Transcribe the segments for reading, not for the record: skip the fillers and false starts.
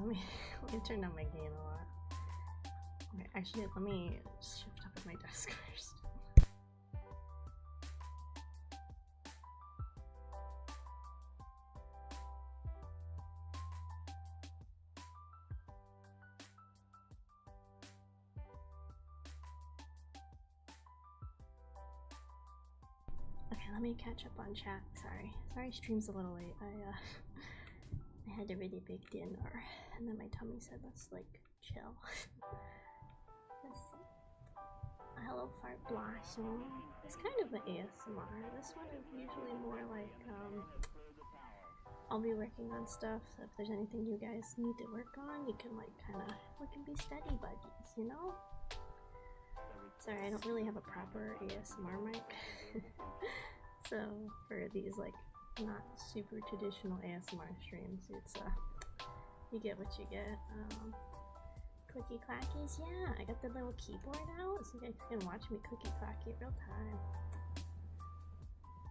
let me turn down my gain a lot. Okay, actually, let me shift up at my desk first. Okay, let me catch up on chat. Sorry, stream's a little late. I had a really big dinner, and then my tummy said let's like chill. Let's see. Hello, Fart Blossom. It's kind of an ASMR. This one is usually more like I'll be working on stuff. So if there's anything you guys need to work on, you can like kind of we can be study buddies, you know. Sorry, I don't really have a proper ASMR mic. So for these like not super traditional ASMR streams, it's you get what you get. Clicky clackies, yeah, I got the little keyboard out so you guys can watch me clicky clacky real time.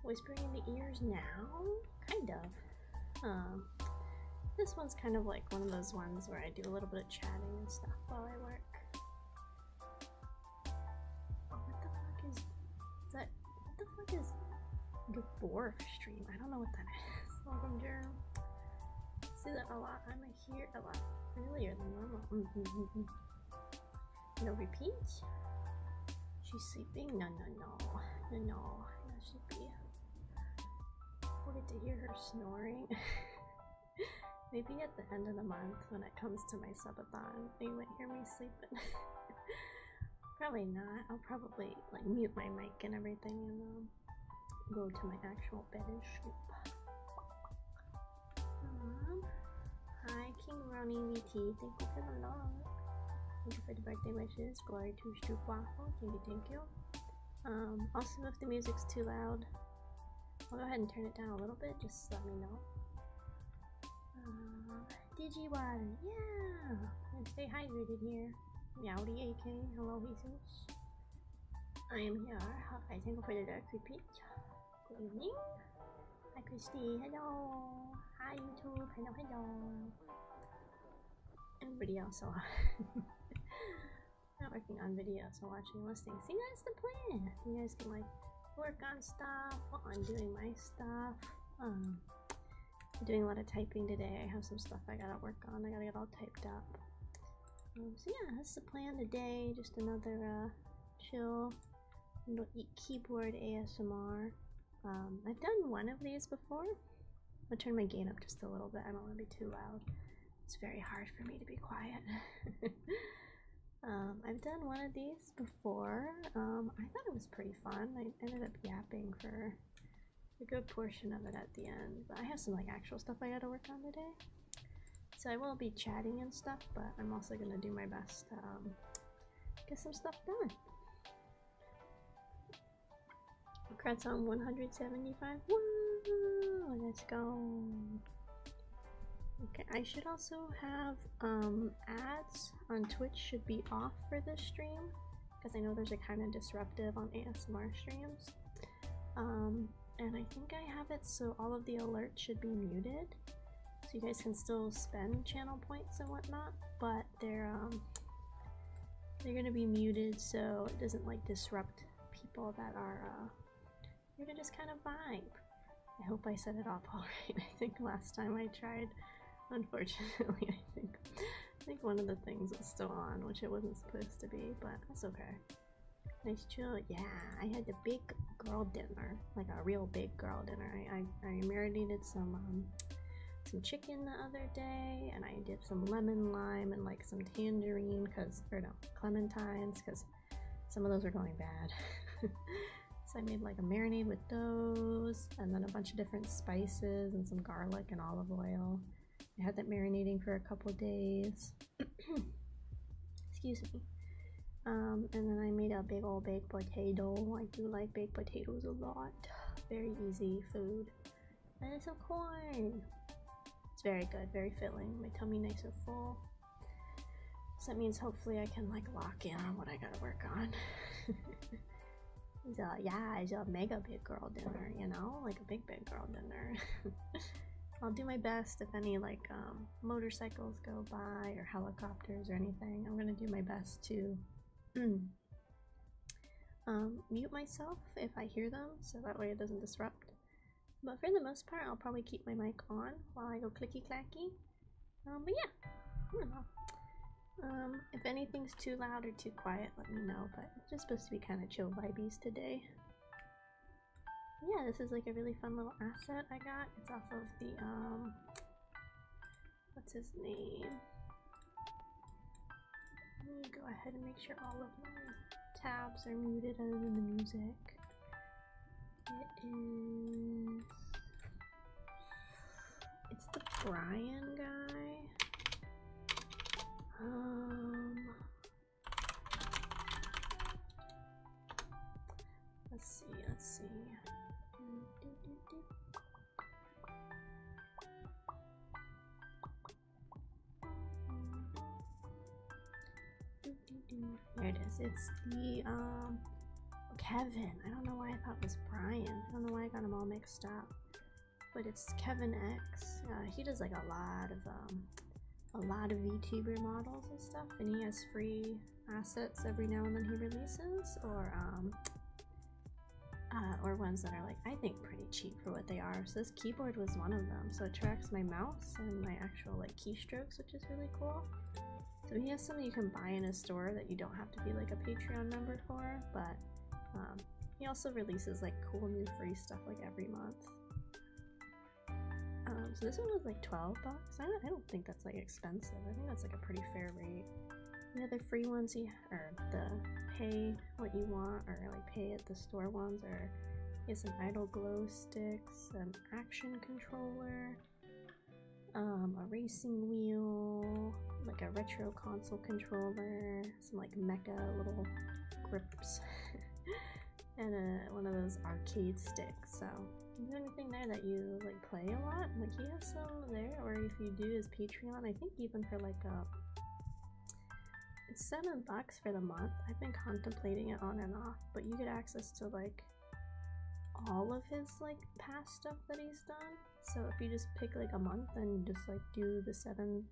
Whispering in the ears now? Kind of. This one's kind of like one of those ones where I do a little bit of chatting and stuff while I work. What the fuck is Gabor stream? I don't know what that is. Welcome, Jerome. See that a lot. I'm here a lot earlier than normal. No repeat. She's sleeping. No. Should be. We'll get to hear her snoring. Maybe at the end of the month when it comes to my subathon, you might hear me sleeping. Probably not. I'll probably like mute my mic and everything and go to my actual bed and sleep. Hi, King Ronnie VT. Thank you for the love. Thank you for the birthday wishes. Glory to Stoop Waffle. Thank you. Also, if the music's too loud, I'll go ahead and turn it down a little bit. Just let me know. Digiwater, yeah. And stay hydrated here. Meowdy AK. Hello, Jesus. I am here. Hi, thank you for the dark repeat. Good evening. Hi, Christy. Hello. Hi, YouTube. Hello. Everybody else not working on videos, so watching, listening. See, that's the plan. You guys can like work on stuff while I'm doing my stuff. I'm doing a lot of typing today. I have some stuff I gotta work on. I gotta get all typed up. So yeah, that's the plan today. Just another chill keyboard ASMR. I've done one of these before. I'll turn my gain up just a little bit. I don't want to be too loud. It's very hard for me to be quiet. I've done one of these before. I thought it was pretty fun. I ended up yapping for a good portion of it at the end, but I have some like actual stuff I gotta work on today. So I will be chatting and stuff, but I'm also gonna do my best to get some stuff done. Congrats on 175. Woo! Let's go. Okay, I should also have ads on Twitch should be off for this stream because I know those are kind of disruptive on ASMR streams. And I think I have it so all of the alerts should be muted, so you guys can still spend channel points and whatnot, but they're gonna be muted so it doesn't like disrupt people that are here to just kind of vibe. I hope I set it off all right. I think last time I tried, unfortunately, I think one of the things was still on, which it wasn't supposed to be, but that's okay. Nice chill. Yeah, I had the big girl dinner, like a real big girl dinner. I marinated some chicken the other day, and I did some lemon lime and like some tangerine, clementines, because some of those are going bad. So I made like a marinade with those, and then a bunch of different spices and some garlic and olive oil. I had that marinating for a couple days. Excuse me. And then I made a big old baked potato. I do like baked potatoes a lot. Very easy food. And some corn. It's very good, very filling. My tummy nice and full. So that means hopefully I can like lock in on what I gotta work on. It's a mega big girl dinner, you know? Like a big girl dinner. I'll do my best if any like motorcycles go by or helicopters or anything. I'm gonna do my best to mute myself if I hear them, so that way it doesn't disrupt. But for the most part, I'll probably keep my mic on while I go clicky clacky. But yeah, I don't know. If anything's too loud or too quiet, let me know. But it's just supposed to be kind of chill vibes today. Yeah, this is like a really fun little asset I got. It's off of the what's his name? Let me go ahead and make sure all of my tabs are muted other than the music. It's the Brian guy. Let's see. There it is. It's the Kevin. I don't know why I thought it was Brian. I don't know why I got them all mixed up. But it's Kevin X. He does like a lot of VTuber models and stuff, and he has free assets every now and then he releases, or ones that are like, I think, pretty cheap for what they are. So this keyboard was one of them. So it tracks my mouse and my actual like keystrokes, which is really cool. So he has something you can buy in his store that you don't have to be like a Patreon member for, but he also releases like cool new free stuff like every month. So this one was like $12. I don't think that's like expensive. I think that's like a pretty fair rate. The other free ones, or the pay what you want, or like pay at the store ones, are some idle glow sticks, an action controller, a racing wheel, like a retro console controller, some like mecha little grips, and one of those arcade sticks. So is there anything there that you like play a lot? Like he has some there, or if you do his Patreon, I think even for like it's $7 for the month. I've been contemplating it on and off, but you get access to like all of his like past stuff that he's done. So if you just pick like a month and just like do the $7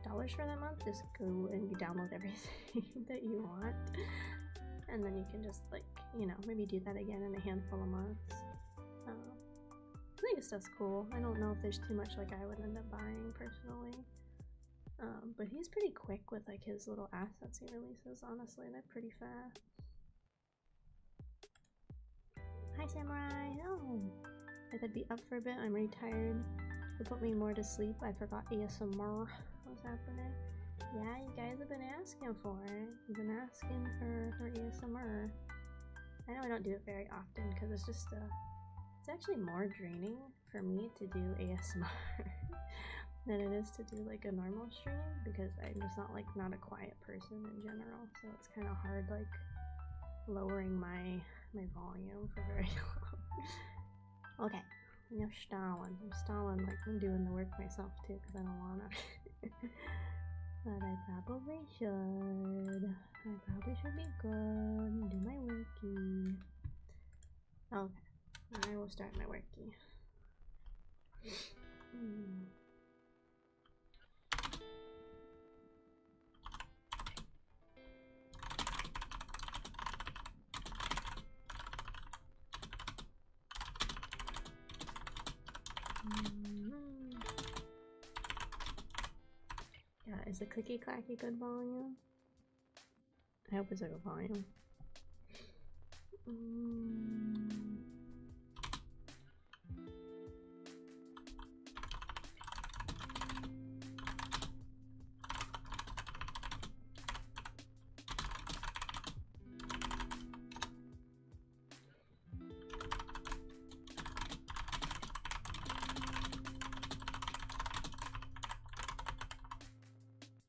for that month, just go and you download everything that you want, and then you can just like, you know, maybe do that again in a handful of months. I think this stuff's cool. I don't know if there's too much like I would end up buying personally. But he's pretty quick with like his little assets he releases, honestly. They're pretty fast. Hi Samurai! Oh! I could be up for a bit, I'm really tired. To put me more to sleep, I forgot ASMR. What's happening? Yeah, you guys have been asking for it. You've been asking for ASMR. I know I don't do it very often because it's just it's actually more draining for me to do ASMR than it is to do like a normal stream, because I'm just not a quiet person in general, so it's kind of hard like lowering my volume for very long. Okay, I'm stalling like I'm doing the work myself too because I don't wanna. But I probably should be good. Do my worky. Okay, I will start my worky. Yeah, is the clicky clacky good volume? I hope it's a good volume.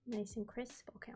Nice and crisp. Okay.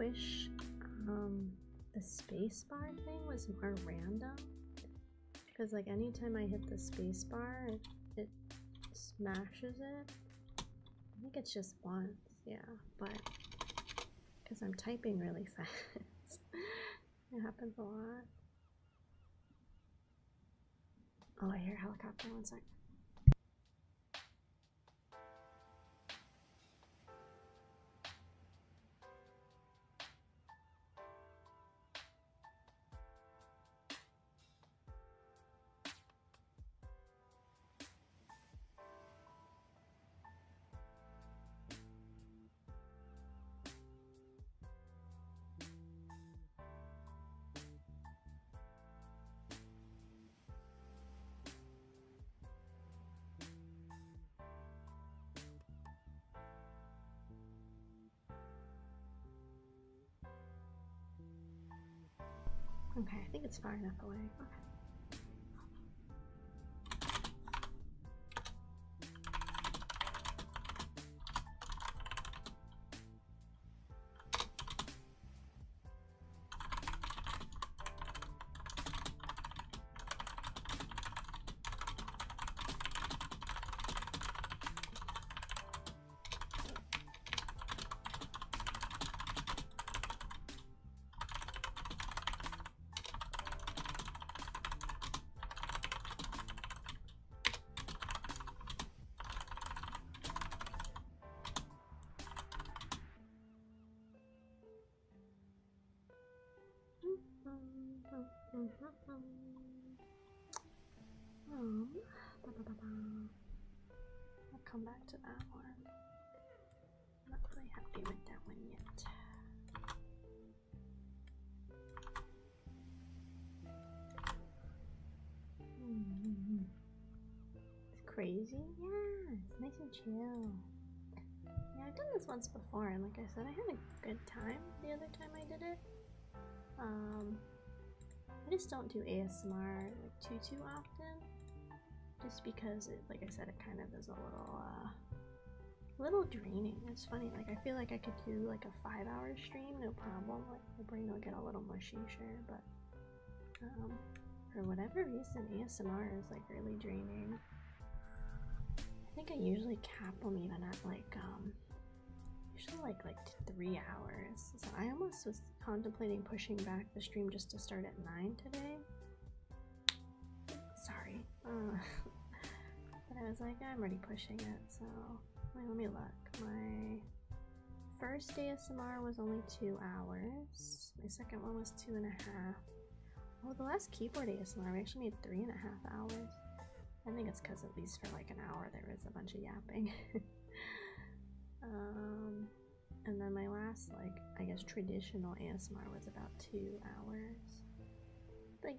wish the spacebar thing was more random, because like anytime I hit the spacebar, it smashes it. I think it's just once, yeah, but because I'm typing really fast, it happens a lot. Oh, I hear a helicopter. One sec. Okay, I think it's far enough away. Okay. I'll come back to that one. Not really happy with that one yet. It's crazy. Yeah, it's nice and chill. Yeah, I've done this once before, and like I said, I had a good time the other time I did it. I just don't do ASMR like too often, just because it, like I said, it kind of is a little draining. It's funny, like I feel like I could do like a 5-hour stream, no problem. Like my brain will get a little mushy, sure, but for whatever reason, ASMR is like really draining. I think I usually cap them even at like usually like 3 hours. So I almost was contemplating pushing back the stream just to start at 9 today. Sorry. But I was like, I'm already pushing it, so let me look. My first ASMR was only 2 hours. My second one was 2.5. Oh, the last keyboard ASMR we actually made 3.5 hours. I think it's because at least for like an hour there was a bunch of yapping. And then my last, like, I guess traditional ASMR was about 2 hours. Like,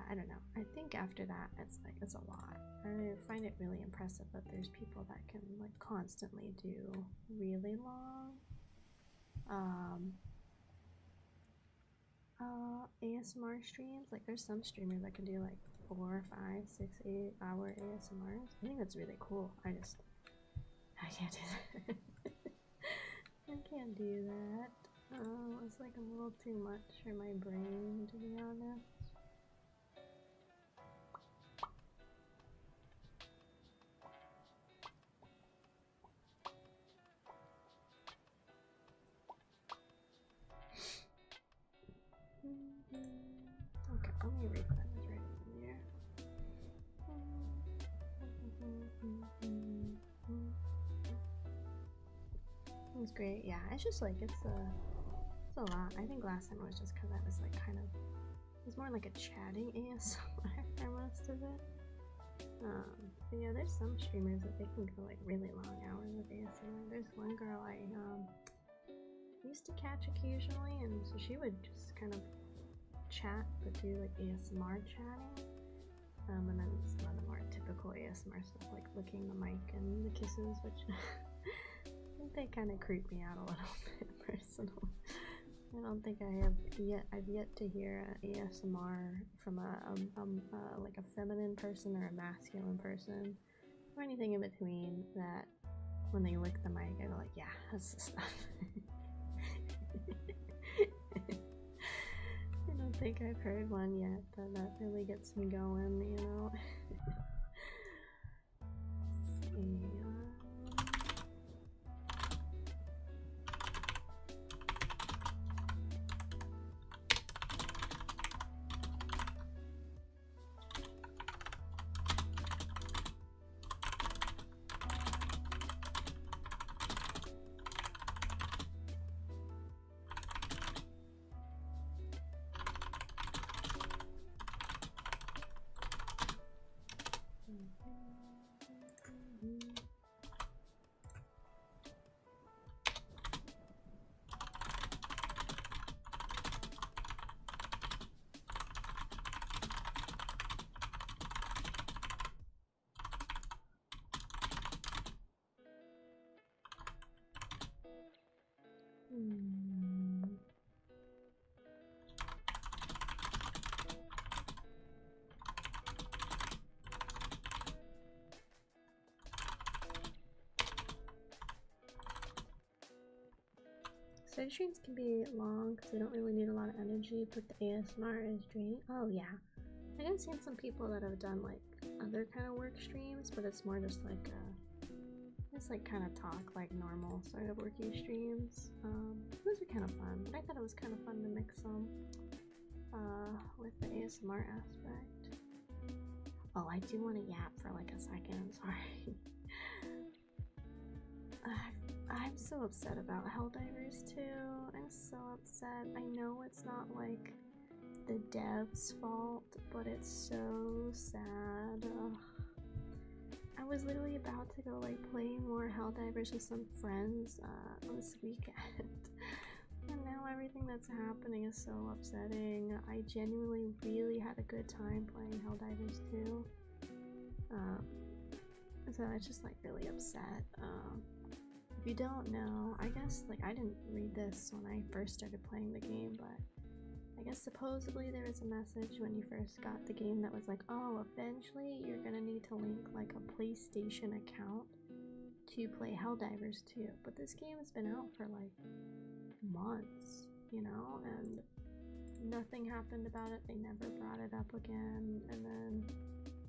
I don't know. I think after that, it's a lot. I find it really impressive that there's people that can, like, constantly do really long ASMR streams. Like, there's some streamers that can do, like, 4, 5, 6, 8 hour ASMRs. I think that's really cool. I can't do that. I can't do that. It's like a little too much for my brain, to be honest. Okay, let me read that right in here. It was great. Yeah, it's just like it's a lot. I think last time it was just because I was like it was more like a chatting ASMR for most of it. But yeah, there's some streamers that they can go like really long hours with ASMR. There's one girl I used to catch occasionally, and so she would just kind of chat but do like ASMR chatting. And then some of the more typical ASMR stuff like licking the mic and the kisses, which I think they kind of creep me out a little bit personally. I don't think I've yet to hear ASMR from like a feminine person or a masculine person or anything in between that when they lick the mic I go like, yeah, that's the stuff. think I've heard one yet that really gets me going, you know? So streams can be long because they don't really need a lot of energy, but the ASMR is draining. Oh yeah, I have seen some people that have done like other kind of work streams, but it's more just like it's like kind of talk like normal sort of working streams. Those are kind of fun. I thought it was kind of fun to mix them with the ASMR aspect. Oh, I do want to yap for like a second. I'm sorry. I'm so upset about Helldivers 2. I'm so upset. I know it's not like the devs' fault, but it's so sad. I was literally about to go like play more Helldivers with some friends this weekend. And now everything that's happening is so upsetting. I genuinely really had a good time playing Helldivers 2. So it's just like really upset. If you don't know, I guess like I didn't read this when I first started playing the game, but I guess supposedly there was a message when you first got the game that was like, oh, eventually you're gonna need to link like a PlayStation account to play Helldivers 2. But this game has been out for like months, you know, and nothing happened about it. They never brought it up again. And then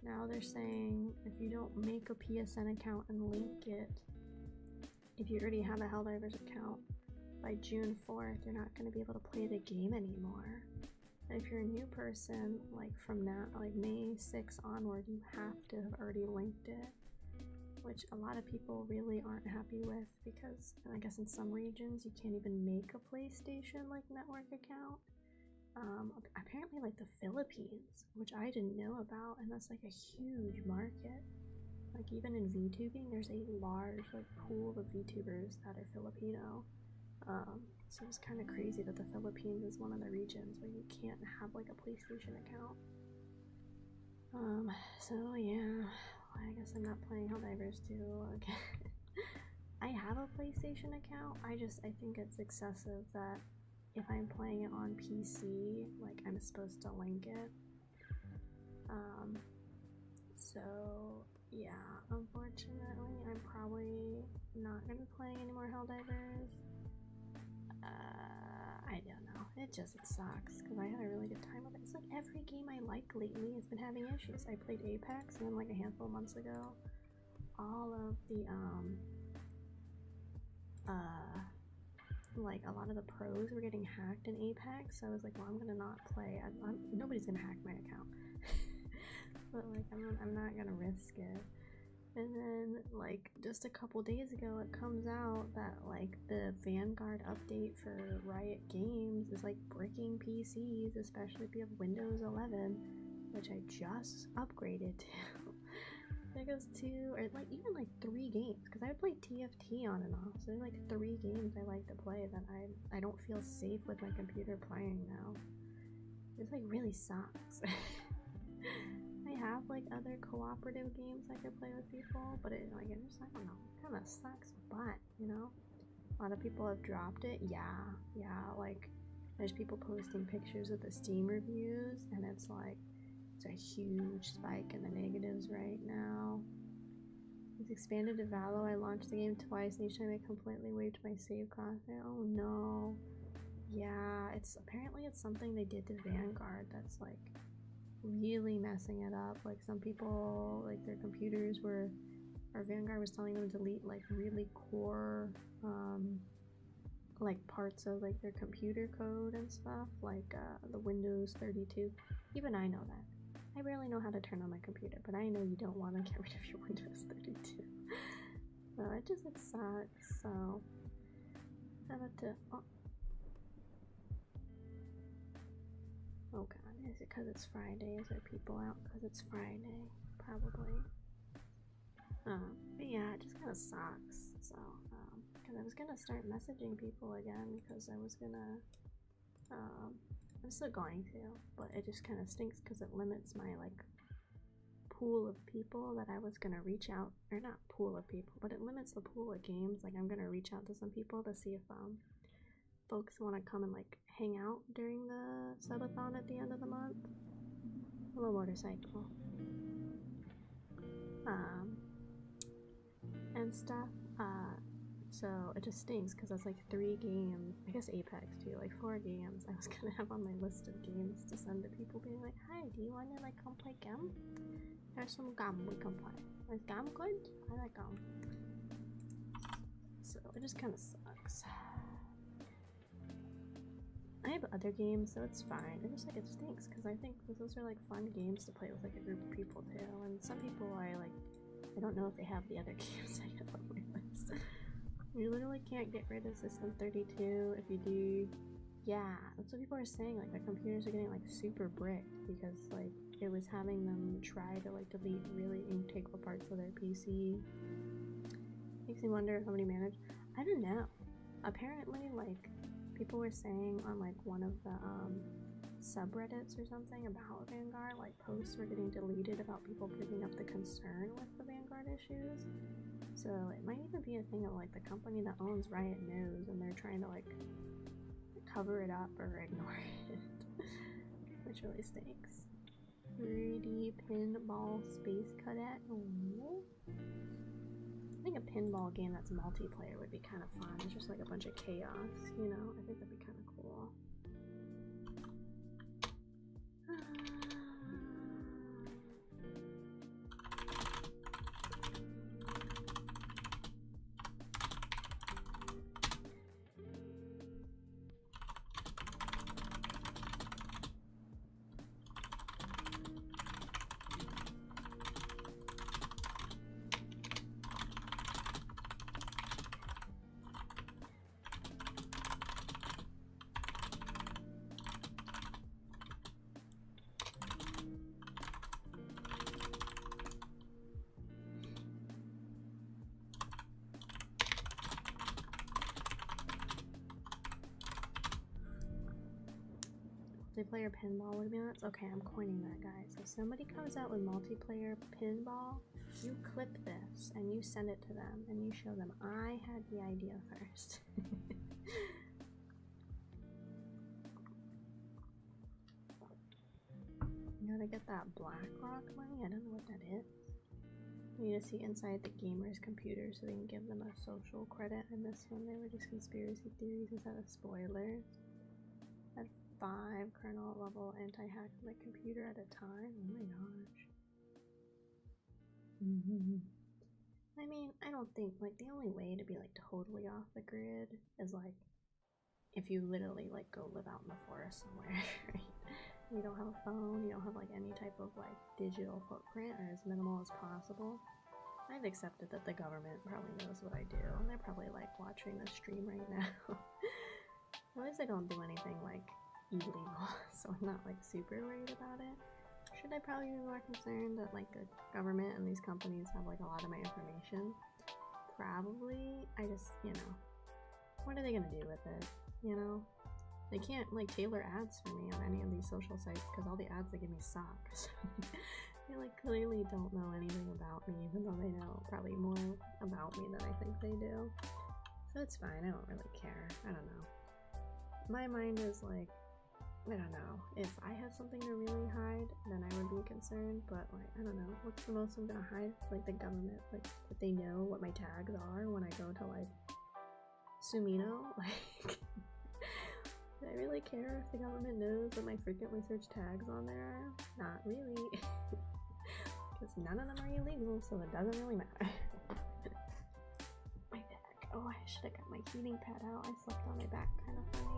now they're saying if you don't make a PSN account and link it, if you already have a Helldivers account, by June 4th, you're not going to be able to play the game anymore. And if you're a new person, like from now, like May 6th onward, you have to have already linked it, which a lot of people really aren't happy with because I guess in some regions you can't even make a PlayStation like network account. Apparently like the Philippines, which I didn't know about, and that's like a huge market. Like even in VTubing, there's a large like pool of VTubers that are Filipino. So it's kind of crazy that the Philippines is one of the regions where you can't have like a PlayStation account. So yeah, I guess I'm not playing Helldivers 2 again. I have a PlayStation account. I think it's excessive that if I'm playing it on PC, like I'm supposed to link it. So yeah, unfortunately, I'm probably not gonna be playing any more Helldivers. I don't know. It sucks because I had a really good time with it. It's like every game I like lately has been having issues. I played Apex, and then like a handful of months ago, all of the like a lot of the pros were getting hacked in Apex. So I was like, well, I'm gonna not play. Nobody's gonna hack my account, but like I'm not gonna risk it. And then like just a couple days ago it comes out that like the Vanguard update for Riot Games is like bricking PCs, especially if you have Windows 11, which I just upgraded to. There goes 2 or like even like 3 games, because I play TFT on and off, so there's like 3 games I like to play that I don't feel safe with my computer playing now. It like really sucks. I have like other cooperative games I could play with people, but it just, I don't know, kind of sucks butt, you know? A lot of people have dropped it. Yeah, like there's people posting pictures of the Steam reviews, and it's like it's a huge spike in the negatives right now. It's expanded to Valo. I launched the game twice, and each time it completely waived my save content. Oh no. Yeah, apparently it's something they did to Vanguard that's like really messing it up. Like some people, like their computers were, or Vanguard was telling them to delete like really core like parts of like their computer code and stuff, like the Windows 32. Even I know that. I barely know how to turn on my computer, but I know you don't want to get rid of your Windows 32. So it sucks. So I have to. Oh god, is it because it's Friday? Is there people out because it's Friday? Probably. But yeah, it just kind of sucks. So, because I was gonna start messaging people again, because I was gonna, I'm still going to, but it just kind of stinks because it limits my, like, pool of people that I was gonna reach out, or not pool of people, but it limits the pool of games. Like, I'm gonna reach out to some people to see if, folks want to come and, like, hang out during the subathon at the end of the month. Hello, motorcycle. And stuff. So it just stinks because that's like 3 games. I guess Apex too, like 4 games I was gonna have on my list of games to send to people being like, hi, do you wanna like come play gum? There's some gum we can play. Is gum good? I like gum. So it just kinda sucks. I have other games, so it's fine. It just like it stinks because I think those are like fun games to play with like a group of people too. And some people I don't know if they have the other games I have on my list. You literally can't get rid of System 32. If you do, yeah, that's what people are saying. Like, their computers are getting like super bricked because like it was having them try to like delete really integral parts of their PC. Makes me wonder how many manage. I don't know. Apparently, like people were saying on like one of the subreddits or something about Vanguard, like posts were getting deleted about people bringing up the concern with the Vanguard issues. So it might even be a thing of like the company that owns Riot knows and they're trying to like cover it up or ignore it, which really stinks. 3D pinball space cadet. Ooh. I think a pinball game that's multiplayer would be kind of fun. It's just like a bunch of chaos, you know? I think that'd be kind of cool. Multiplayer pinball would be nuts. Okay, I'm coining that, guys. If somebody comes out with multiplayer pinball, you clip this and you send it to them and you show them I had the idea first. You gotta get that BlackRock money? I don't know what that is. You need to see inside the gamer's computer so they can give them a social credit. And this one, they were just conspiracy theories instead of spoilers. 5 kernel level anti-hack on the computer at a time. Oh my gosh. I mean, I don't think like the only way to be like totally off the grid is like if you literally like go live out in the forest somewhere, right? You don't have a phone, you don't have like any type of like digital footprint or as minimal as possible. I've accepted that the government probably knows what I do and they're probably like watching the stream right now. At least I don't do anything like illegal, so I'm not like super worried about it. Should I probably be more concerned that like the government and these companies have like a lot of my information? Probably. I just, you know, what are they gonna do with it? You know, they can't like tailor ads for me on any of these social sites because all the ads they give me suck. They like clearly don't know anything about me, even though they know probably more about me than I think they do. So it's fine. I don't really care. I don't know. My mind is like, I don't know, if I have something to really hide, then I would be concerned, but like, I don't know, what's the most I'm gonna hide? Like the government, like, that they know what my tags are when I go to like, Sumino? Like, Do I really care if the government knows what my frequently searched tags on there are? Not really. Because none of them are illegal, so it doesn't really matter. My back. Oh, I should have got my heating pad out. I slept on my back kind of funny.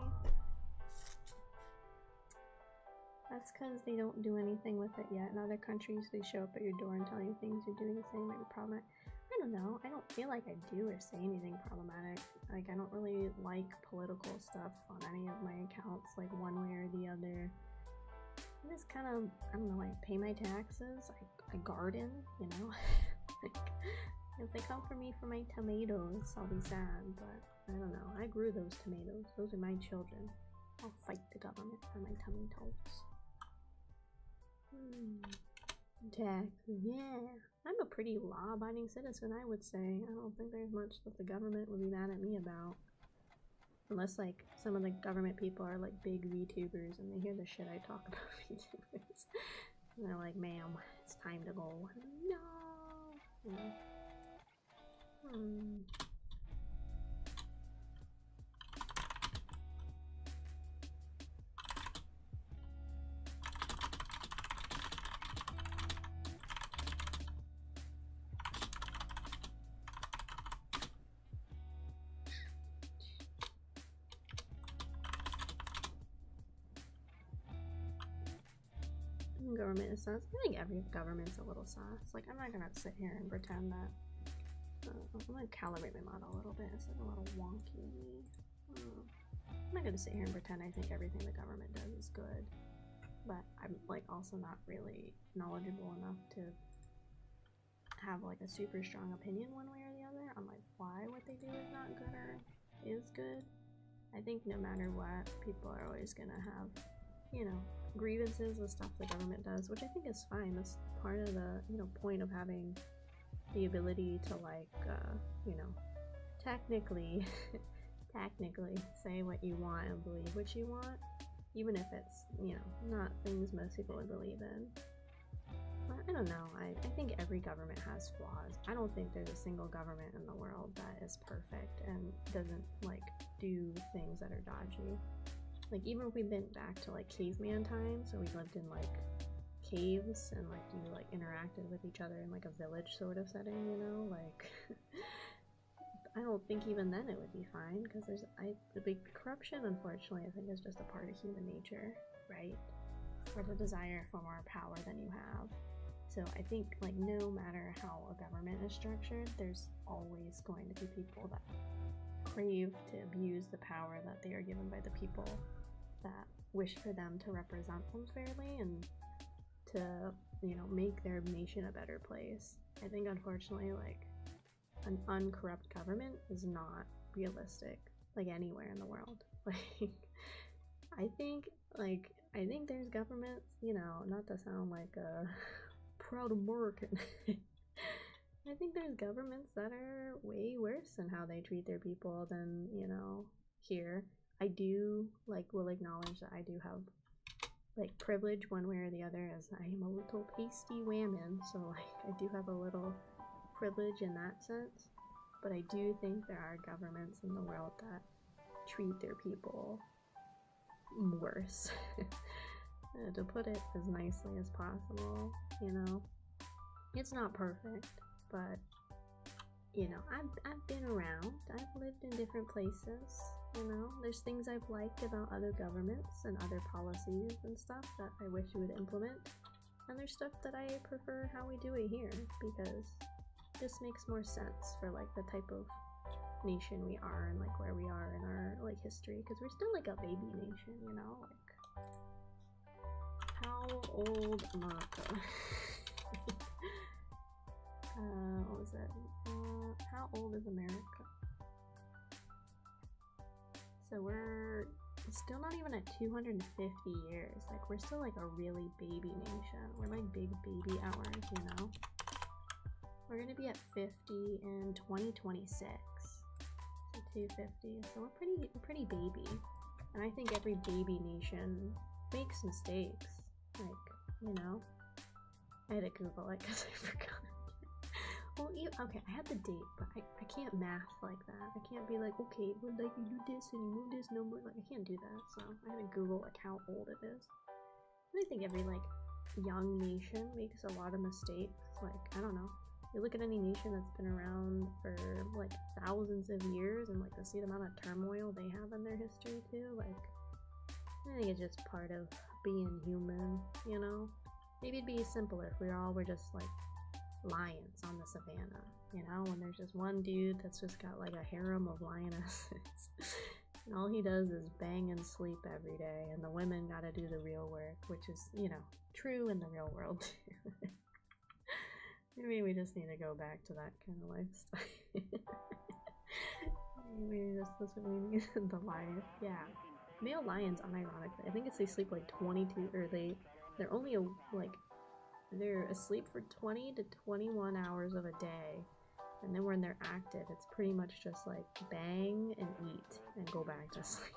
That's because they don't do anything with it yet. In other countries, they show up at your door and tell you things you're doing the same might be problematic. I don't know. I don't feel like I do or say anything problematic. Like, I don't really like political stuff on any of my accounts, like one way or the other. I just kind of, I don't know, I pay my taxes, I garden, you know? Like, if they come for me for my tomatoes, I'll be sad, but I don't know. I grew those tomatoes. Those are my children. I'll fight the government for my tomatoes. Taxes, yeah. I'm a pretty law-abiding citizen, I would say. I don't think there's much that the government would be mad at me about. Unless, like, some of the government people are, like, big VTubers and they hear the shit I talk about VTubers. And they're like, ma'am, it's time to go. No! Yeah. Government is sus. I think every government's a little sus. Like, I'm not gonna sit here and pretend that. I'm gonna calibrate my model a little bit. It's like a little wonky. I'm not gonna sit here and pretend I think everything the government does is good. But I'm, like, also not really knowledgeable enough to have, like, a super strong opinion one way or the other on, like, why what they do is not good or is good. I think no matter what, people are always gonna have, you know, grievances with stuff the government does, which I think is fine. That's part of the, you know, point of having the ability to, like, you know, technically say what you want and believe what you want, even if it's, you know, not things most people would believe in. But I don't know, I think every government has flaws. I don't think there's a single government in the world that is perfect and doesn't, like, do things that are dodgy. Like, even if we went back to, like, caveman times, so we lived in, like, caves and, like, you, like, interacted with each other in, like, a village sort of setting, you know? Like, I don't think even then it would be fine, because there's, the big corruption, unfortunately, I think is just a part of human nature, right? Or the desire for more power than you have. So I think, like, no matter how a government is structured, there's always going to be people that crave to abuse the power that they are given by the people that wish for them to represent them fairly and to, you know, make their nation a better place. I think, unfortunately, like, an uncorrupt government is not realistic, like, anywhere in the world. Like, I think there's governments, you know, not to sound like a proud American, I think there's governments that are way worse in how they treat their people than, you know, here. I do, like, will acknowledge that I do have, like, privilege one way or the other, as I am a little pasty woman, so, like, I do have a little privilege in that sense. But I do think there are governments in the world that treat their people worse. To put it as nicely as possible, you know. It's not perfect, but, you know, I've been around. I've lived in different places, you know. There's things I've liked about other governments and other policies and stuff that I wish you would implement. And there's stuff that I prefer how we do it here, because this makes more sense for, like, the type of nation we are and, like, where we are in our, like, history, because we're still, like, a baby nation, you know. Like, how old America? What was it? How old is America? So we're still not even at 250 years. Like, we're still, like, a really baby nation. We're like big baby hours, you know? We're gonna be at 50 in 2026. So 250. So we're pretty baby. And I think every baby nation makes mistakes. Like, you know? I had to Google it because I forgot. Well, okay, I had the date, but I can't math like that. I can't be like, okay, well, like you do this and you move this number. Like, I can't do that. So I had to Google like how old it is. I think every like young nation makes a lot of mistakes. Like, I don't know. You look at any nation that's been around for like thousands of years and like to see the amount of turmoil they have in their history too. Like, I think it's just part of being human, you know? Maybe it'd be simpler if we all were just like lions on the savannah, you know, when there's just one dude that's just got like a harem of lionesses and all he does is bang and sleep every day, and the women gotta do the real work, which is, you know, true in the real world too. Maybe we just need to go back to that kind of lifestyle. Maybe that's what we need. The lion, yeah, male lions, unironically, I think it's they sleep like 22, or they're only they're asleep for 20 to 21 hours of a day, and then when they're active, it's pretty much just like bang and eat and go back to sleep.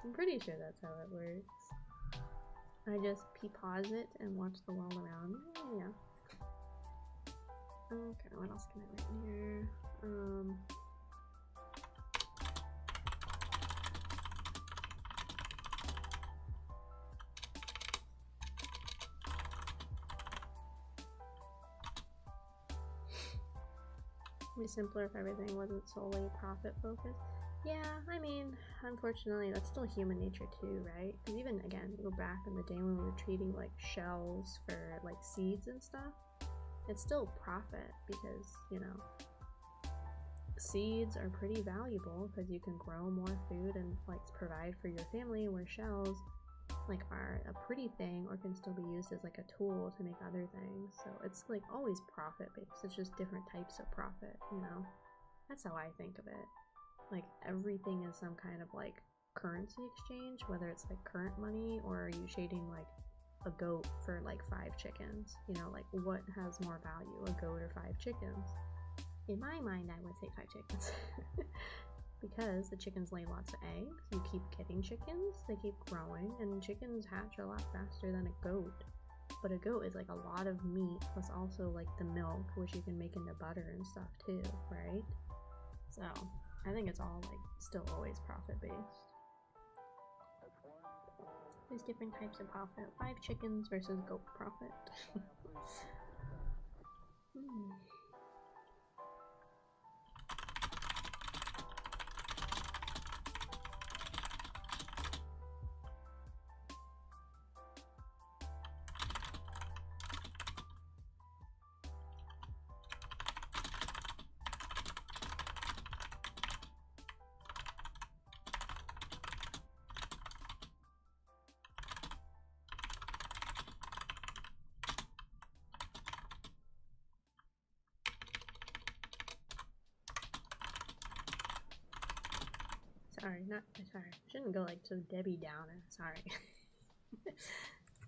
I'm pretty sure that's how it works. I just pause it and watch the world around me. Yeah. Okay, what else can I write in here? It'd be simpler if everything wasn't solely profit focused. Yeah, I mean, unfortunately, that's still human nature too, right? Because even, again, you go back in the day when we were treating like shells for like seeds and stuff, it's still profit because, you know, seeds are pretty valuable because you can grow more food and like provide for your family, where shells like are a pretty thing or can still be used as like a tool to make other things. So it's like always profit based. It's just different types of profit, you know? That's how I think of it. Like everything is some kind of like currency exchange, whether it's like current money or are you trading like a goat for like 5 chickens, you know, like what has more value, a goat or 5 chickens? In my mind, I would say 5 chickens. Because the chickens lay lots of eggs, you keep getting chickens, they keep growing, and chickens hatch a lot faster than a goat. But a goat is like a lot of meat, plus also like the milk, which you can make into butter and stuff too, right? So I think it's all like still always profit based. There's different types of profit. 5 chickens versus goat profit. Sorry. Shouldn't go like to Debbie Downer. Sorry.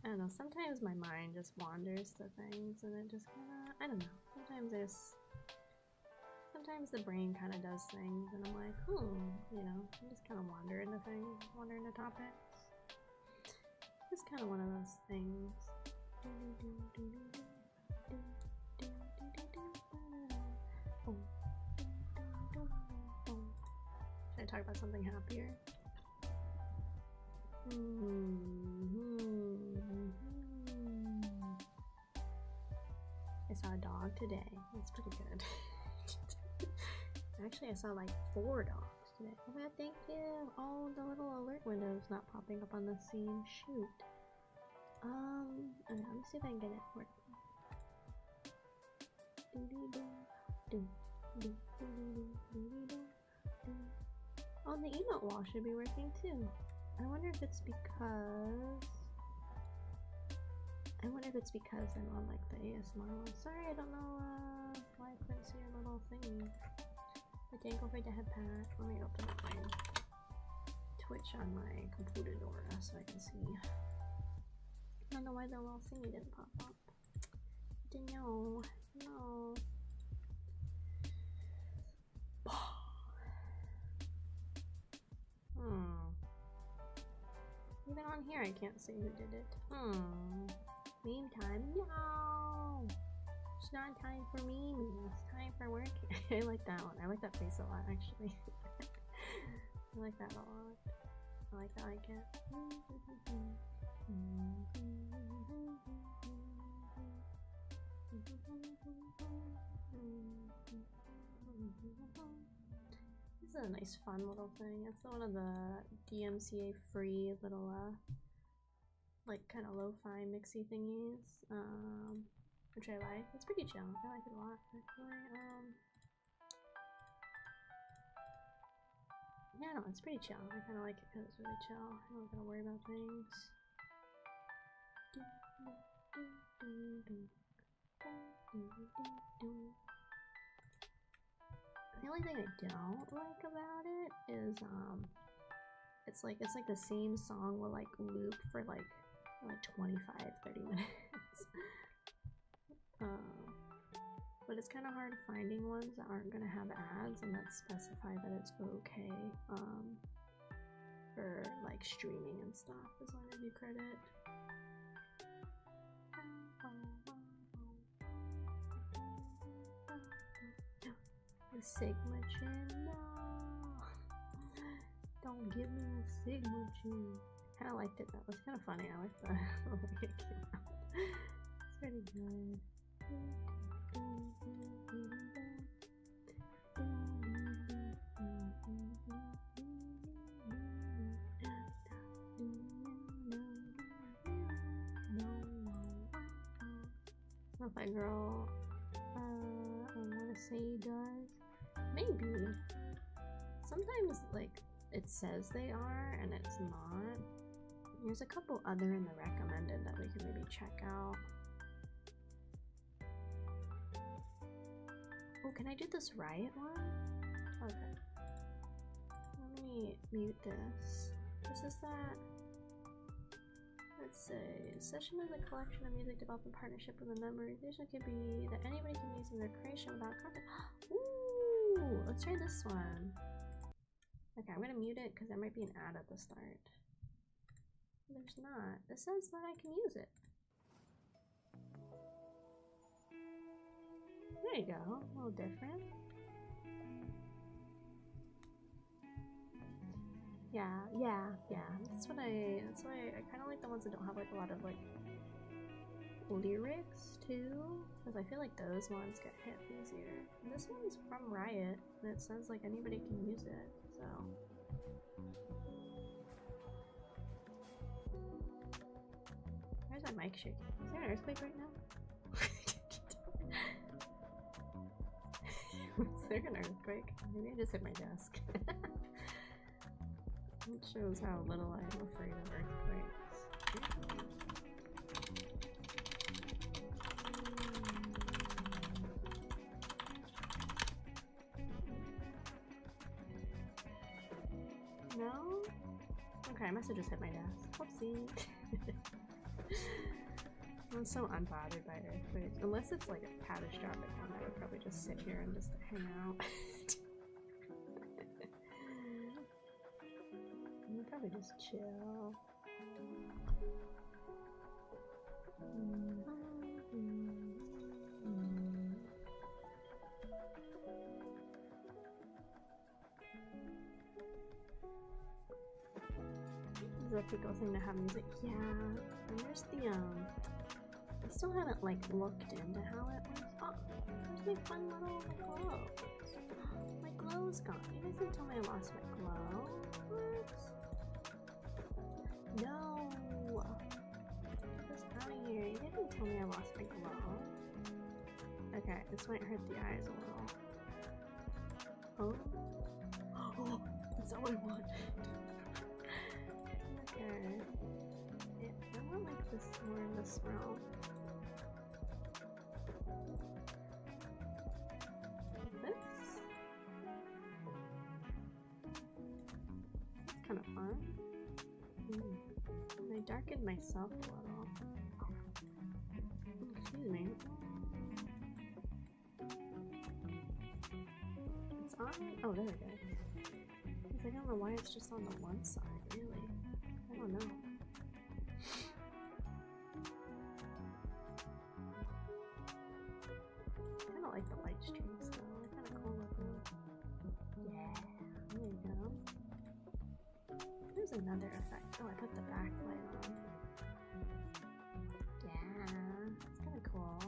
I don't know. Sometimes my mind just wanders to things, and it just kind of, I don't know. Sometimes the brain kind of does things, and I'm like, you know, I just kind of wander into things, wander into topics. It's kind of one of those things. Should I talk about something happier? I saw a dog today. It's pretty good. Actually, I saw like 4 dogs today. Oh my god, thank you! Oh, the little alert window is not popping up on the scene. Shoot. Okay, let me see if I can get it working. Oh, the emote wall should be working too. I wonder if it's because I'm on like the ASMR one. Sorry, I don't know why I couldn't see your little thingy. The dangle for the head pack. Let me open up my Twitch on my computer door so I can see. I don't know why the little thingy didn't pop up. I didn't know. No. Even on here I can't see who did it. Meantime, no! It's not time for me, it's time for work. I like that one. I like that face a lot, actually. I like that a lot. I like it. This is a nice fun little thing. It's one of the DMCA free little like kind of lo-fi mixy thingies, which I like. It's pretty chill. I like it a lot actually. Yeah, no, it's pretty chill. I kind of like it because it's really chill. I don't gotta worry about things. The only thing I don't like about it is it's like the same song will like loop for like 25-30 minutes. But it's kind of hard finding ones that aren't gonna have ads and that specify that it's okay for like streaming and stuff, as long as you credit. The Sigma chin, no! Don't give me a Sigma chin. Kind of liked it. That was kind of funny. I liked the way it came out. It's pretty good. I don't know if that girl, I want to say does. Maybe. Sometimes, like, it says they are, and it's not. There's a couple other in the recommended that we can maybe check out. Oh, can I do this riot one? Okay. Let me mute this. This is that. Let's say, session is a collection of music developed in partnership with a number. This could be that anybody can use in their creation without content. Ooh, let's try this one. Okay, I'm gonna mute it because there might be an ad at the start. There's not. It says that I can use it. There you go. A little different. Yeah. That's why I kind of like the ones that don't have like a lot of like lyrics too, because I feel like those ones get hit easier. And this one's from Riot, and it says like anybody can use it, so. Where's my mic shaking? Is there an earthquake right now? Is there an earthquake? Maybe I just hit my desk. It shows how little I am afraid of earthquakes. No? Okay, I must have just hit my desk. Whoopsie. I'm so unbothered by earthquakes. Unless it's like a catastrophic one, I would probably just sit here and just hang out. I'd probably just chill. It's a pretty cool thing to have music. Yeah, and there's the I still haven't like looked into how it works. Oh, there's my fun little glow. My glow's gone. You guys didn't tell me I lost my glow. What? No. Get this out of here. You guys didn't tell me I lost my glow. Okay, this might hurt the eyes a little. Oh. Oh, that's not what I want. Okay. Yeah, I want like this more in this realm. This? That's kind of fun. And I darkened myself a little. Excuse me. It's on? Oh, there it is. I don't know why it's just on the one side, really. I don't know. trees though. They're kind of cool looking. Yeah, there you go. There's another effect. Oh, I put the backlight on. Yeah, it's kind of cool.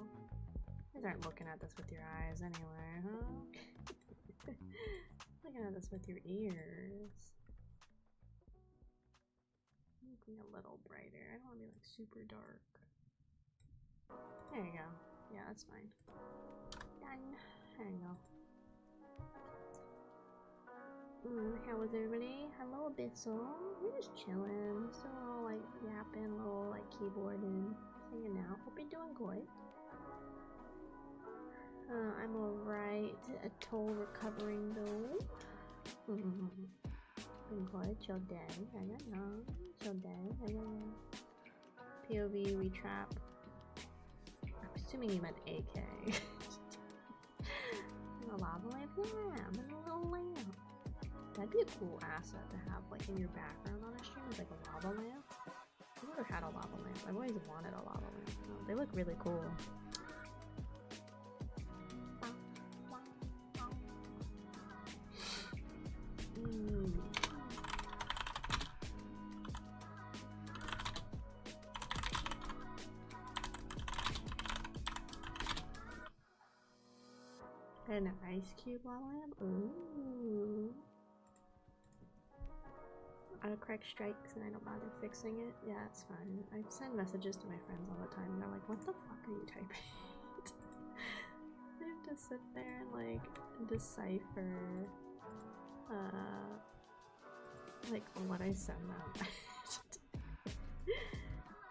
You guys aren't looking at this with your eyes anyway, huh? Looking at this with your ears. Make me a little brighter. I don't want to be like super dark. There you go. Yeah, that's fine. Done. There you go. How was everybody? Hello, Abyssal. We're just chilling. Still all like yapping, little like keyboarding, hanging out. Hope you're doing good. I'm alright. A toll recovering though. Been good. Chill day. I got no. Chill day. I got POV retrap. I'm assuming you meant AK. A lava lamp? Yeah, I'm in a little lamp. That'd be a cool asset to have like in your background on a stream, is like a lava lamp. I've never had a lava lamp. I've always wanted a lava lamp. Oh, they look really cool. An ice cube lava lamp? Ooh. Autocorrect strikes and I don't bother fixing it. Yeah, it's fine. I send messages to my friends all the time and they're like, what the fuck are you typing? I have to sit there and like decipher like what I send them.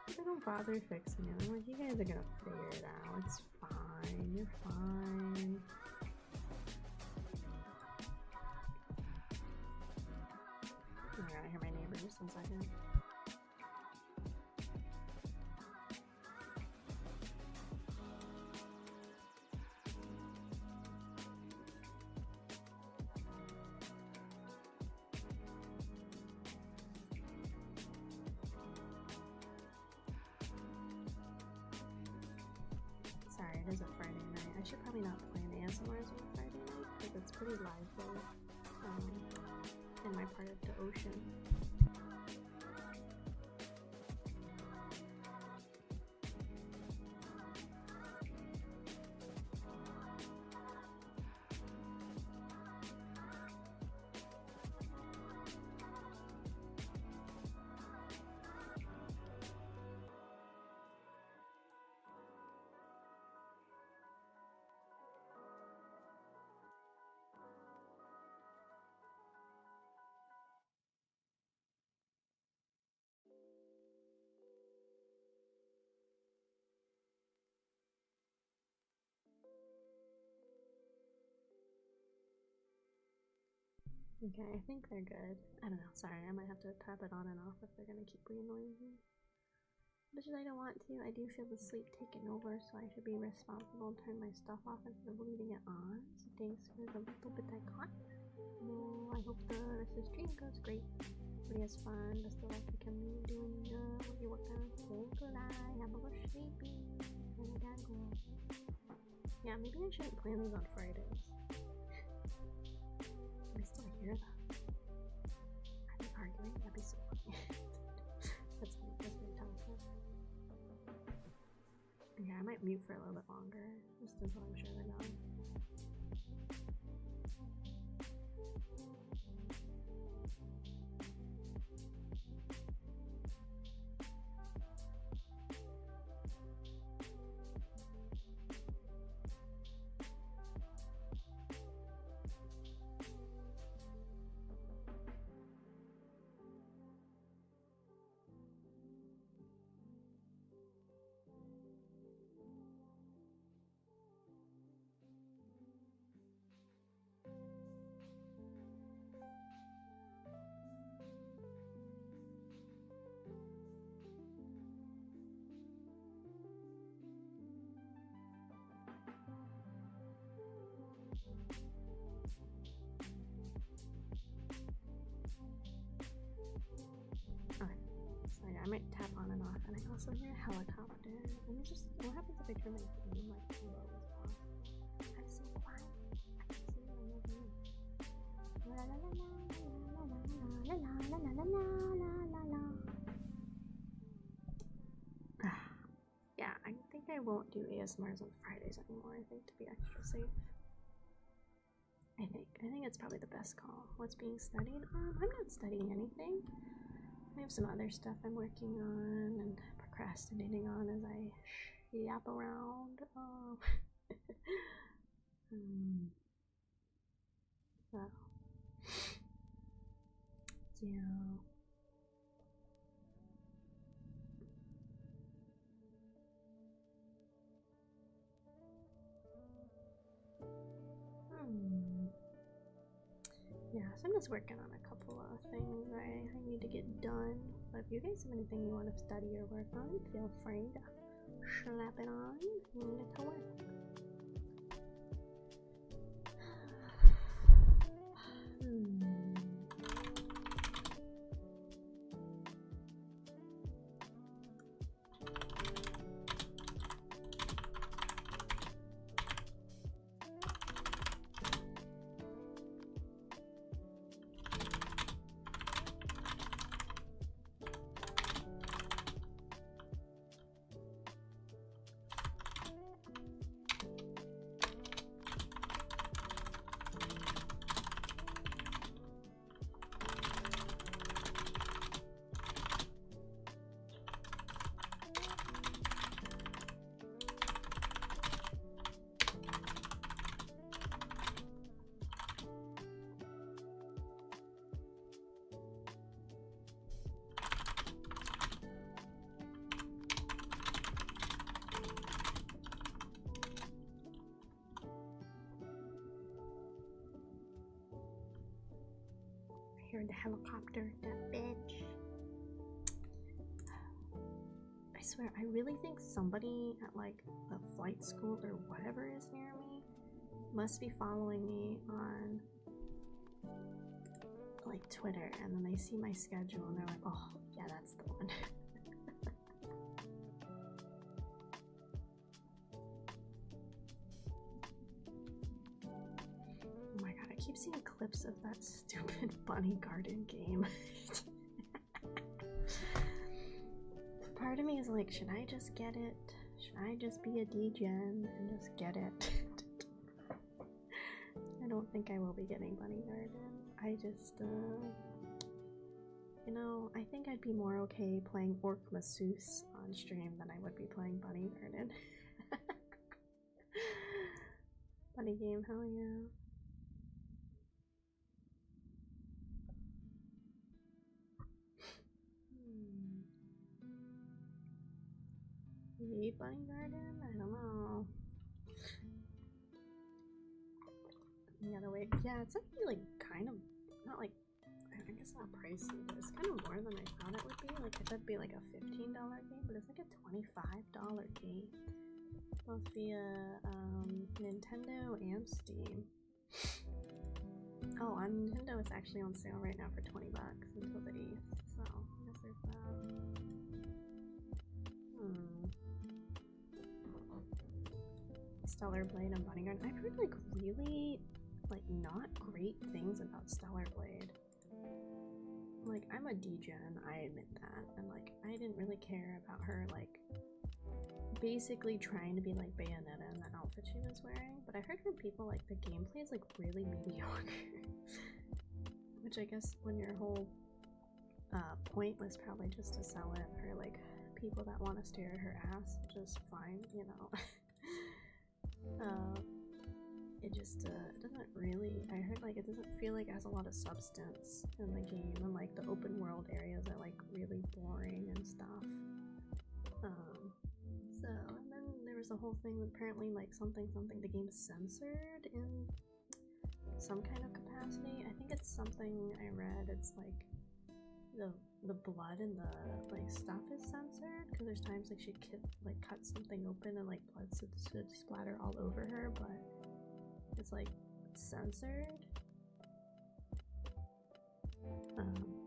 I don't bother fixing it. I'm like, you guys are gonna figure it out. It's fine. You're fine. Oh my god, I hear my neighbor just one second. Sorry, it is a Friday night. I should probably not play an ASMRs on a Friday night because it's pretty lively in my part of the ocean. Okay, I think they're good. I don't know, sorry, I might have to tap it on and off if they're gonna keep re-annoying me. Which I don't want to. I do feel the sleep taking over, so I should be responsible and turn my stuff off instead of leaving it on. So thanks for the little bit I caught. No, I hope the rest of the stream goes great. Everybody has fun. Best of luck, Akemi, doing what you work on. Say goodbye, have a good sleepy. And I gotta go. Yeah, maybe I shouldn't plan these on Fridays. I still hear them. Are they arguing? That'd be so funny. That's really tough. Yeah, I might mute for a little bit longer, just until I'm sure they're gone. I might tap on and off, and I also hear a helicopter. Let me just, what happens if I turn my volume like as low as possible? I'm so fun. I can see you in your view. La la la la la la la la la la la la. Yeah, I think I won't do ASMRs on Fridays anymore. I think to be extra safe. I think it's probably the best call. What's being studied? I'm not studying anything. I have some other stuff I'm working on and procrastinating on as I yap around. So, yeah. Yeah, so I'm just working on a couple of things I need to get done. But if you guys have anything you want to study or work on, feel free to slap it on and get to work. Hear the helicopter, that bitch. I swear, I really think somebody at like the flight school or whatever is near me must be following me on like Twitter, and then they see my schedule and they're like, oh yeah, that's the one. Oh my god, I keep seeing clips of that stupid bunny garden game. Part of me is like, should I just get it? Should I just be a degen and just get it? I don't think I will be getting bunny garden. I just, you know, I think I'd be more okay playing Orc Masseuse on stream than I would be playing bunny garden. Bunny game, hell yeah. You eat bunny garden? I don't know. The other way, yeah, it's actually like kind of not like, I guess not pricey, but it's kind of more than I thought it would be. Like I thought it'd be like a $15 game, but it's like a $25 game, both via Nintendo and Steam. Oh, on Nintendo it's actually on sale right now for $20 until the 8th. So I guess there's that. Stellar Blade and Bunny Garden. I've heard like really like not great things about Stellar Blade. Like I'm a degen, I admit that, and like I didn't really care about her like basically trying to be like Bayonetta in the outfit she was wearing, but I heard from people like the gameplay is like really mediocre. Which I guess when your whole point was probably just to sell it for like people that want to stare at her ass, which is fine, you know. It just it doesn't really, I heard like it doesn't feel like it has a lot of substance in the game, and like the open world areas are like really boring and stuff. So, and then there was a whole thing with apparently like something the game's censored in some kind of capacity. I think it's something I read, it's like the blood and the like stuff is censored, because there's times like she like cut something open and like blood should splatter all over her, but it's like censored.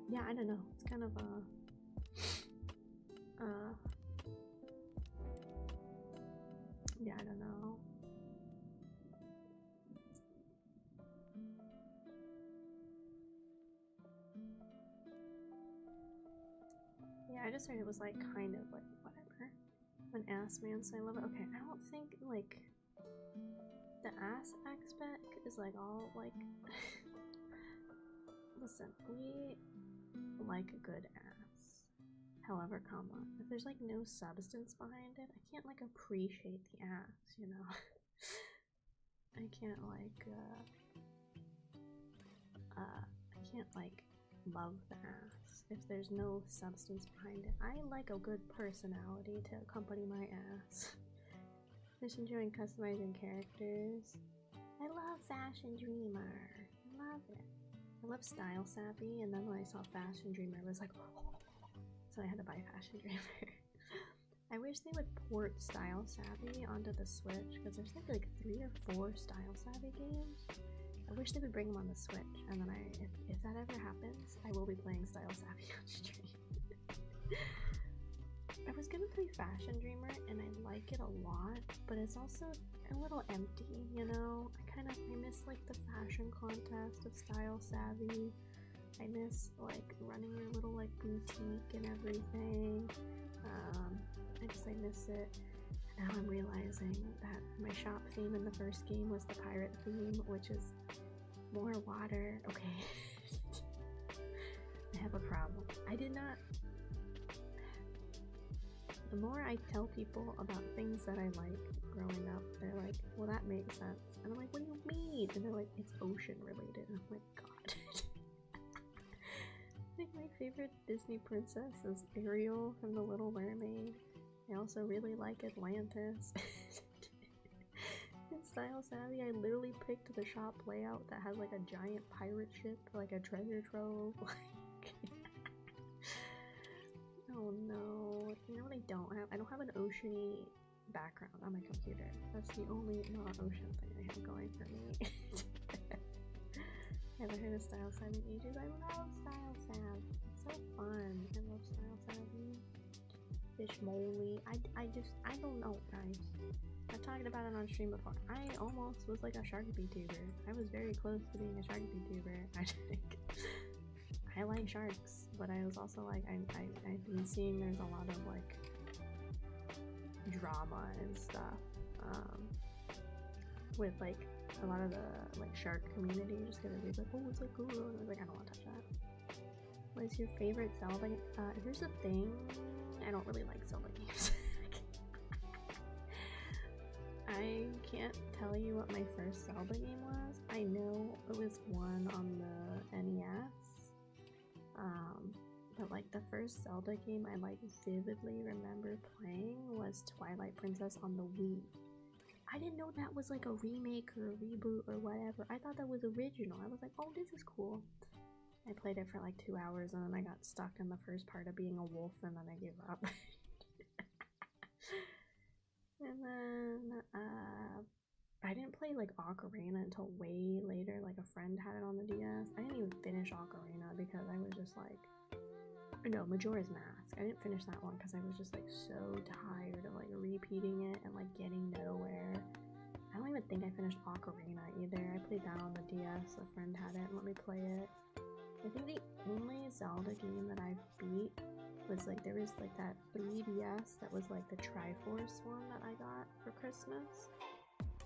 Yeah, I don't know. It's kind of yeah, I don't know. first started, it was like kind of like whatever. An ass man, so I love it. Okay, I don't think like the ass aspect is like all like. Listen, we like a good ass. However, if there's like no substance behind it, I can't like appreciate the ass, you know? I can't like, I can't like love the ass if there's no substance behind it. I like a good personality to accompany my ass. Just enjoying customizing characters. I love Fashion Dreamer. I love it. I love Style Savvy, and then when I saw Fashion Dreamer, I was like, oh. So I had to buy Fashion Dreamer. I wish they would port Style Savvy onto the Switch, because there's like 3 or 4 Style Savvy games. I wish they would bring them on the Switch, and then if that ever happens, I will be playing Style Savvy on stream. I was gonna play Fashion Dreamer, and I like it a lot, but it's also a little empty, you know? I miss like the fashion contest of Style Savvy. I miss like running your little like boutique and everything. I miss it. And now I'm realizing that my shop theme in the first game was the pirate theme, which is more water. Okay. I have a problem. The more I tell people about things that I like growing up, they're like, well, that makes sense. And I'm like, what do you mean? And they're like, it's ocean related. And I'm like, God. I think my favorite Disney princess is Ariel from The Little Mermaid. I also really like Atlantis. In Style Savvy, I literally picked the shop layout that has like a giant pirate ship, like a treasure trove. Oh no, you know what I don't have? I don't have an oceany background on my computer. That's the only non-ocean thing I have going for me. Haven't heard of Style Savvy in ages. I love Style Sav. It's so fun. I love Style Savvy. Fish Moley. I don't know, guys. I've talked about it on stream before. I almost was like a shark VTuber. I was very close to being a shark VTuber. I think. I like sharks, but I was also like, I've been seeing there's a lot of like drama and stuff with like a lot of the like shark community just gonna be like, oh, it's so cool, and I was like, I don't want to touch that. What is your favorite Zelda? Here's the thing, I don't really like Zelda games. I can't tell you what my first Zelda game was. I know it was one on the NES. But like the first Zelda game I like vividly remember playing was Twilight Princess on the Wii. I didn't know that was like a remake or a reboot or whatever. I thought that was original. I was like, oh, this is cool. I played it for like 2 hours and then I got stuck in the first part of being a wolf and then I gave up. And then I didn't play like Ocarina until way later. Like a friend had it on the DS. I didn't even finish Ocarina because I was just like, no, Majora's Mask. I didn't finish that one because I was just like so tired of like repeating it and like getting nowhere. I don't even think I finished Ocarina either. I played that on the DS. A friend had it and let me play it. I think the only Zelda game that I've beat was like, there was like that 3DS that was like the Triforce one that I got for Christmas.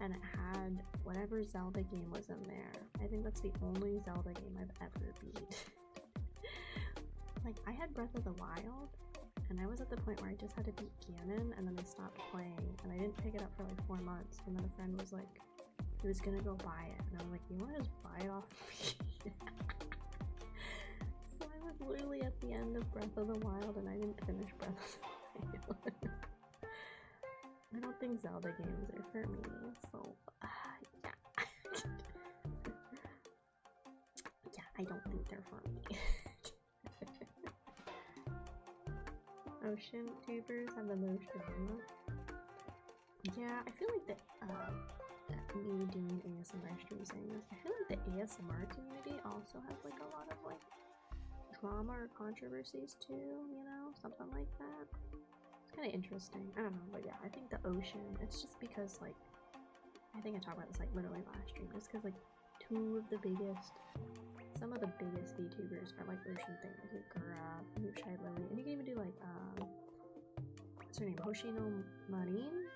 And it had whatever Zelda game was in there. I think that's the only Zelda game I've ever beat. Like, I had Breath of the Wild, and I was at the point where I just had to beat Ganon, and then I stopped playing, and I didn't pick it up for like 4 months, and then a friend was like, he was gonna go buy it, and I was like, you wanna just buy it off me? So I was literally at the end of Breath of the Wild, and I didn't finish Breath of the Wild. I don't think Zelda games are for me, so yeah. Yeah, I don't think they're for me. Ocean tubers have the most drama. Yeah, I feel like me doing ASMR stream saying this, I feel like the ASMR community also has like a lot of like drama or controversies too, you know, something like that. Kind of interesting. I don't know, but yeah, I think the ocean, it's just because like, I think I talked about this like literally last stream, just because like 2 of the biggest some of the biggest VTubers are like ocean things. You have Gura, you have Shy Lily, and you can even do like what's her name? Hoshino Marin,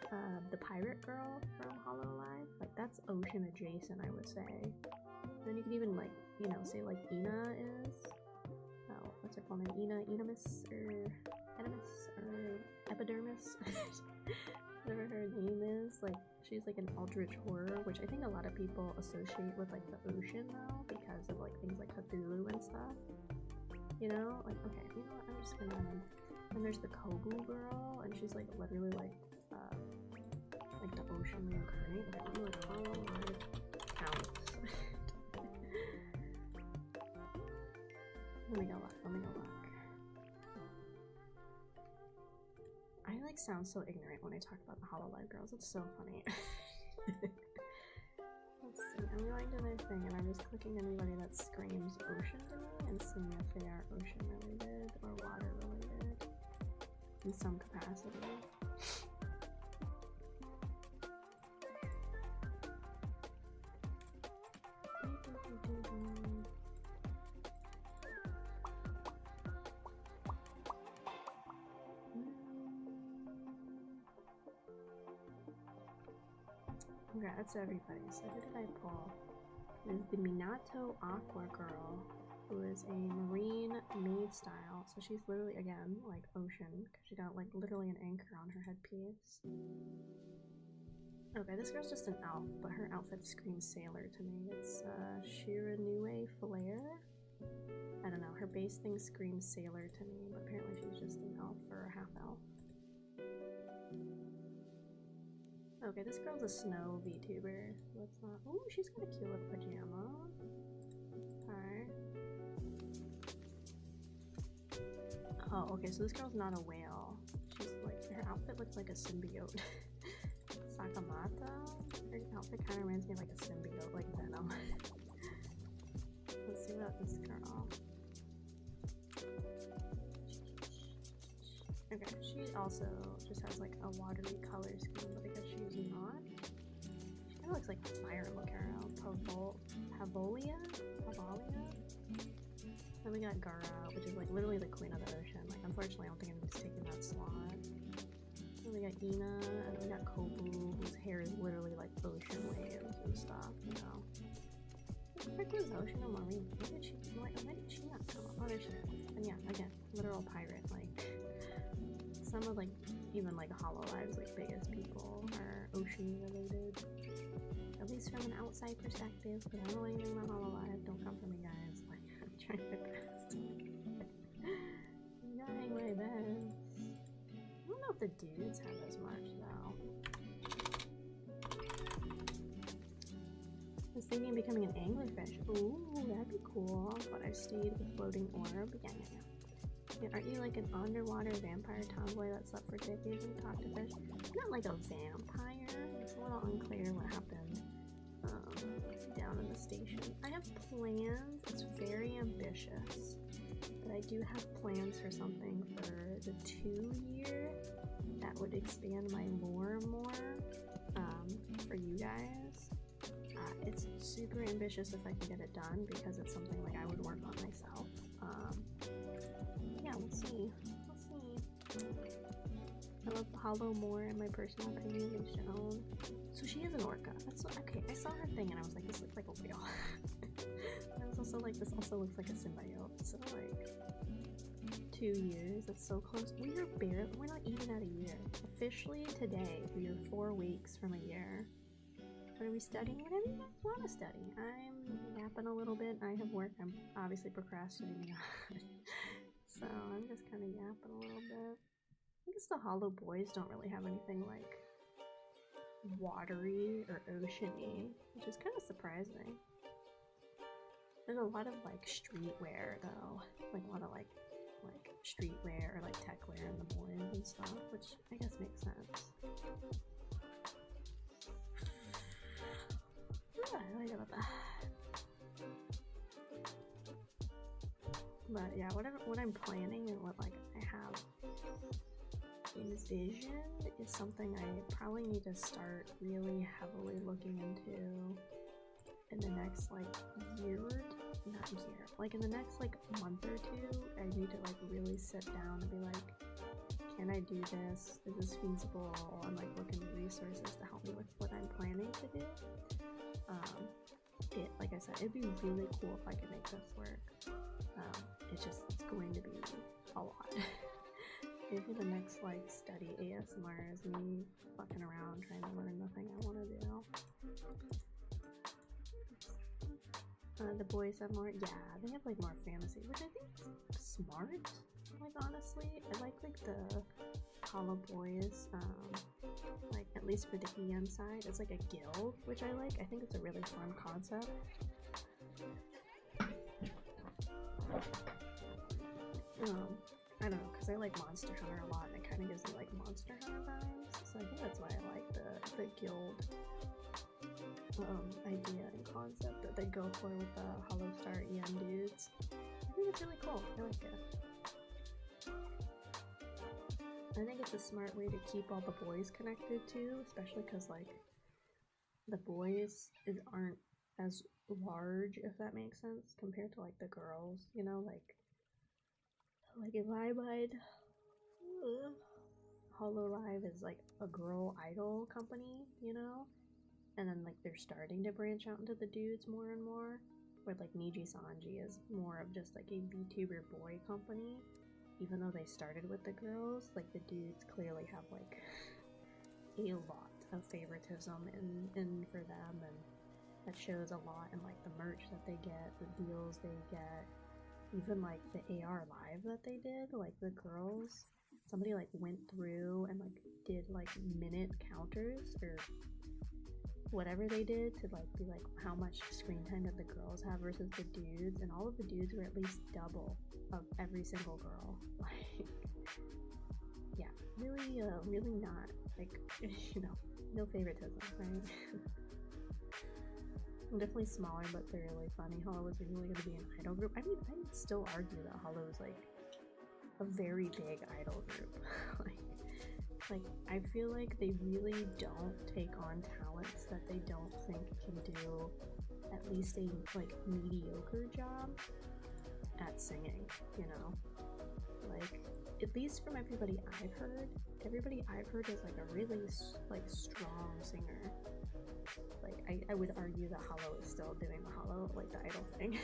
the pirate girl from Hololive. Like that's ocean adjacent, I would say. And then you could even like, you know, say like Ina is. Oh, what's her full name? Inamis or Edimus or Epidermis. Whatever her name is. Like she's like an eldritch horror, which I think a lot of people associate with like the ocean now because of like things like Cthulhu and stuff. You know, like okay, you know what? I'm just gonna. And there's the Kobu girl, and she's like literally like the ocean reincarnate. Like, you like follow my counts. Let me go look. Let me go look. I like sound so ignorant when I talk about the Hololive girls. It's so funny. Let's see. I'm going to their thing, and I'm just clicking anybody that screams ocean to me and seeing if they are ocean related or water related. In some capacity. Okay, that's everybody. So who did I pull? There's the Minato Aqua girl, who is a marine maid style, so she's literally, again, like ocean, because she got like literally an anchor on her headpiece. Okay, this girl's just an elf, but her outfit screams sailor to me. It's Shiranue Flare. I don't know, her base thing screams sailor to me, but apparently she's just an elf or a half elf. Okay, this girl's a snow VTuber. Let's not. Ooh, she's got a cute little pajama. Alright. Oh, okay, so this girl's not a whale. She's like, her outfit looks like a symbiote. Sakamata? Her outfit kind of reminds me of like a symbiote, like Venom. Let's see about this girl. Okay, she also just has like a watery color scheme, but because she's not, she kind of looks like fire. Look at her out. Pavolia? Then we got Gara, which is like literally the queen of the ocean. Like, unfortunately, I don't think anybody's taking that slot. Then we got Ina, and then we got Kobu, whose hair is literally like ocean waves and stuff, you know. What the frick was Ocean and Marine? Why did she not come up? Oh, there she is. And yeah, again, literal pirate. Like, some of like, even like Hololive's like biggest people are ocean related. At least from an outside perspective, but I don't know anything about Hololive. Don't come for me, guys. Like, I'm trying my best. I'm trying my best. I don't know if the dudes have as much though. I was thinking of becoming an anglerfish. Ooh, that'd be cool. But I stayed with floating orb. Yeah. Yeah, aren't you like an underwater vampire tomboy that slept for decades and talked to fish? Not like a vampire. It's a little unclear what happened down in the station. I have plans. It's very ambitious. But I do have plans for something for the 2-year that would expand my lore more for you guys. It's super ambitious if I can get it done because it's something like I would work on myself. Yeah, we'll see. I love Hollow more in my personal opinion than Shone. So she is an orca. That's okay. I saw her thing and I was like, this looks like a whale. And I was also like, this also looks like a symbiote. So like 2 years. That's so close. We're not even at a year. Officially today, we are 4 weeks from a year. What are we studying? Whatever you guys want to study. I'm yapping a little bit. I have work. I'm obviously procrastinating. So I'm just kind of yapping a little bit. I guess the Hollow Boys don't really have anything like watery or oceany, which is kind of surprising. There's a lot of like streetwear though, like a lot of like streetwear or like techwear in the boys and stuff, which I guess makes sense. Yeah, I like about that. But yeah, what I'm planning and what like I have envisioned is something I probably need to start really heavily looking into in the next like year or not here. Like in the next like month or two, I need to like really sit down and be like, can I do this? Is this feasible? And like look into resources to help me with what I'm planning to do. Like I said, it'd be really cool if I could make this work. It's going to be a lot. Maybe the next like study ASMR is me fucking around trying to learn the thing I want to do. The boys have more, yeah, they have like more fantasy, which I think is smart. Like honestly, I like the Hollow Boys. Like at least for the EM side, it's like a guild, which I like. I think it's a really fun concept. I don't know, because I like Monster Hunter a lot, and it kind of gives me like Monster Hunter vibes. So I think that's why I like the guild idea and concept that they go for with the Hollow Star EM dudes. I think it's really cool. I like it. I think it's a smart way to keep all the boys connected too, especially because like the boys aren't as large, if that makes sense, compared to like the girls, you know, like in my mind, Hololive is like a girl idol company, you know, and then like they're starting to branch out into the dudes more and more, where like Niji Sanji is more of just like a VTuber boy company. Even though they started with the girls, like the dudes clearly have like a lot of favoritism in for them, and that shows a lot in like the merch that they get, the deals they get, even like the AR live that they did, like the girls, somebody like went through and like did like minute counters or whatever they did to like be like how much screen time did the girls have versus the dudes, and all of the dudes were at least double of every single girl. Like, yeah, really not like, you know, no favoritism, right? Definitely smaller, but they're really funny. Hollow was really going to be an idol group. I mean, I would still argue that Hollow is like a very big idol group. like I feel like they really don't take on talents that they don't think can do at least a like mediocre job at singing, you know? Like, at least from everybody I've heard is like a really like strong singer. Like I would argue that Hollow is still doing the Hollow, like the idol thing.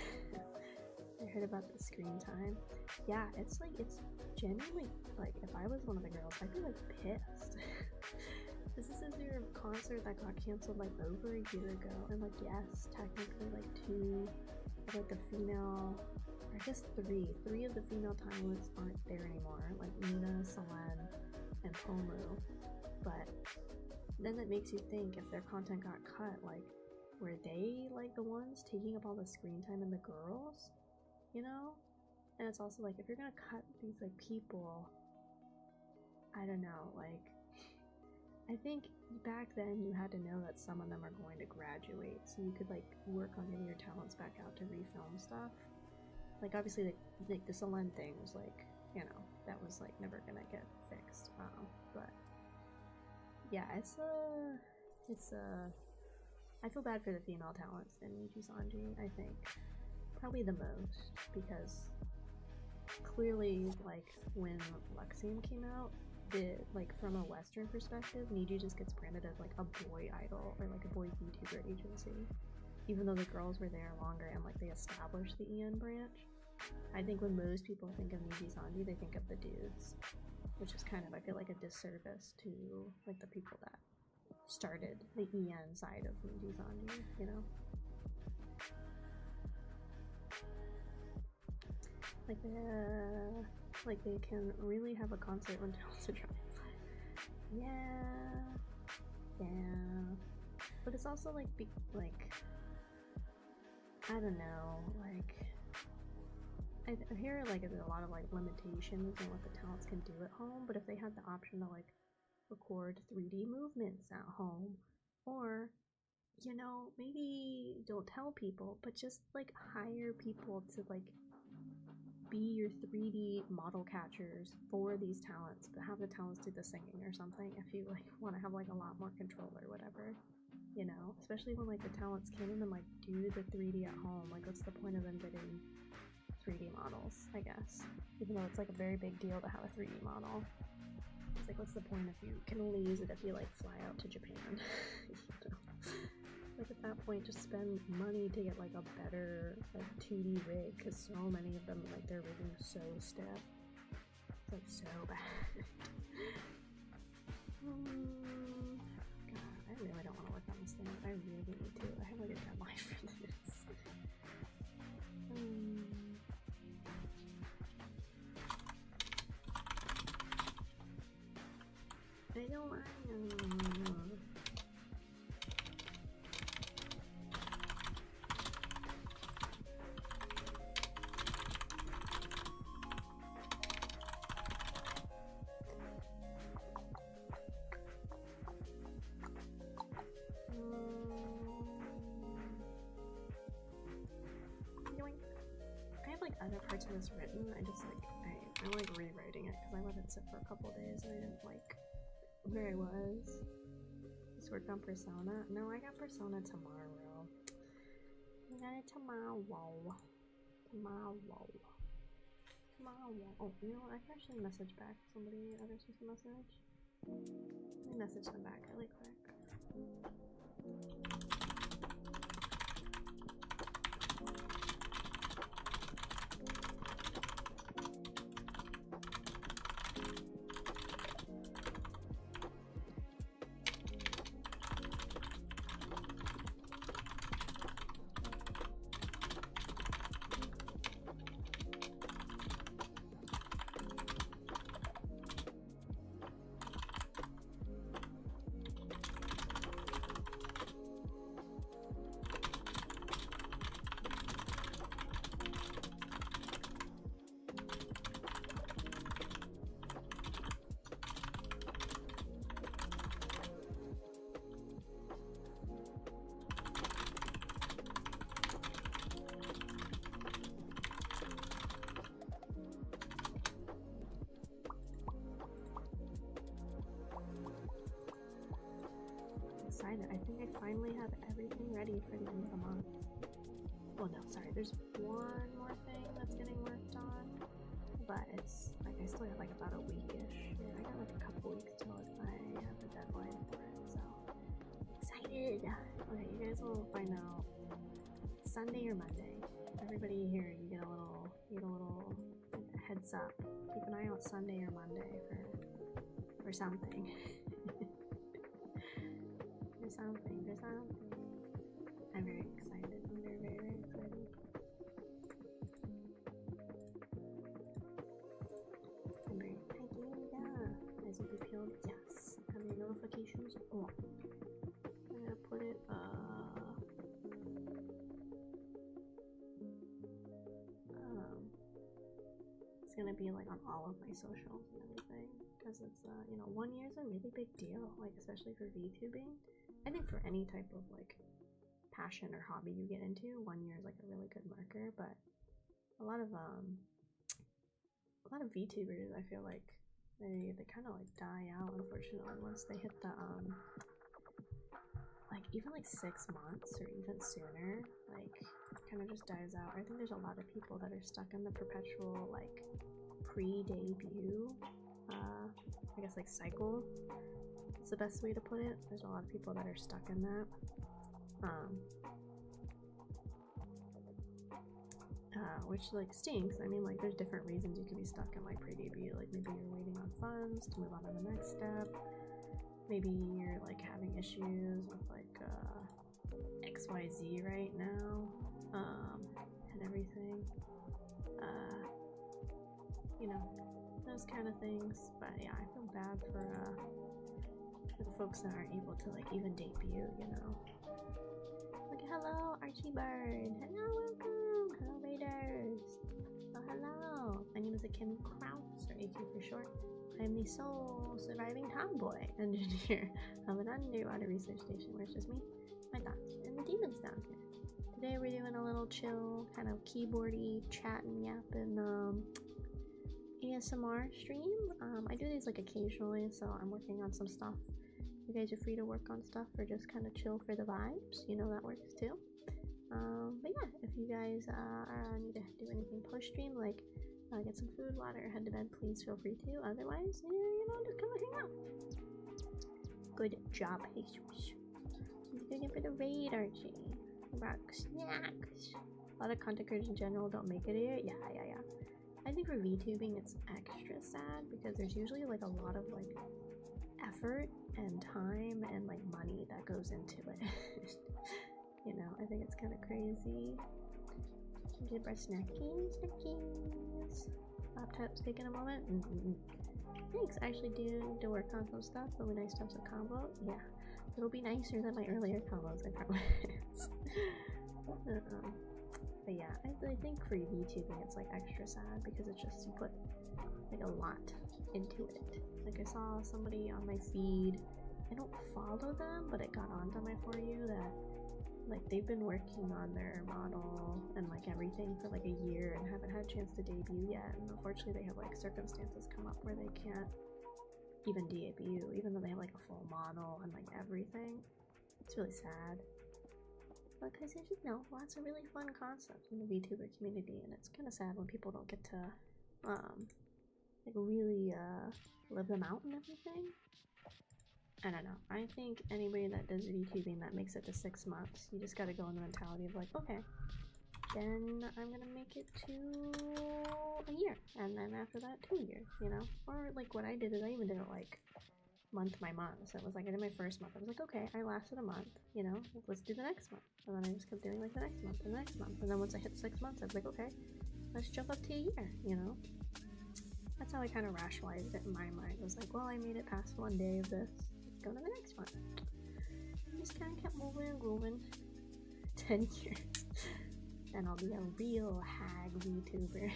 I heard about the screen time. Yeah, it's genuinely like, if I was one of the girls, I'd be like pissed. This is their concert that got canceled like over a year ago, and like yes, technically like two of like the female, or I guess three of the female talents aren't there anymore, like Nina, Selene, and Pomu. But then that makes you think, if their content got cut, like were they like the ones taking up all the screen time and the girls, you know? And it's also like, if you're gonna cut these like people, I don't know, like I think back then you had to know that some of them are going to graduate, so you could like work on getting your talents back out to refilm stuff. Like obviously the Selene thing was like, you know, that was like never gonna get fixed. But yeah, I feel bad for the female talents in Niji Sanji, I think. Probably the most, because clearly like when Luxium came out, like from a Western perspective, Niji just gets branded as like a boy idol or like a boy VTuber agency, even though the girls were there longer and like they established the EN branch. I think when most people think of Niji Sanji, they think of the dudes, which is kind of, I feel like, a disservice to like the people that started the EN side of Niji Sanji, you know? Like they can really have a concert when talents are trying. Yeah. But it's also like I don't know, like I hear like there's a lot of like limitations on what the talents can do at home, but if they had the option to like record 3D movements at home, or you know, maybe don't tell people, but just like hire people to like be your 3D model catchers for these talents, but have the talents do the singing or something if you like want to have like a lot more control or whatever. you know? Especially when like the talents can't even like do the 3D at home. Like what's the point of them getting 3D models, I guess? Even though it's like a very big deal to have a 3D model. It's like, what's the point if you can only use it if you like fly out to Japan? You know? Like at that point, just spend money to get like a better like 2D rig, because so many of them, like their rigging is so stiff. It's like so bad. God, I really don't want to work on this thing. I really need to. I have like a deadline for this. I don't know. I have like other parts of this written. I just like I like rewriting it because I let it sit for a couple days and I didn't like where I was. Just worked on Persona. No, I got Persona tomorrow. I got it tomorrow. Tomorrow. Oh, you know what? I can actually message back somebody. Others with a message. Let me message them back really quick. I think I finally have everything ready for the end of the month. Well, no, sorry, there's one more thing that's getting worked on, but it's like I still have like about a weekish. I got like a couple weeks till I have the deadline for it, so excited. Okay, you guys will find out Sunday or Monday. Everybody here, you get a little heads up. Keep an eye out Sunday or Monday for something. For something. I'm very excited. I'm very, very, very excited. I'm very excited. Yeah. As you be peeled, yes. Have your notifications on. I'm gonna put it it's gonna be like on all of my socials and everything, because it's you know, 1 year is a really big deal, like especially for VTubing. I think for any type of like passion or hobby you get into, 1 year is like a really good marker. But a lot of VTubers, I feel like they kind of like die out, unfortunately, once they hit the like even like 6 months or even sooner, like kind of just dies out. I think there's a lot of people that are stuck in the perpetual like pre-debut I guess like cycle. It's the best way to put it. There's a lot of people that are stuck in that. Which like stinks. I mean, like there's different reasons you could be stuck in like pre-debut. Like maybe you're waiting on funds to move on to the next step. Maybe you're like having issues with like XYZ right now, and everything. You know, those kind of things. But yeah, I feel bad for the folks that aren't able to like even debut, you know. Like, hello, Archie Bird. Hello, welcome. Hello, Raiders. Oh, hello. My name is Akemi Kraus, or AK for short. I am the sole surviving tomboy engineer of an underwater research station where it's just me, my thoughts, and the demons down here. Today we're doing a little chill, kind of keyboardy, chatting, yapping, ASMR stream. I do these like occasionally, so I'm working on some stuff. You guys are free to work on stuff or just kind of chill for the vibes. You know that works too. But yeah, if you guys need to do anything post stream, like get some food, water, head to bed, please feel free to. Otherwise, yeah, you know, just come and hang out. Good job, Jesus. You're going for the raid, aren't you? Rock snacks. A lot of content creators in general don't make it here. Yeah. I think for VTubing it's extra sad because there's usually like a lot of like effort and time and like money that goes into it. You know, I think it's kind of crazy. Give our snackies. Laptop's taking a moment. Thanks. I actually do need to work on some stuff. It'll be nice to have some combo. Yeah, it'll be nicer than my earlier combos, I promise. But yeah, I think for VTubing it's like extra sad because it's just you put like a lot into it. Like I saw somebody on my feed, I don't follow them, but it got onto my For You that like they've been working on their model and like everything for like a year and haven't had a chance to debut yet, and unfortunately they have like circumstances come up where they can't even debut even though they have like a full model and like everything. It's really sad because there's, you know, lots of really fun concepts in the VTuber community, and it's kind of sad when people don't get to like really live them out and everything. I don't know. I think anybody that does VTubing that makes it to 6 months, you just gotta go in the mentality of like, okay, then I'm gonna make it to a year, and then after that 2 years, you know? Or like what I did is I even did it like month by month. So it was like I did my first month. I was like, okay, I lasted a month, you know, let's do the next month. And then I just kept doing like the next month and the next month. And then once I hit 6 months, I was like, okay, let's jump up to a year, you know? That's how I kind of rationalized it in my mind. I was like, well, I made it past 1 day of this. Let's go to the next one. I just kind of kept moving and grooving. 10 years. And I'll be a real hag VTuber.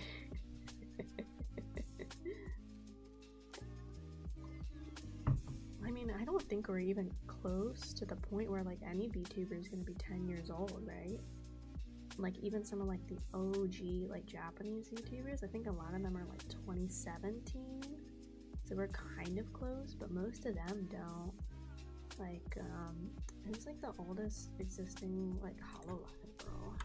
I mean, I don't think we're even close to the point where like any VTuber is going to be 10 years old, right? Like even some of like the OG like Japanese YouTubers, I think a lot of them are like 2017, so we're kind of close, but most of them don't. Like who's like the oldest existing like HoloLive girl?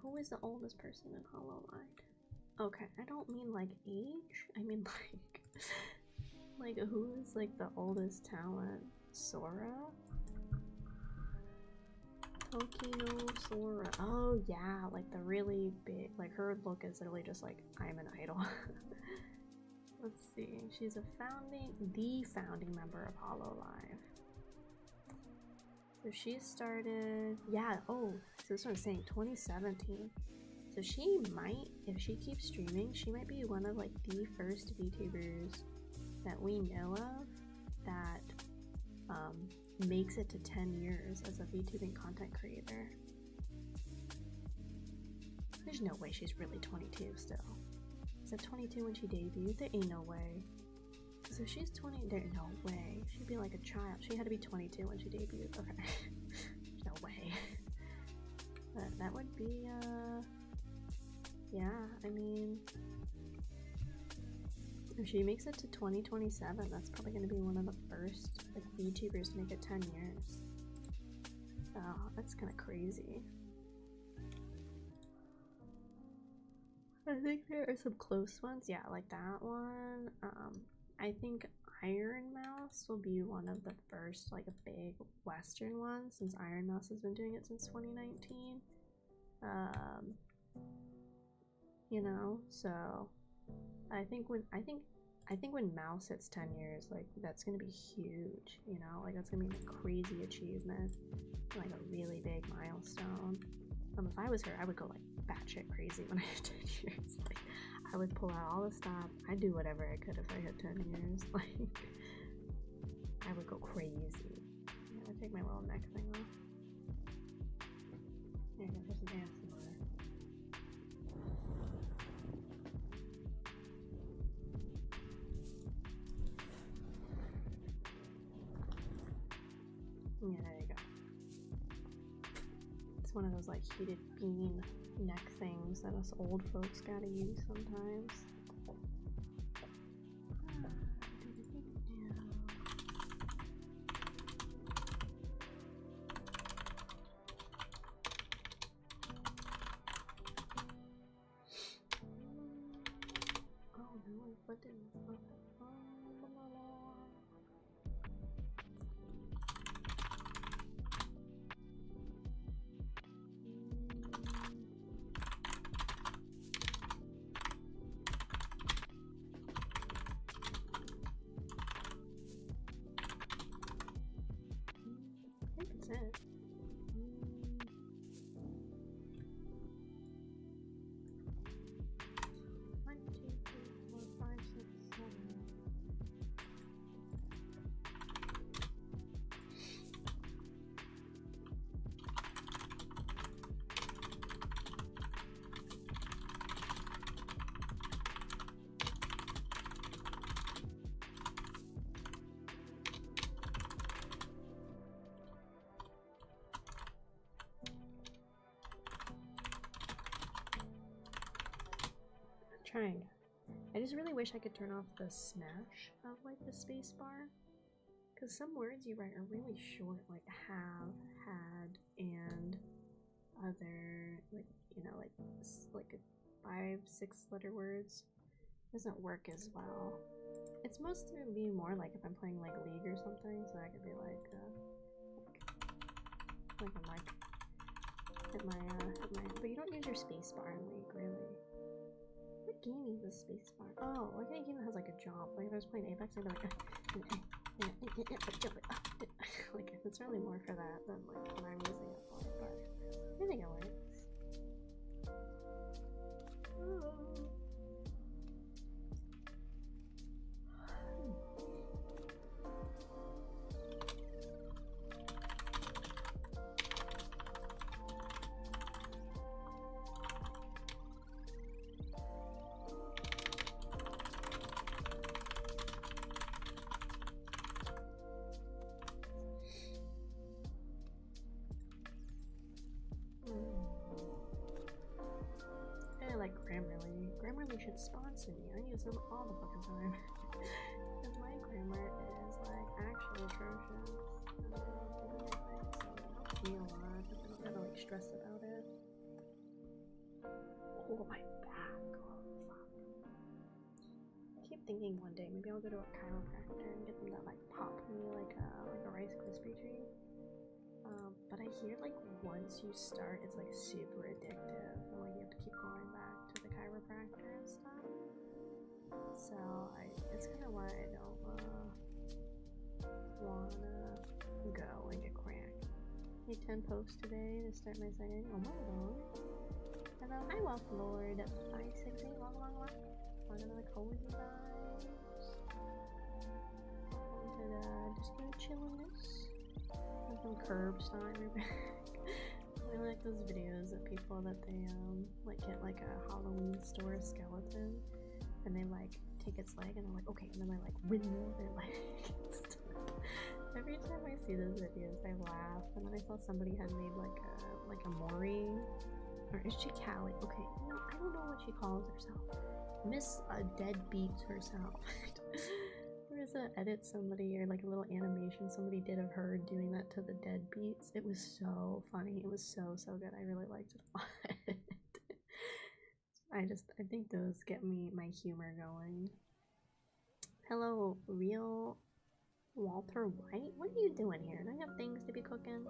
Who is the oldest person in HoloLive? Okay, I don't mean like age, I mean like who is like the oldest talent? Sora? Tokino Sora. Oh yeah, like the really big, like her look is literally just like, I'm an idol. Let's see, she's the founding member of HoloLive. So she started, yeah, oh, so this one's saying 2017. So she might, if she keeps streaming, she might be one of like the first VTubers that we know of that makes it to 10 years as a VTubing content creator. There's no way she's really 22 still. Is that 22 when she debuted? There ain't no way. So she's 20, there's no way. She'd be like a child. She had to be 22 when she debuted. Okay. There's no way. But that would be, yeah, I mean, if she makes it to 2027, that's probably going to be one of the first like VTubers to make it 10 years. Oh, that's kind of crazy. I think there are some close ones. Yeah, like that one. I think Iron Mouse will be one of the first like a big Western ones, since Iron Mouse has been doing it since 2019. You know, so I think when Mouse hits 10 years, like that's gonna be huge, you know, like that's gonna be a crazy achievement, like a really big milestone. If I was her, I would go like batshit crazy when I hit 10 years. Like, I would pull out all the stops. I'd do whatever I could if I hit 10 years. Like, I would go crazy. I'm gonna take my little neck thing off. There you go, there's some ASMR. Yeah, there you go. It's one of those like heated bean neck things that us old folks gotta use sometimes. Oh no, what did it. One, two, three, four, five, six, seven. Trying. I just really wish I could turn off the smash of like the space bar, because some words you write are really short, like have, had, and other, like, you know, like 5-6 letter words. Doesn't work as well. It's supposed to be more like if I'm playing like League or something, so I could be like I'm like hit my but you don't use your space bar in League, really. What game uses space bar? Oh, like any game that has like a job. Like if I was playing Apex, I'd be like, like it's really more for that than like when I'm using it for. But I think it works. I like Grammarly. Grammarly should sponsor me. I use them all the fucking time. Because my grammar is like actually atrocious. So it helps me a lot. I don't gotta like stress about it. Oh, my back. Oh, fuck. I keep thinking one day maybe I'll go to a chiropractor and get them to like pop me like a Rice Krispie treat. But I hear like once you start, it's like super addictive, and like you have to keep going back to the chiropractor and stuff. So it's kind of why I don't wanna go and get cracked. Made 10 posts today to start my setting. Oh my lord! Hello, hi, Wealth Lord. 568. Welcome. Welcome to the cozy vibes. Welcome to the just gonna chill in this. Some curbs on your back. I like those videos of people that they like get like a Halloween store skeleton and they like take its leg and they're like, okay, and then they like windmill their leg. Every time I see those videos I laugh. And then I saw somebody had made like a Maury, or is she Callie? Okay, no, I don't know what she calls herself. Miss Deadbeats herself. There's an edit somebody, or like a little animation somebody did of her doing that to the Deadbeats. It was so funny. It was so good. I really liked it a lot. I think those get my humor going. Hello, real Walter White? What are you doing here? Don't you have things to be cooking?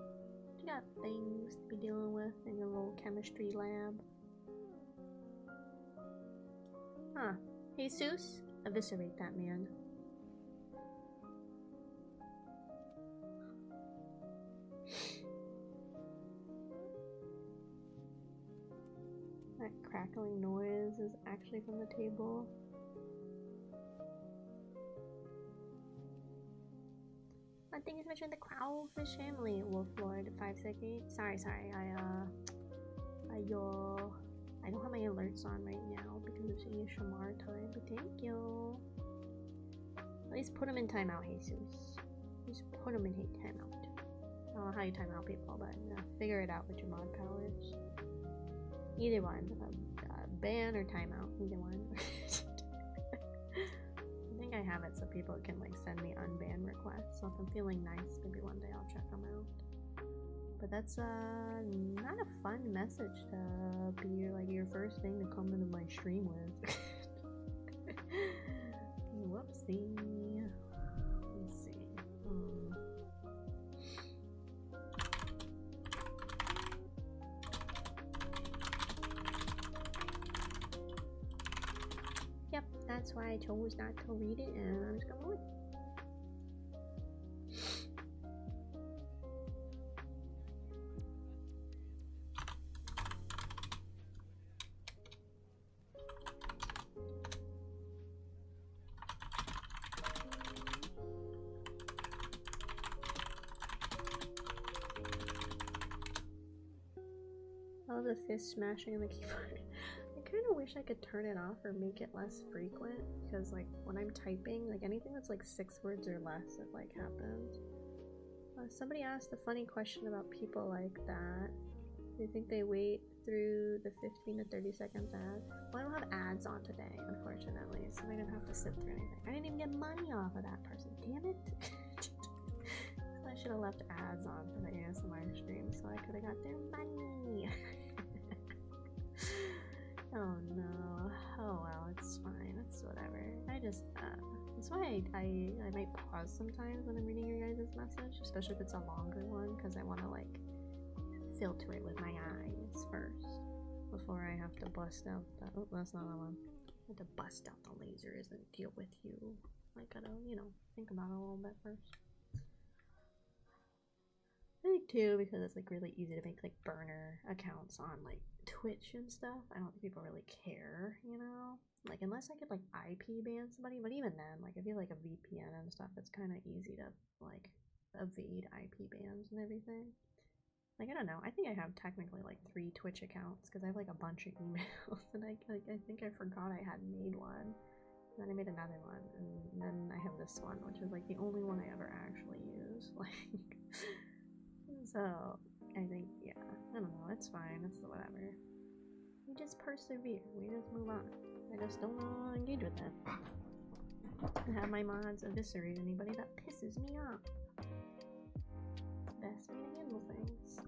You got things to be dealing with in your little chemistry lab? Huh. Jesus? Eviscerate that man. That crackling noise is actually from the table. Thank you so much for the Kraufish family, Wolflord 568. Sorry, I don't have my alerts on right now because it's ASMR time, but thank you. At least put them in timeout, Jesus. Just put them in timeout. I don't know how you time out people, but yeah, figure it out with your mod powers. Either one, ban or timeout, either one. I think I have it so people can like send me unban requests. So if I'm feeling nice, maybe one day I'll check them out. But that's not a fun message to be like your first thing to come into my stream with. Whoopsie. Let's see. Yep, that's why I chose not to read it, and I'm just gonna go. All the fist smashing on the keyboard. I kind of wish I could turn it off or make it less frequent, because like when I'm typing, like anything that's like 6 words or less, it like happens. Somebody asked a funny question about people like that. Do you think they wait through the 15 to 30 seconds ad? Well, I don't have ads on today, unfortunately, so I didn't have to sit through anything. I didn't even get money off of that person. Damn it! I should have left ads on for the ASMR stream so I could have got their money. Oh no. Oh well, it's fine. It's whatever. I just, that's why I might pause sometimes when I'm reading your guys' message, especially if it's a longer one, because I want to like filter it with my eyes first before I have to bust out the, oh, that's not that one. I have to bust out the lasers and deal with you. I gotta, you know, think about it a little bit first. I think too, because it's like really easy to make like burner accounts on like Twitch and stuff. I don't think people really care, you know? Like unless I could like IP ban somebody, but even then, like I feel like a VPN and stuff, it's kind of easy to like evade IP bans and everything. Like I don't know, I think I have technically like 3 Twitch accounts because I have like a bunch of emails and I think I forgot I had made one. And then I made another one, and then I have this one, which is like the only one I ever actually use. Like so I think, yeah, I don't know, it's fine, it's whatever. We just persevere, we just move on. I just don't want to engage with it. I have my mods eviscerate anybody that pisses me off. Best way to handle things.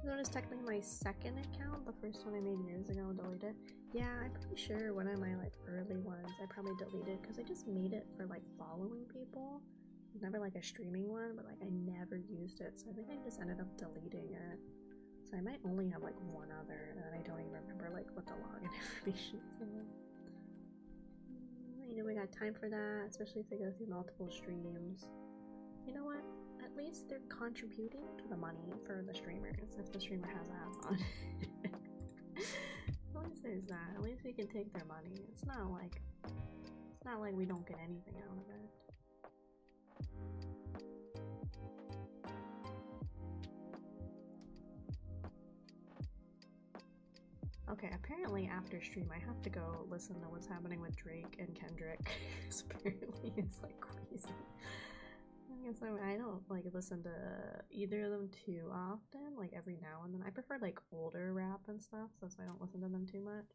That is technically my second account. The first one I made years ago, deleted. Yeah, I'm pretty sure one of my like early ones I probably deleted because I just made it for like following people. It was never like a streaming one, but like I never used it, so I think I just ended up deleting it. So I might only have like one other, and I don't even remember like what the login information is. You know, we got time for that, especially if they go through multiple streams. You know what? At least they're contributing to the money for the streamers if the streamer has ads on. At least there's that. At least we can take their money. It's not like we don't get anything out of it. Okay, apparently after stream I have to go listen to what's happening with Drake and Kendrick. Apparently it's like crazy. I guess I don't like listen to either of them too often, like every now and then. I prefer like older rap and stuff, so I don't listen to them too much.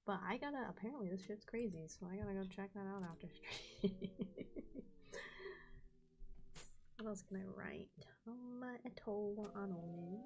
But I gotta, apparently this shit's crazy, so I gotta go check that out after stream. What else can I write? Etola Anonin.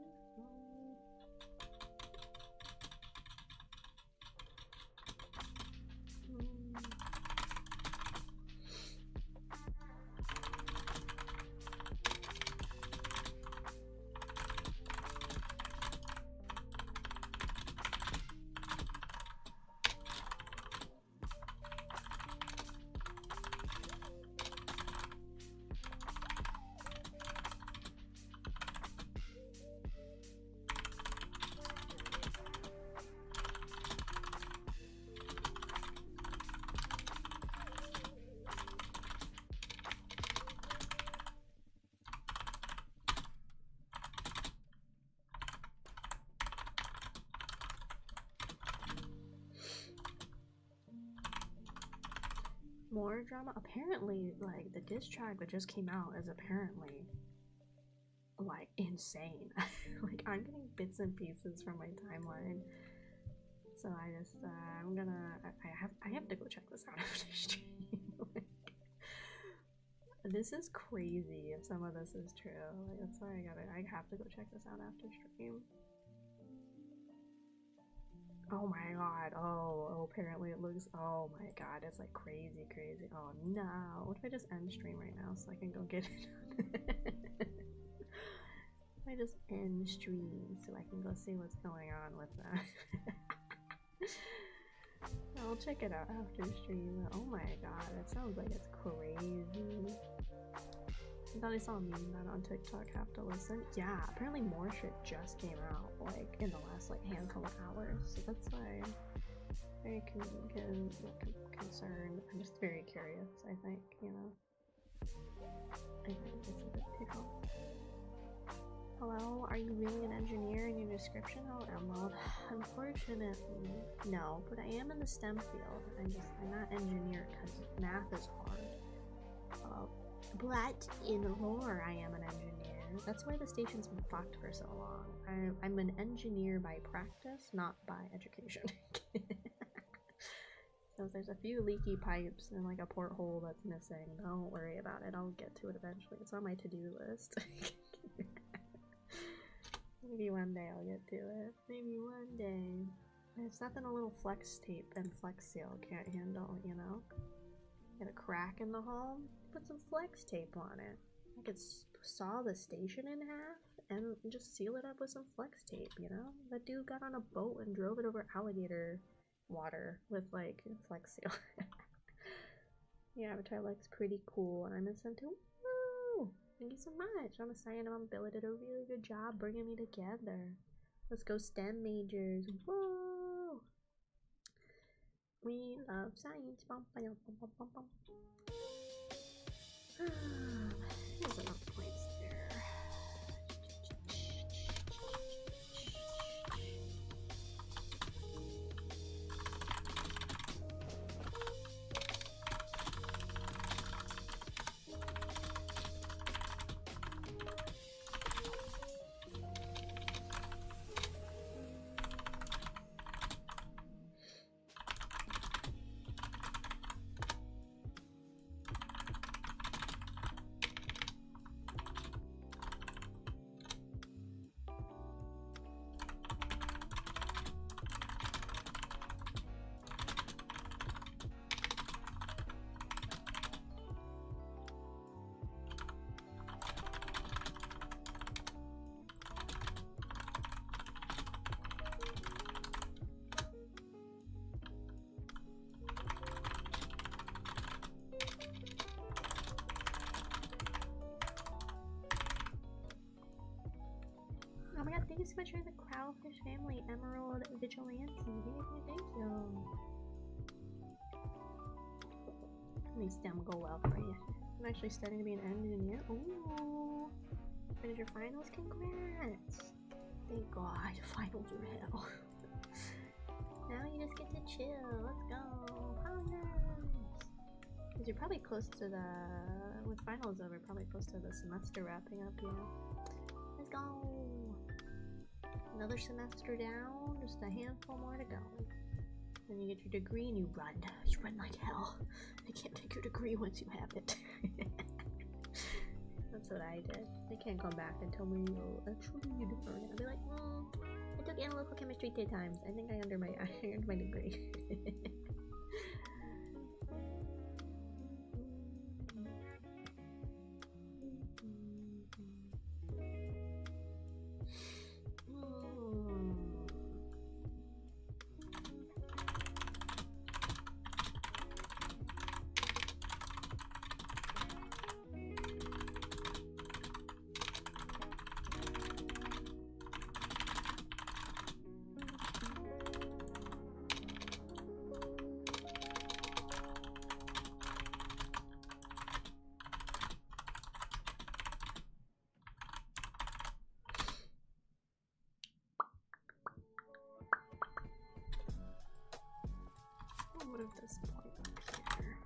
More drama? Apparently, like, the diss track that just came out is apparently, like, insane. Like, I'm getting bits and pieces from my timeline. So I just, I'm gonna, I have to go check this out after stream. Like, this is crazy if some of this is true. Like, that's why I have to go check this out after stream. Oh my god, oh, apparently it looks, oh my god, it's like crazy. Oh no, what if I just end stream right now so I can go get it? I just end stream so I can go see what's going on with that. I'll check it out after stream. Oh my god, it sounds like it's crazy. I thought I saw a meme that on TikTok, have to listen. Yeah, apparently more shit just came out, like, in the last, like, handful of hours. So that's why I'm very concerned. I'm just very curious, I think, you know. I think it's a bit too cool. Hello, are you really an engineer in your description? Oh, Emerald. Unfortunately, no, but I am in the STEM field. I'm not engineer because math is hard. But in lore, I am an engineer. That's why the station's been fucked for so long. I'm an engineer by practice, not by education. So if there's a few leaky pipes and like a porthole that's missing, don't worry about it. I'll get to it eventually. It's on my to-do list. Maybe one day I'll get to it. Maybe one day. It's nothing a little flex tape and flex seal can't handle, you know? Get a crack in the hull, put some flex tape on it. I could saw the station in half and just seal it up with some flex tape, you know? That dude got on a boat and drove it over alligator water with like flex seal. The Avatar looks pretty cool and I'm in some too. Woo! Thank you so much. I'm excited. Billy did a really good job bringing me together. Let's go STEM majors. Whoa! We love science. Bum, bum, bum, bum, bum, bum. There's enough points there. Oh my god, thank you so much for the Kraufish family, Emerald Vigilante. Thank you. Let me STEM go well for you. I'm actually studying to be an engineer. Ooh. Finish your finals? Congrats! Thank god, finals are hell. Now you just get to chill. Let's go. Finals! Because you're probably close to the... With finals over, probably close to the semester wrapping up, yeah. Let's go! Another semester down, just a handful more to go. Then you get your degree and you run. You run like hell. They can't take your degree once you have it. That's what I did. They can't come back and tell me, oh, actually you didn't learn it. I'll be like, I took analytical chemistry 2 times. I think I earned my degree. What if this point up here?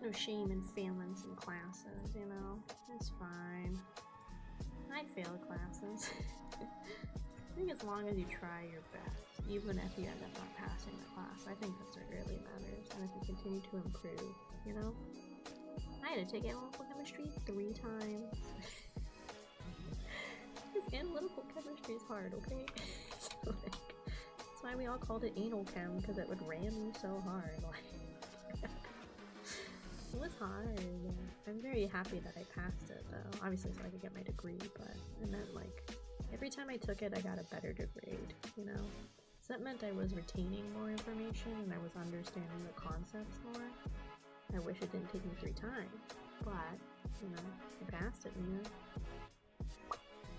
no shame in failing some classes, you know? It's fine. I fail classes. I think as long as you try your best, even if you end up not passing the class, I think that's what really matters. And if you continue to improve, you know? I had to take analytical chemistry 3 times. Because analytical chemistry is hard, okay? So, like, that's why we all called it anal chem, because it would ram you so hard. Like, it was hard. I'm very happy that I passed it, though. Obviously, so I could get my degree, but it meant, like, every time I took it, I got a better grade, you know? So that meant I was retaining more information and I was understanding the concepts more. I wish it didn't take me 3 times, but, you know, I passed it, you know?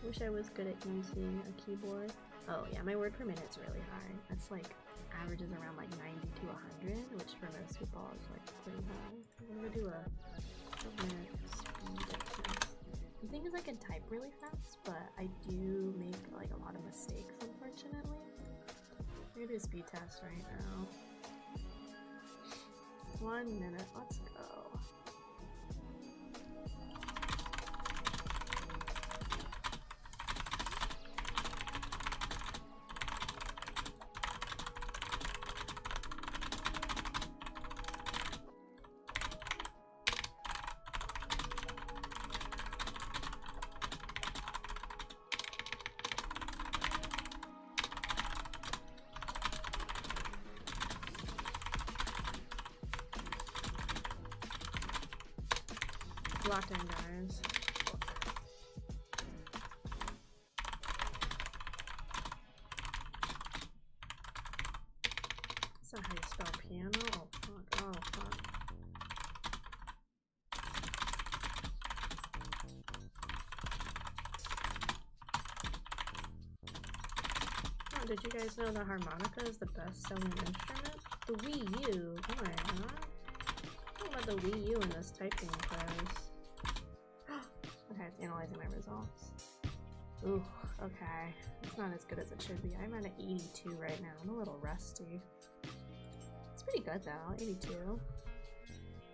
Wish I was good at using a keyboard. Oh yeah, my word per minute's really high. It's like, averages around like 90 to 100, which for most people is like pretty high. I'm gonna do a minute speed test. The thing is I can type really fast, but I do make like a lot of mistakes, unfortunately. I'm gonna do a speed test right now. 1 minute, let's go. Locked in, guys. That's not how you spell piano. Oh fuck. Oh fuck. Oh, did you guys know the harmonica is the best-selling instrument? The Wii U. Oh my god. What about the Wii U in this typing quiz? Okay, it's analyzing my results. Ooh, okay. It's not as good as it should be. I'm at an 82 right now. I'm a little rusty. It's pretty good though, 82.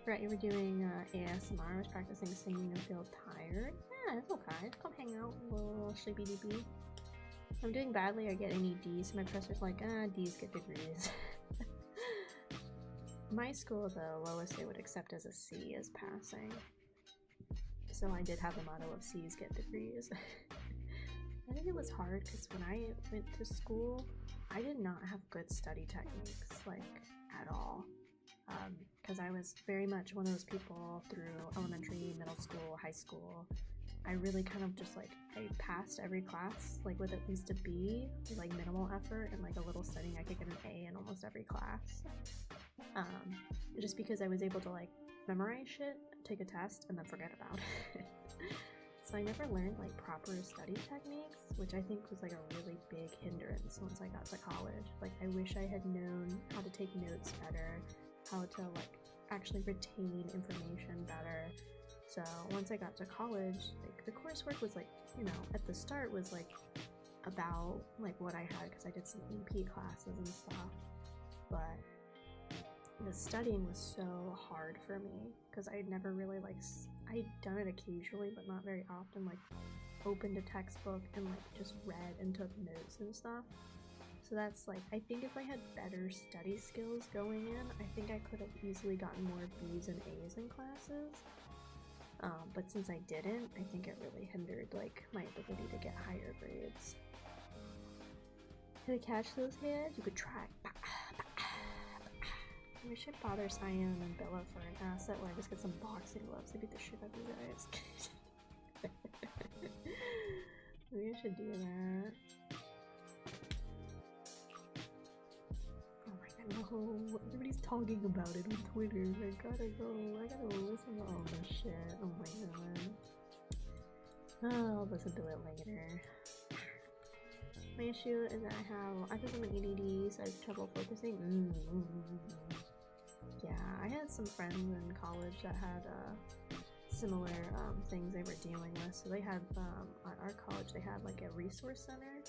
Right, you were doing ASMR. I was practicing singing and feel tired. Yeah, it's okay. Come hang out, little sleepy doopy. If I'm doing badly, I get any D's. So my professor's like, D's get degrees. My school, the lowest they would accept as a C is passing. So I did have a motto of C's get degrees. I think it was hard because when I went to school, I did not have good study techniques, like, at all. Because I was very much one of those people through elementary, middle school, high school. I really kind of just, like, I passed every class, like, with at least a B, like, minimal effort, and, like, a little studying. I could get an A in almost every class. Just because I was able to, like, memorize shit, take a test, and then forget about it. So I never learned like proper study techniques, which I think was like a really big hindrance once I got to college. Like I wish I had known how to take notes better, how to like actually retain information better. So once I got to college, like the coursework was like, you know, at the start was like about like what I had because I did some EP classes and stuff, but the studying was so hard for me because I'd never really like I'd done it occasionally but not very often, like opened a textbook and like just read and took notes and stuff. So that's like, I think if I had better study skills going in, I think I could have easily gotten more B's and A's in classes. But since I didn't, I think it really hindered like my ability to get higher grades. Can I catch those hands? You could try. We should bother Cyan and Bella for an asset where I just get some boxing gloves to beat the shit out of you guys. Maybe I should do that. Oh my god, no. Everybody's talking about it on Twitter. I gotta go. I gotta listen to all this shit. Oh my god. Oh, I'll listen to it later. My issue is that I have some ADD, so I have trouble focusing. Yeah, I had some friends in college that had similar things they were dealing with. So they had, at our college, they had like a resource center.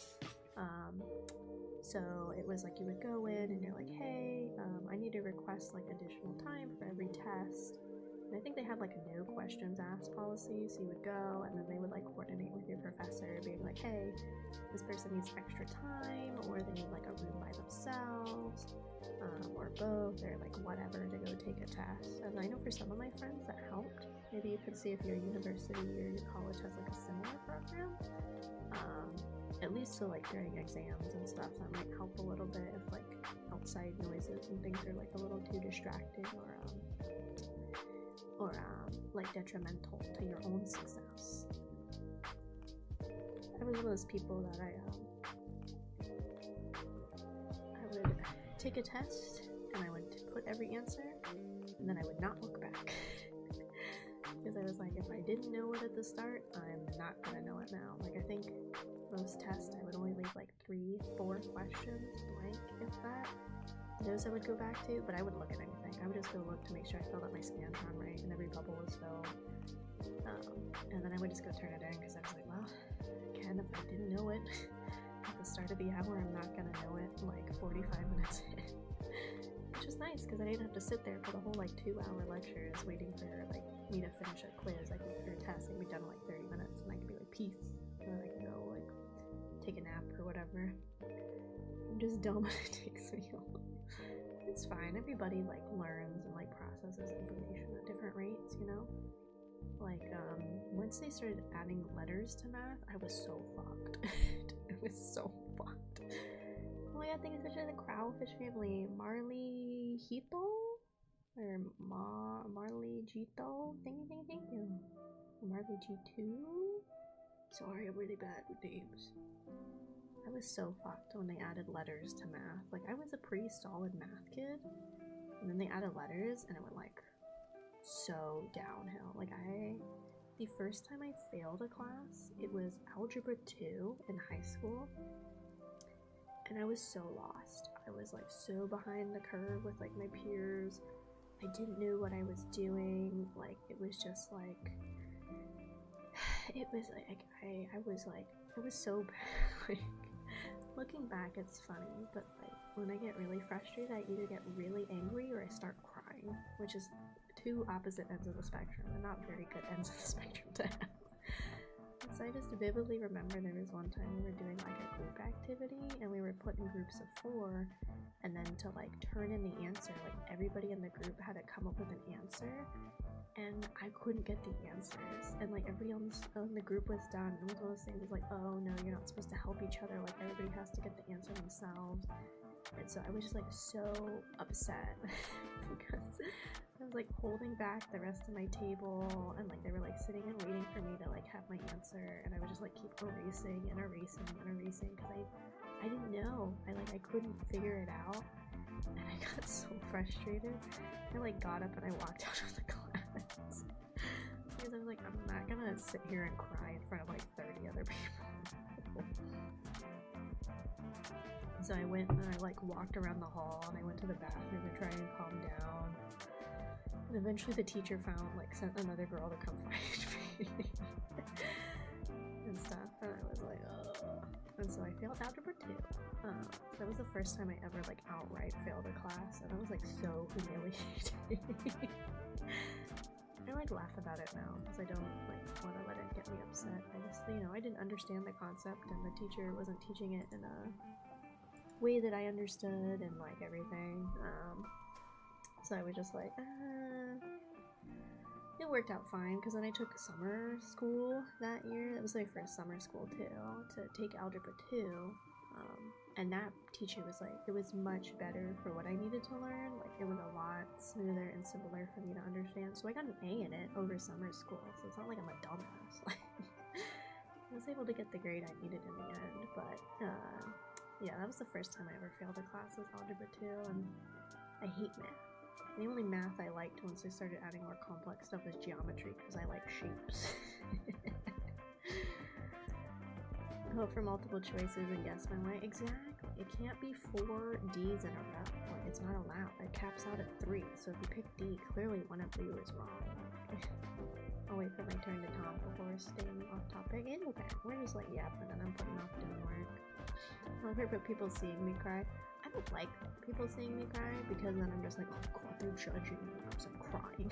So it was like you would go in and you're like, hey, I need to request like additional time for every test. And I think they had like a no questions asked policy, so you would go and then they would like coordinate with your professor, being like, hey, this person needs extra time, or they need like a room by themselves, or both, or like whatever, to go take a test. And I know for some of my friends that helped. Maybe you could see if your university or your college has like a similar program. At least so like during exams and stuff, that might help a little bit if like outside noises and things are like a little too distracting or like detrimental to your own success. I was one of those people that I would take a test and I would put every answer and then I would not look back. Because I was like, if I didn't know it at the start, I'm not gonna know it now. Like, I think most tests I would only leave like 3-4 questions blank, if that. Those I would go back to, but I wouldn't look at anything. I would just go look to make sure I filled out my Scantron right and every bubble was filled. And then I would just go turn it in because I was like, well, again, if I didn't know it at the start of the hour, I'm not gonna know it like 45 minutes in. Which was nice because I didn't have to sit there for the whole like 2-hour lectures waiting for like me to finish a quiz. I could do a test and be done in like 30 minutes and I could be like, peace. And then I can go like take a nap or whatever. I'm just dumb and it takes me home. It's fine. Everybody like learns and like processes information at different rates, you know? Like once they started adding letters to math, I was so fucked. It was so fucked. Oh yeah, I think especially the Kraufish family. Marley-Hito? Or Marley-Jito? Thank you. Marley-G2? Sorry, I'm really bad with names. I was so fucked when they added letters to math. Like, I was a pretty solid math kid, and then they added letters, and it went, like, so downhill. Like, the first time I failed a class, it was Algebra 2 in high school, and I was so lost. I was, like, so behind the curve with, like, my peers. I didn't know what I was doing. Like, it was just, like, it was, like, I was so bad. Like, looking back, it's funny, but like when I get really frustrated, I either get really angry or I start crying, which is two opposite ends of the spectrum, and not very good ends of the spectrum to have. So I just vividly remember there was one time we were doing like a group activity, and we were put in groups of 4, and then to like turn in the answer, like everybody in the group had to come up with an answer. And I couldn't get the answers, and like everybody else in the group was done. It was one of those things like, oh no, you're not supposed to help each other, like everybody has to get the answer themselves. And so I was just like so upset because I was like holding back the rest of my table, and like they were like sitting and waiting for me to like have my answer, and I would just like keep erasing because I didn't know. I couldn't figure it out, and I got so frustrated. I like got up and I walked out of the class because I was like, I'm not gonna sit here and cry in front of like 30 other people. So I went and I like walked around the hall, and I went to the bathroom to try and calm down. And eventually the teacher sent another girl to come find me and stuff, and I was like, ugh. And so I failed Algebra 2. That was the first time I ever like outright failed a class, and I was like so humiliated. I like laugh about it now because I don't like want to let it get me upset. I just, I didn't understand the concept, and the teacher wasn't teaching it in a way that I understood and like everything. So I was just like, it worked out fine because then I took summer school that year. That was my first summer school too, to take Algebra 2. And that teacher was like, it was much better for what I needed to learn. Like, it was a lot smoother and simpler for me to understand. So I got an A in it over summer school. So it's not like I'm a dumbass. Like, I was able to get the grade I needed in the end. But, yeah, that was the first time I ever failed a class was Algebra 2. And I hate math. The only math I liked once they started adding more complex stuff was geometry, because I like shapes. Hope for multiple choices and guess my way. Exactly. It can't be 4 D's in a row. Like, it's not allowed. It caps out at 3. So if you pick D, clearly one of you is wrong. I'll wait for my turn to talk before staying off topic. It's okay. We're just like yapping and I'm putting off doing work. I don't care about people seeing me cry. I don't like people seeing me cry because then I'm just like, oh god, they're judging me. I'm just like crying.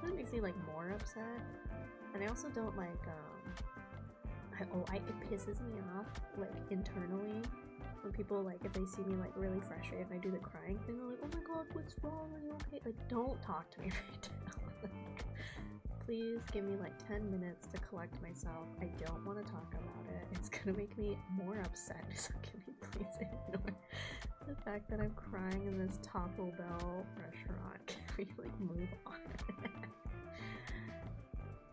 It makes me like more upset, and I also don't like it pisses me off like internally when people like if they see me like really frustrated and I do the crying thing, they're like, oh my god, what's wrong, are you okay? Like, don't talk to me right now. Please give me like 10 minutes to collect myself. I don't want to talk about it. It's gonna make me more upset. So can we please ignore the fact that I'm crying in this Taco Bell restaurant? Can we like move on?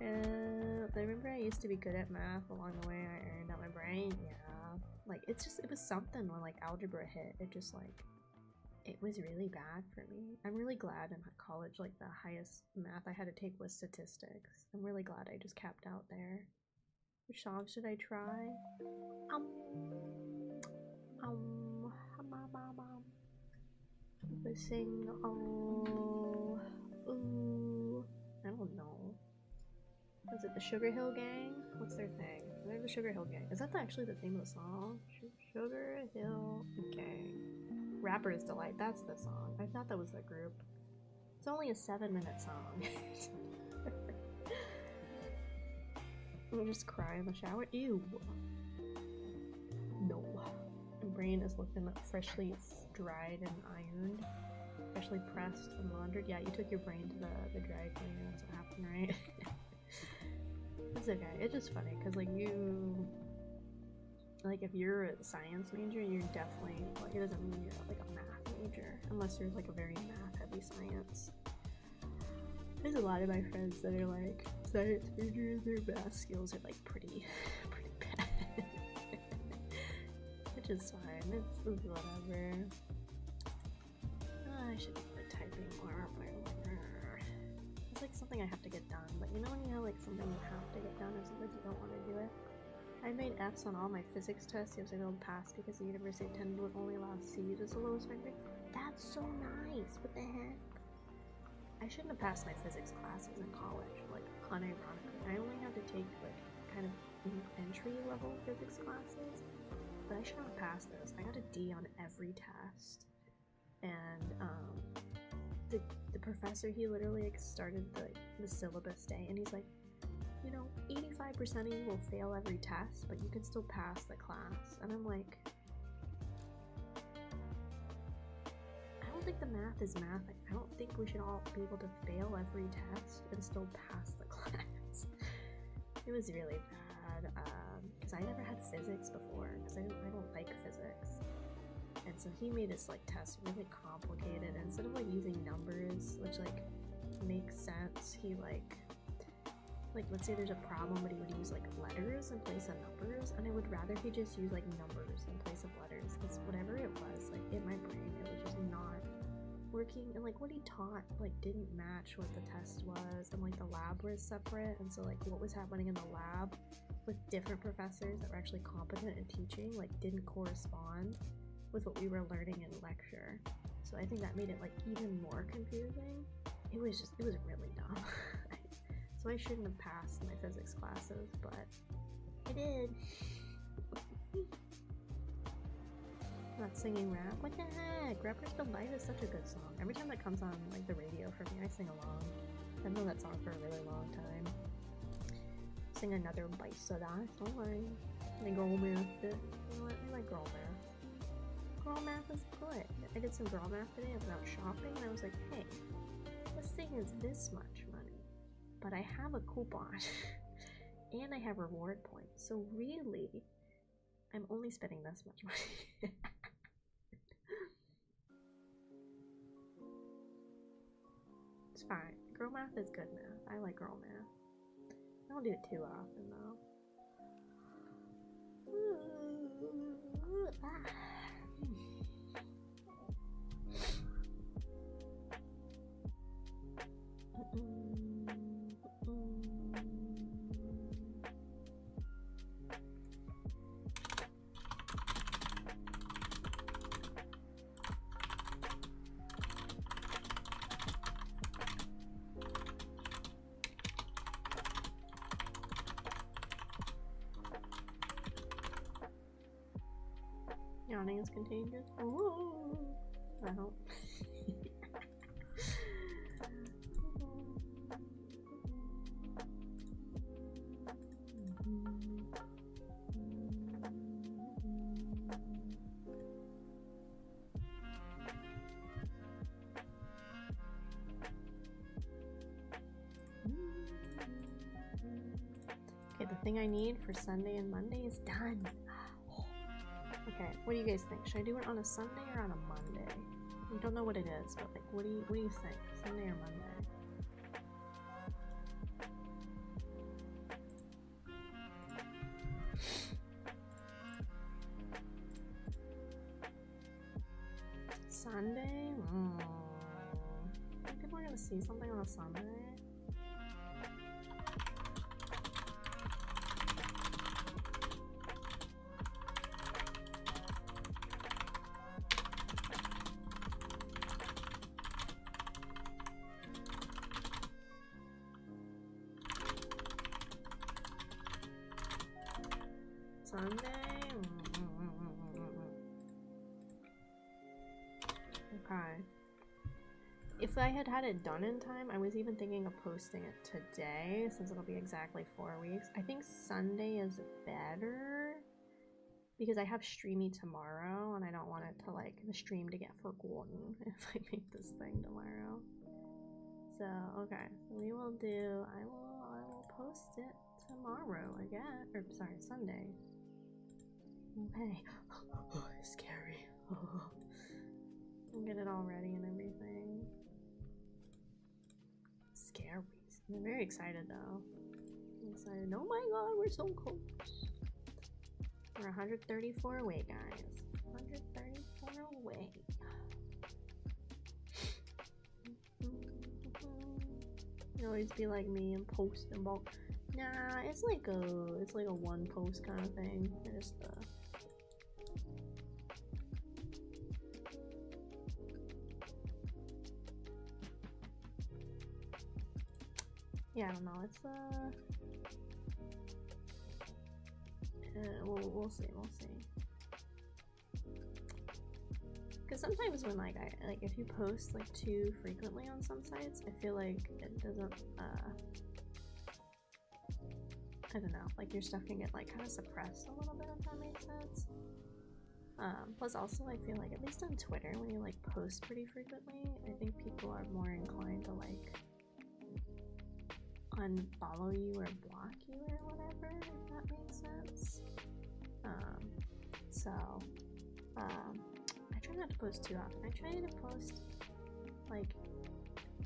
And I remember I used to be good at math. Along the way I ironed out my brain. Yeah, like it was something when like algebra hit. It just like it was really bad for me. I'm really glad in college like the highest math I had to take was statistics. I'm really glad I just capped out there. Which song should I try? Let's sing. Oh, ooh, I don't know. Was it the Sugar Hill Gang? What's their thing? They're the Sugar Hill Gang. Is that actually the name of the song? Sugar Hill Gang. Rapper's Delight. That's the song. I thought that was the group. It's only a 7-minute song. I'll just cry in the shower. Ew. No. My brain is looking freshly dried and ironed. Freshly pressed and laundered. Yeah, you took your brain to the dry cleaner. That's what happened, right? It's okay. It's just funny because like you, like if you're a science major, you're definitely like it doesn't mean you're like a math major unless you're like a very math heavy science. There's a lot of my friends that are like science majors. Their math skills are like pretty bad, which is fine. It's whatever. I should be typing more. It's like something I have to get done, but you know when you have like something you have to get done or something you don't want to do it? I made F's on all my physics tests. Yes, I don't pass because the University of Tennessee would only allow C's as the lowest rank. That's so nice. What the heck? I shouldn't have passed my physics classes in college, like unironically. I only had to take like kind of entry level physics classes, but I should have passed those. I got a D on every test, and the professor, he literally like started the syllabus day and he's like, you know, 85% of you will fail every test, but you can still pass the class. And I'm like, I don't think the math is math. Like, I don't think we should all be able to fail every test and still pass the class. It was really bad because I never had physics before because I don't like physics. And so he made his like test really complicated, and instead of like using numbers, which like makes sense, he like let's say there's a problem, but he would use like letters in place of numbers, and I would rather he just use like numbers in place of letters, because whatever it was, like in my brain, it was just not working, and like what he taught like didn't match what the test was, and like the lab was separate, and so like what was happening in the lab with different professors that were actually competent at teaching like didn't correspond with what we were learning in lecture. So I think that made it like even more confusing. It was really dumb. So I shouldn't have passed my physics classes, but I did. Not singing rap? What the heck? Rapper's Delight is such a good song. Every time that comes on like the radio for me, I sing along. I've known that song for a really long time. Sing another bite soda. Don't worry. My girl math. You know what? I like girl math. Girl math is good. I did some girl math today about shopping, and I was like, hey, this thing is this much money, but I have a coupon and I have reward points, so really I'm only spending this much money. It's fine. Girl math is good math. I like girl math. I don't do it too often though. Yawning is contagious. Ooh, I hope. everything I need for Sunday and Monday is done. Okay, what do you guys think? Should I do it on a Sunday or on a Monday? I don't know what it is, but like, what do you think? Sunday or Monday? Sunday? I think people are gonna see something on a Sunday. Sunday? Okay. If I had it done in time, I was even thinking of posting it today, since it'll be exactly 4 weeks. I think Sunday is better, because I have streamy tomorrow, and I don't want it to, like, the stream to get forgotten if I make this thing tomorrow. So, okay. We will do, I will post it tomorrow again, or sorry, Sunday. Okay. It's scary. I'll get it all ready and everything. Scary. I'm very excited though. I'm excited. Oh my god, we're so close. We're 134 away, guys. 134 away. You always be like me and post and bulk. Nah, it's like a one post kind of thing. I just yeah, I don't know. It's we'll see. Because sometimes when like if you post like too frequently on some sites, I feel like it doesn't I don't know, like your stuff can get like kind of suppressed a little bit, if that makes sense. Plus also I feel like, at least on Twitter, when you like post pretty frequently, I think people are more inclined to like unfollow you or block you or whatever, if that makes sense. I try not to post too often. I try to post, like,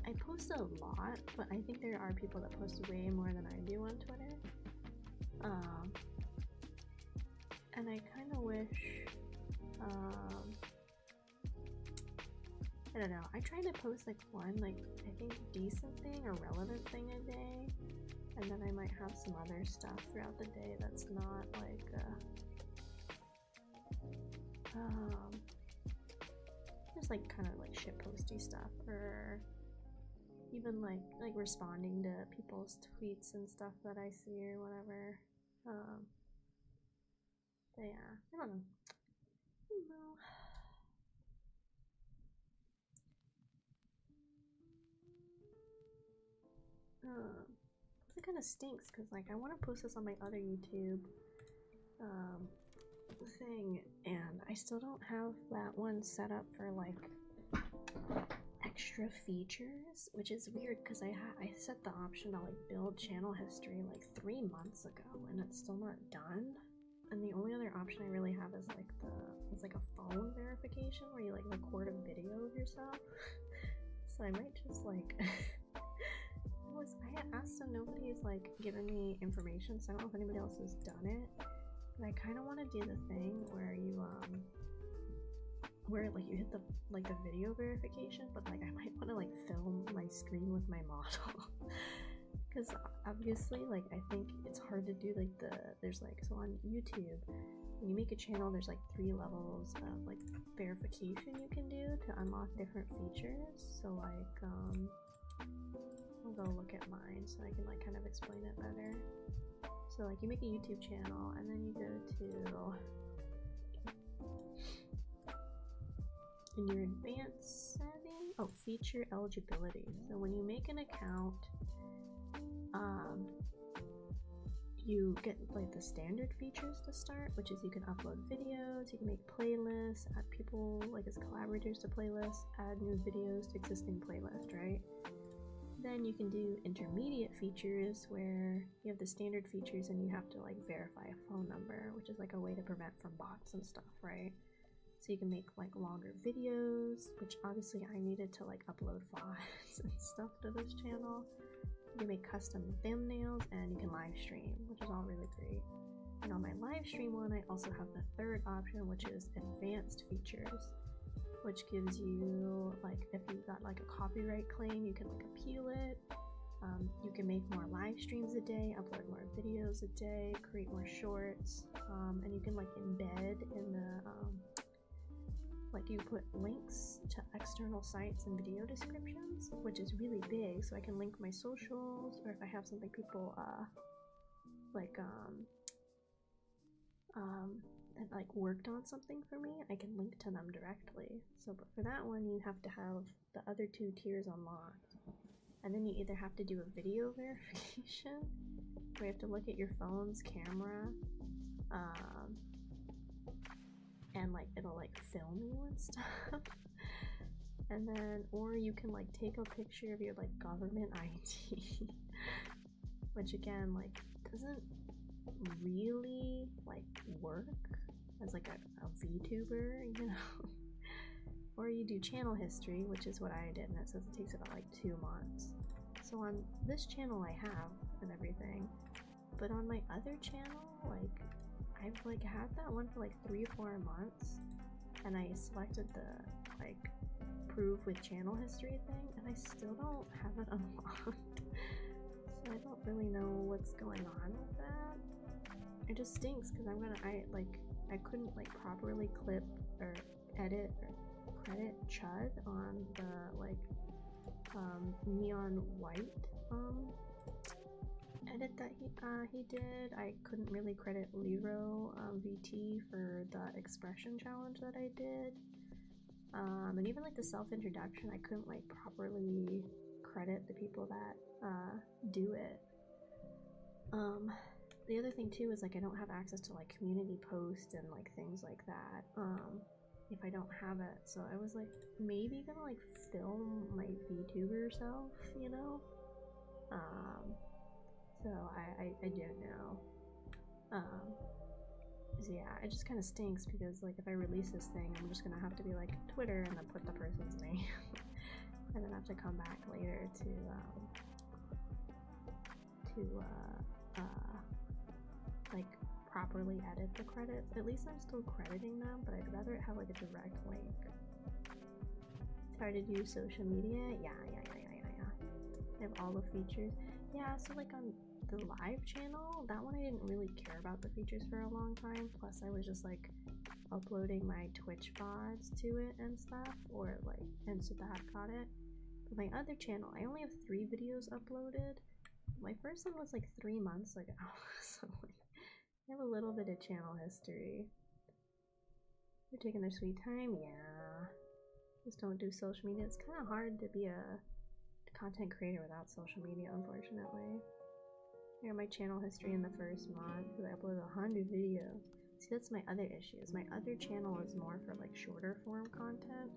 I post a lot, but I think there are people that post way more than I do on Twitter. And I kind of wish, I don't know, I try to post like one, like, I think decent thing or relevant thing a day, and then I might have some other stuff throughout the day that's not like, just like kind of like shitposty stuff, or even like responding to people's tweets and stuff that I see or whatever. But yeah, I don't know. It kind of stinks because like I want to post this on my other YouTube thing, and I still don't have that one set up for like extra features, which is weird because I set the option to like build channel history like 3 months ago, and it's still not done. And the only other option I really have is like it's like a phone verification where you like record a video of yourself. So I might just like I asked, so nobody's like given me information, so I don't know if anybody else has done it. But I kind of want to do the thing where you where like you hit the video verification, but like I might want to like film my screen with my model. Because obviously, like, I think it's hard to do, like, there's, like, so on YouTube, when you make a channel, there's, like, 3 levels of, like, verification you can do to unlock different features. So, like, I'll go look at mine so I can, like, kind of explain it better. So, like, you make a YouTube channel, and then you go to, in your advanced setting, oh, feature eligibility. So when you make an account, you get like the standard features to start, which is you can upload videos, you can make playlists, add people like as collaborators to playlists, add new videos to existing playlists, right? Then you can do intermediate features where you have the standard features and you have to like verify a phone number, which is like a way to prevent from bots and stuff, right? So you can make like longer videos, which obviously I needed to like upload files and stuff to this channel. You can make custom thumbnails and you can live stream, which is all really great. And on my live stream one, I also have the third option, which is advanced features, which gives you like, if you got like a copyright claim, you can like appeal it. You can make more live streams a day, upload more videos a day, create more shorts, and you can like embed in the like you put links to external sites and video descriptions, which is really big. So I can link my socials, or if I have something people that like worked on something for me, I can link to them directly. So but for that one, you have to have the other two tiers unlocked, and then you either have to do a video verification where you have to look at your phone's camera, and like it'll like film you and stuff. And then, or you can like take a picture of your like government ID, which again like doesn't really like work as like a VTuber, you know. Or you do channel history, which is what I did, and it says it takes about like 2 months. So on this channel I have and everything, but on my other channel, like I've like had that one for like 3 or 4 months, and I selected the like prove with channel history thing, and I still don't have it unlocked. So I don't really know what's going on with that. It just stinks because I couldn't like properly clip or edit or credit Chud on the like neon white edit that he did. I couldn't really credit Lero VT for the expression challenge that I did, and even like the self-introduction, I couldn't like properly credit the people that do it. The other thing too is like I don't have access to like community posts and like things like that if I don't have it. So I was like maybe gonna like film my VTuber self, you know. So I don't know. So yeah, it just kind of stinks because like if I release this thing, I'm just gonna have to be like Twitter and then put the person's name, and then have to come back later to like properly edit the credits. At least I'm still crediting them, but I'd rather it have like a direct link. Started to use social media. Yeah. I have all the features. Yeah, so like on the live channel, that one I didn't really care about the features for a long time. Plus I was just like uploading my Twitch VODs to it and stuff, or like, and so that got it. But my other channel, I only have 3 videos uploaded. My first one was like 3 months ago, so like I have a little bit of channel history. They're taking their sweet time, yeah. Just don't do social media. It's kind of hard to be a content creator without social media, unfortunately. Here are my channel history in the first month, because I uploaded 100 videos. See, that's my other issues. My other channel is more for like shorter form content,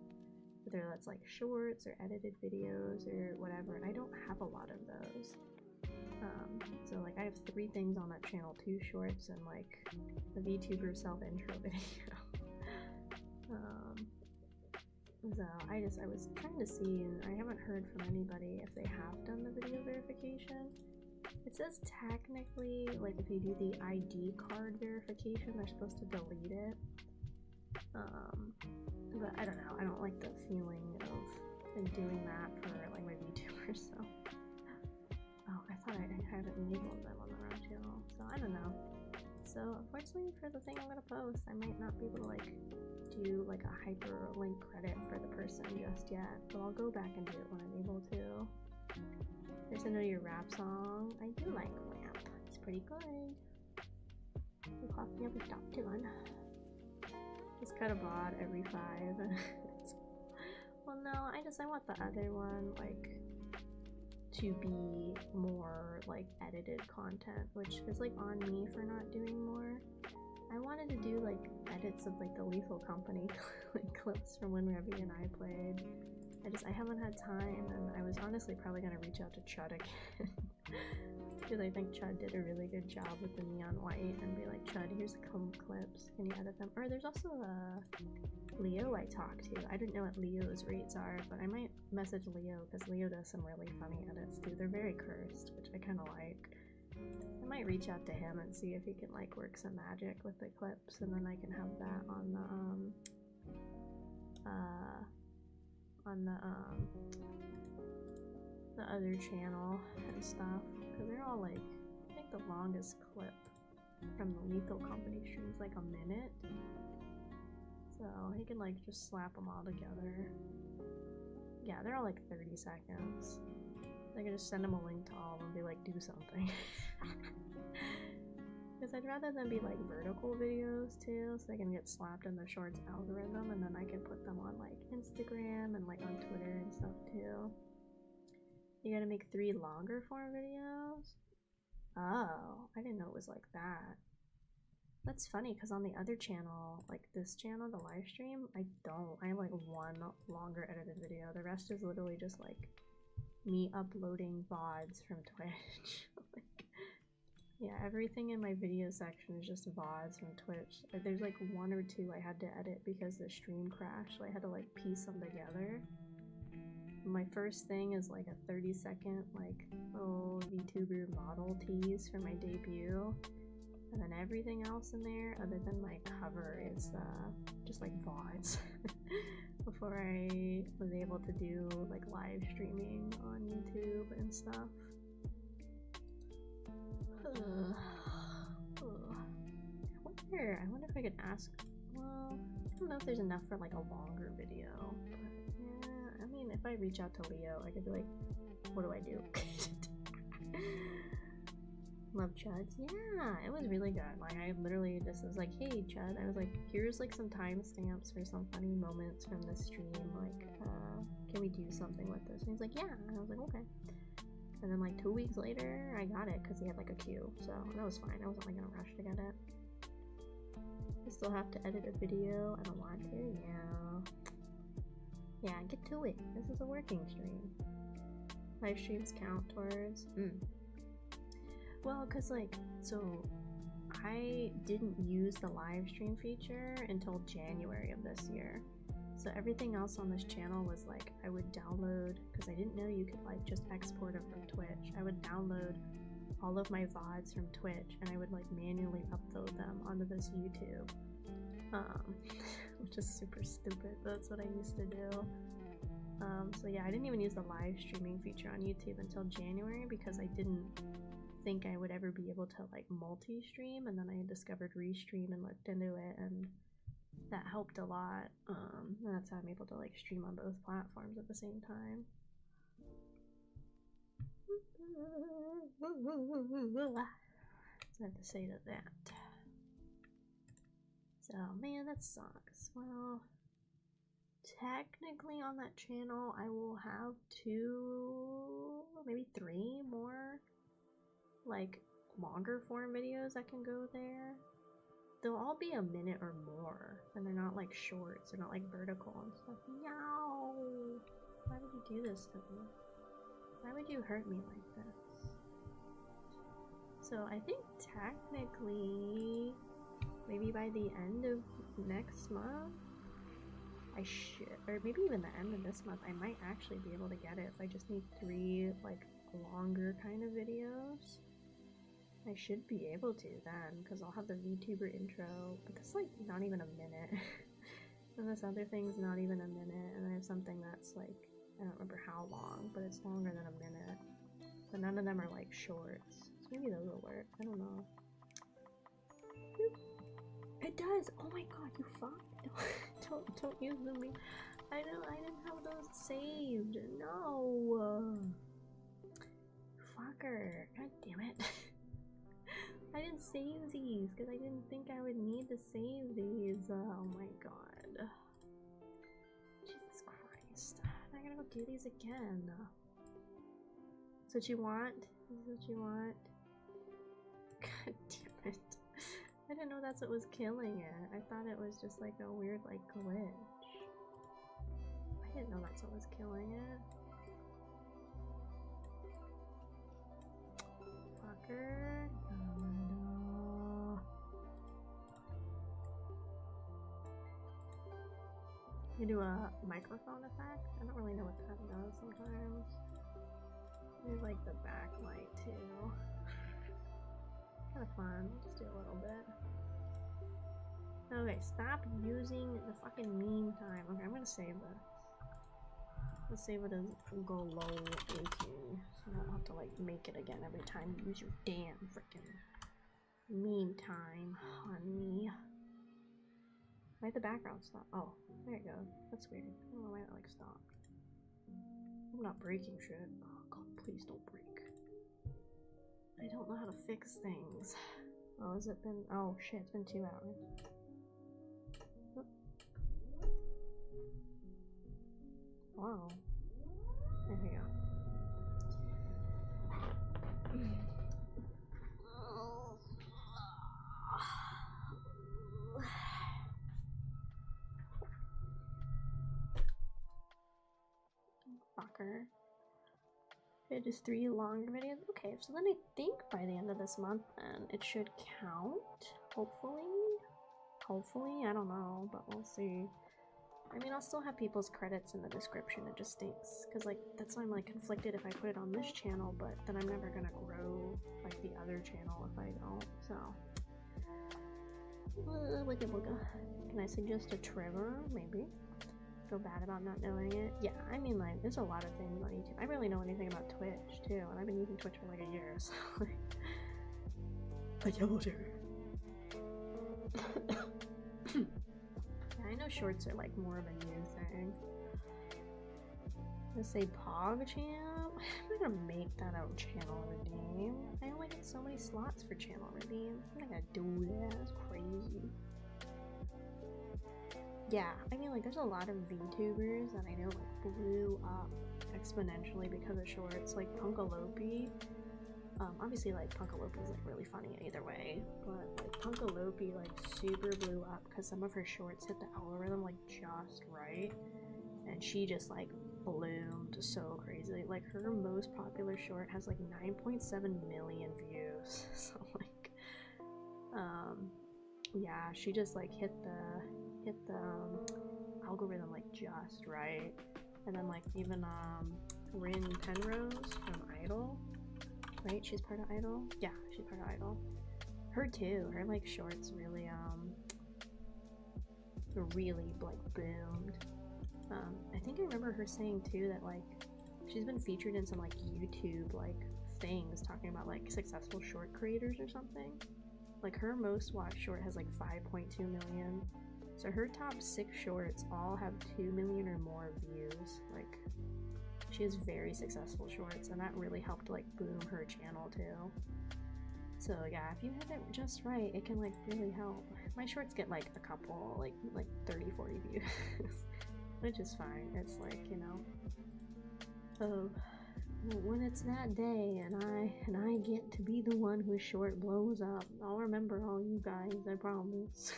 whether that's like shorts or edited videos or whatever, and I don't have a lot of those. So like I have 3 things on that channel, 2 shorts and like the VTuber self-intro video. So I was trying to see, and I haven't heard from anybody if they have done the video verification. It says technically, like if you do the ID card verification, they're supposed to delete it. But I don't know. I don't like the feeling of like doing that for like my VTubers. So, oh, I thought I haven't enabled them on the wrong channel. So I don't know. So unfortunately for the thing I'm gonna post, I might not be able to like do like a hyperlink credit for the person just yet, but I'll go back and do it when I'm able to. There's another your rap song. I do like rap. It's pretty good. You caught me up with top 2 on. Just cut a bod every 5. Well, no, I want the other one like to be more like edited content, which is like on me for not doing more. I wanted to do like edits of like the Lethal Company like clips from when Revy and I played, I haven't had time, and I was honestly probably gonna reach out to Chud again. Because I think Chud did a really good job with the neon white and be like, Chud, here's a couple clips, can you edit them? Or there's also Leo I talked to. I didn't know what Leo's rates are, but I might message Leo because Leo does some really funny edits too. They're very cursed, which I kind of like. I might reach out to him and see if he can like work some magic with the clips, and then I can have that on the other channel and stuff, because they're all like, I think the longest clip from the Lethal Company stream is like a minute, so he can like just slap them all together. Yeah, they're all like 30 seconds. I can just send them a link to all of them and be like, do something. Because I'd rather them be like vertical videos too, so they can get slapped in the shorts algorithm, and then I can put them on like Instagram and like on Twitter and stuff too. You gotta make 3 longer form videos? Oh, I didn't know it was like that. That's funny, because on the other channel, like this channel, the live stream, I have like 1 longer edited video. The rest is literally just like me uploading VODs from Twitch. Like, yeah, everything in my video section is just VODs from Twitch. There's like 1 or 2 I had to edit because the stream crashed, so I had to like piece them together. My first thing is like a 30-second like little VTuber model tease for my debut, and then everything else in there other than my cover is just like VODs. Before I was able to do like live streaming on YouTube and stuff. I wonder if I could ask, well, I don't know if there's enough for like a longer video, but yeah, I mean, if I reach out to Leo, I could be like, what do I do? Love Chuds? Yeah, it was really good. Like, I literally just was like, hey Chud, I was like, here's like some timestamps for some funny moments from the stream, like, can we do something with this? And he's like, yeah, and I was like, okay. And then like 2 weeks later, I got it because he had like a queue, so that was fine. I wasn't like in a rush to get it. I still have to edit a video. I don't want to. Yeah, get to it. This is a working stream. Live streams count towards. Well, cause like, so I didn't use the live stream feature until January of this year. So everything else on this channel was like, I would download, because I didn't know you could like just export them from Twitch. I would download all of my VODs from Twitch and I would like manually upload them onto this YouTube. Which is super stupid, but that's what I used to do. So yeah, I didn't even use the live streaming feature on YouTube until January because I didn't think I would ever be able to like multi-stream, and then I discovered Restream and looked into it, and that helped a lot. And that's how I'm able to like stream on both platforms at the same time. So I have to say to that. So man, that sucks. Well, technically on that channel I will have 2, maybe 3 more like longer form videos that can go there. They'll all be a minute or more, and they're not like shorts, they're not like vertical and stuff. Yow! Why would you do this to me? Why would you hurt me like this? So I think technically maybe by the end of next month I should, or maybe even the end of this month, I might actually be able to get it if I just need 3 like longer kind of videos. I should be able to then, because I'll have the VTuber intro, but that's like not even a minute. And this other thing's not even a minute, and I have something that's like, I don't remember how long, but it's longer than a minute. But none of them are like shorts, so maybe those will work, I don't know. It does! Oh my god, you fuck! Don't use them. I didn't have those saved. No! Fucker. God damn it. I didn't save these because I didn't think I would need to save these. Oh my god. Jesus Christ. I gotta go do these again. That's what you want? This is what you want? God damn it. I didn't know that's what was killing it. I thought it was just like a weird like glitch. My I didn't know that's what was killing it. Fucker. No. You do a microphone effect? I don't really know what that does sometimes. I like the backlight too. Kind of fun. Just do a little bit. Okay, stop using the fucking meme time. Okay, I'm gonna save this. Let's save it as glow aching, so I don't have to like make it again every time you use your damn freaking meme time on me. Why'd the background stop? Oh, there it goes. That's weird. I don't know why that like stopped. I'm not breaking shit. Oh god, please don't break. I don't know how to fix things. Oh, has it been? Oh shit, it's been 2 hours. Wow. There we go. Fucker. Okay, just 3 longer videos. Okay, so then I think by the end of this month, then it should count. Hopefully. Hopefully, I don't know, but we'll see. I mean, I'll still have people's credits in the description. It just stinks because, like, that's why I'm like conflicted if I put it on this channel, but then I'm never gonna grow like the other channel if I don't. So, can I suggest a trimmer? Maybe. Feel bad about not knowing it. Yeah, I mean, like, there's a lot of things on YouTube. I barely know anything about Twitch too, and I've been using Twitch for like a year. So, I told her. I know shorts are like more of a new thing. Let's say PogChamp. I'm not gonna make that a channel redeem. I only get so many slots for channel redeem. I'm not gonna do that. That's crazy. Yeah, I mean, like, there's a lot of VTubers that I know like blew up exponentially because of shorts, like Punkalope. Obviously, like, Punkalope is like really funny either way, but like Punkalope like super blew up because some of her shorts hit the algorithm like just right, and she just like bloomed so crazy. Like, her most popular short has like 9.7 million views. So like, yeah, she just like hit the algorithm like just right. And then like even Rin Penrose from Idol. Right, she's part of Idol? Yeah, she's part of Idol. Her too, her like shorts really like boomed. I think I remember her saying too that like she's been featured in some like YouTube like things talking about like successful short creators or something. Like her most watched short has like 5.2 million. So her top 6 shorts all have 2 million or more views. Like, she has very successful shorts, and that really helped like boom her channel too. So yeah, if you have it just right, it can like really help. My shorts get like a couple, like 30-40 views, which is fine. It's like, you know, when it's that day and I get to be the one whose short blows up, I'll remember all you guys, I promise.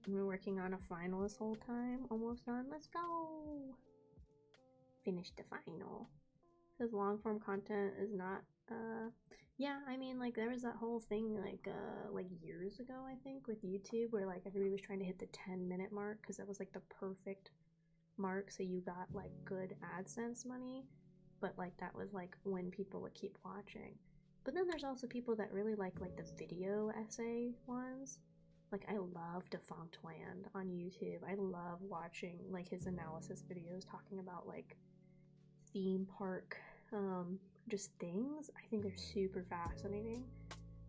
I've been working on a final this whole time. Almost done. Let's go! Finish the final. Because long form content is not, yeah, I mean, like, there was that whole thing, like years ago, I think, with YouTube, where, like, everybody was trying to hit the 10-minute mark, because that was, like, the perfect mark, so you got, like, good AdSense money, but, like, that was, like, when people would keep watching. But then there's also people that really like the video essay ones. Like, I love Defunct Land on YouTube. I love watching, like, his analysis videos talking about, like, theme park, just things. I think they're super fascinating.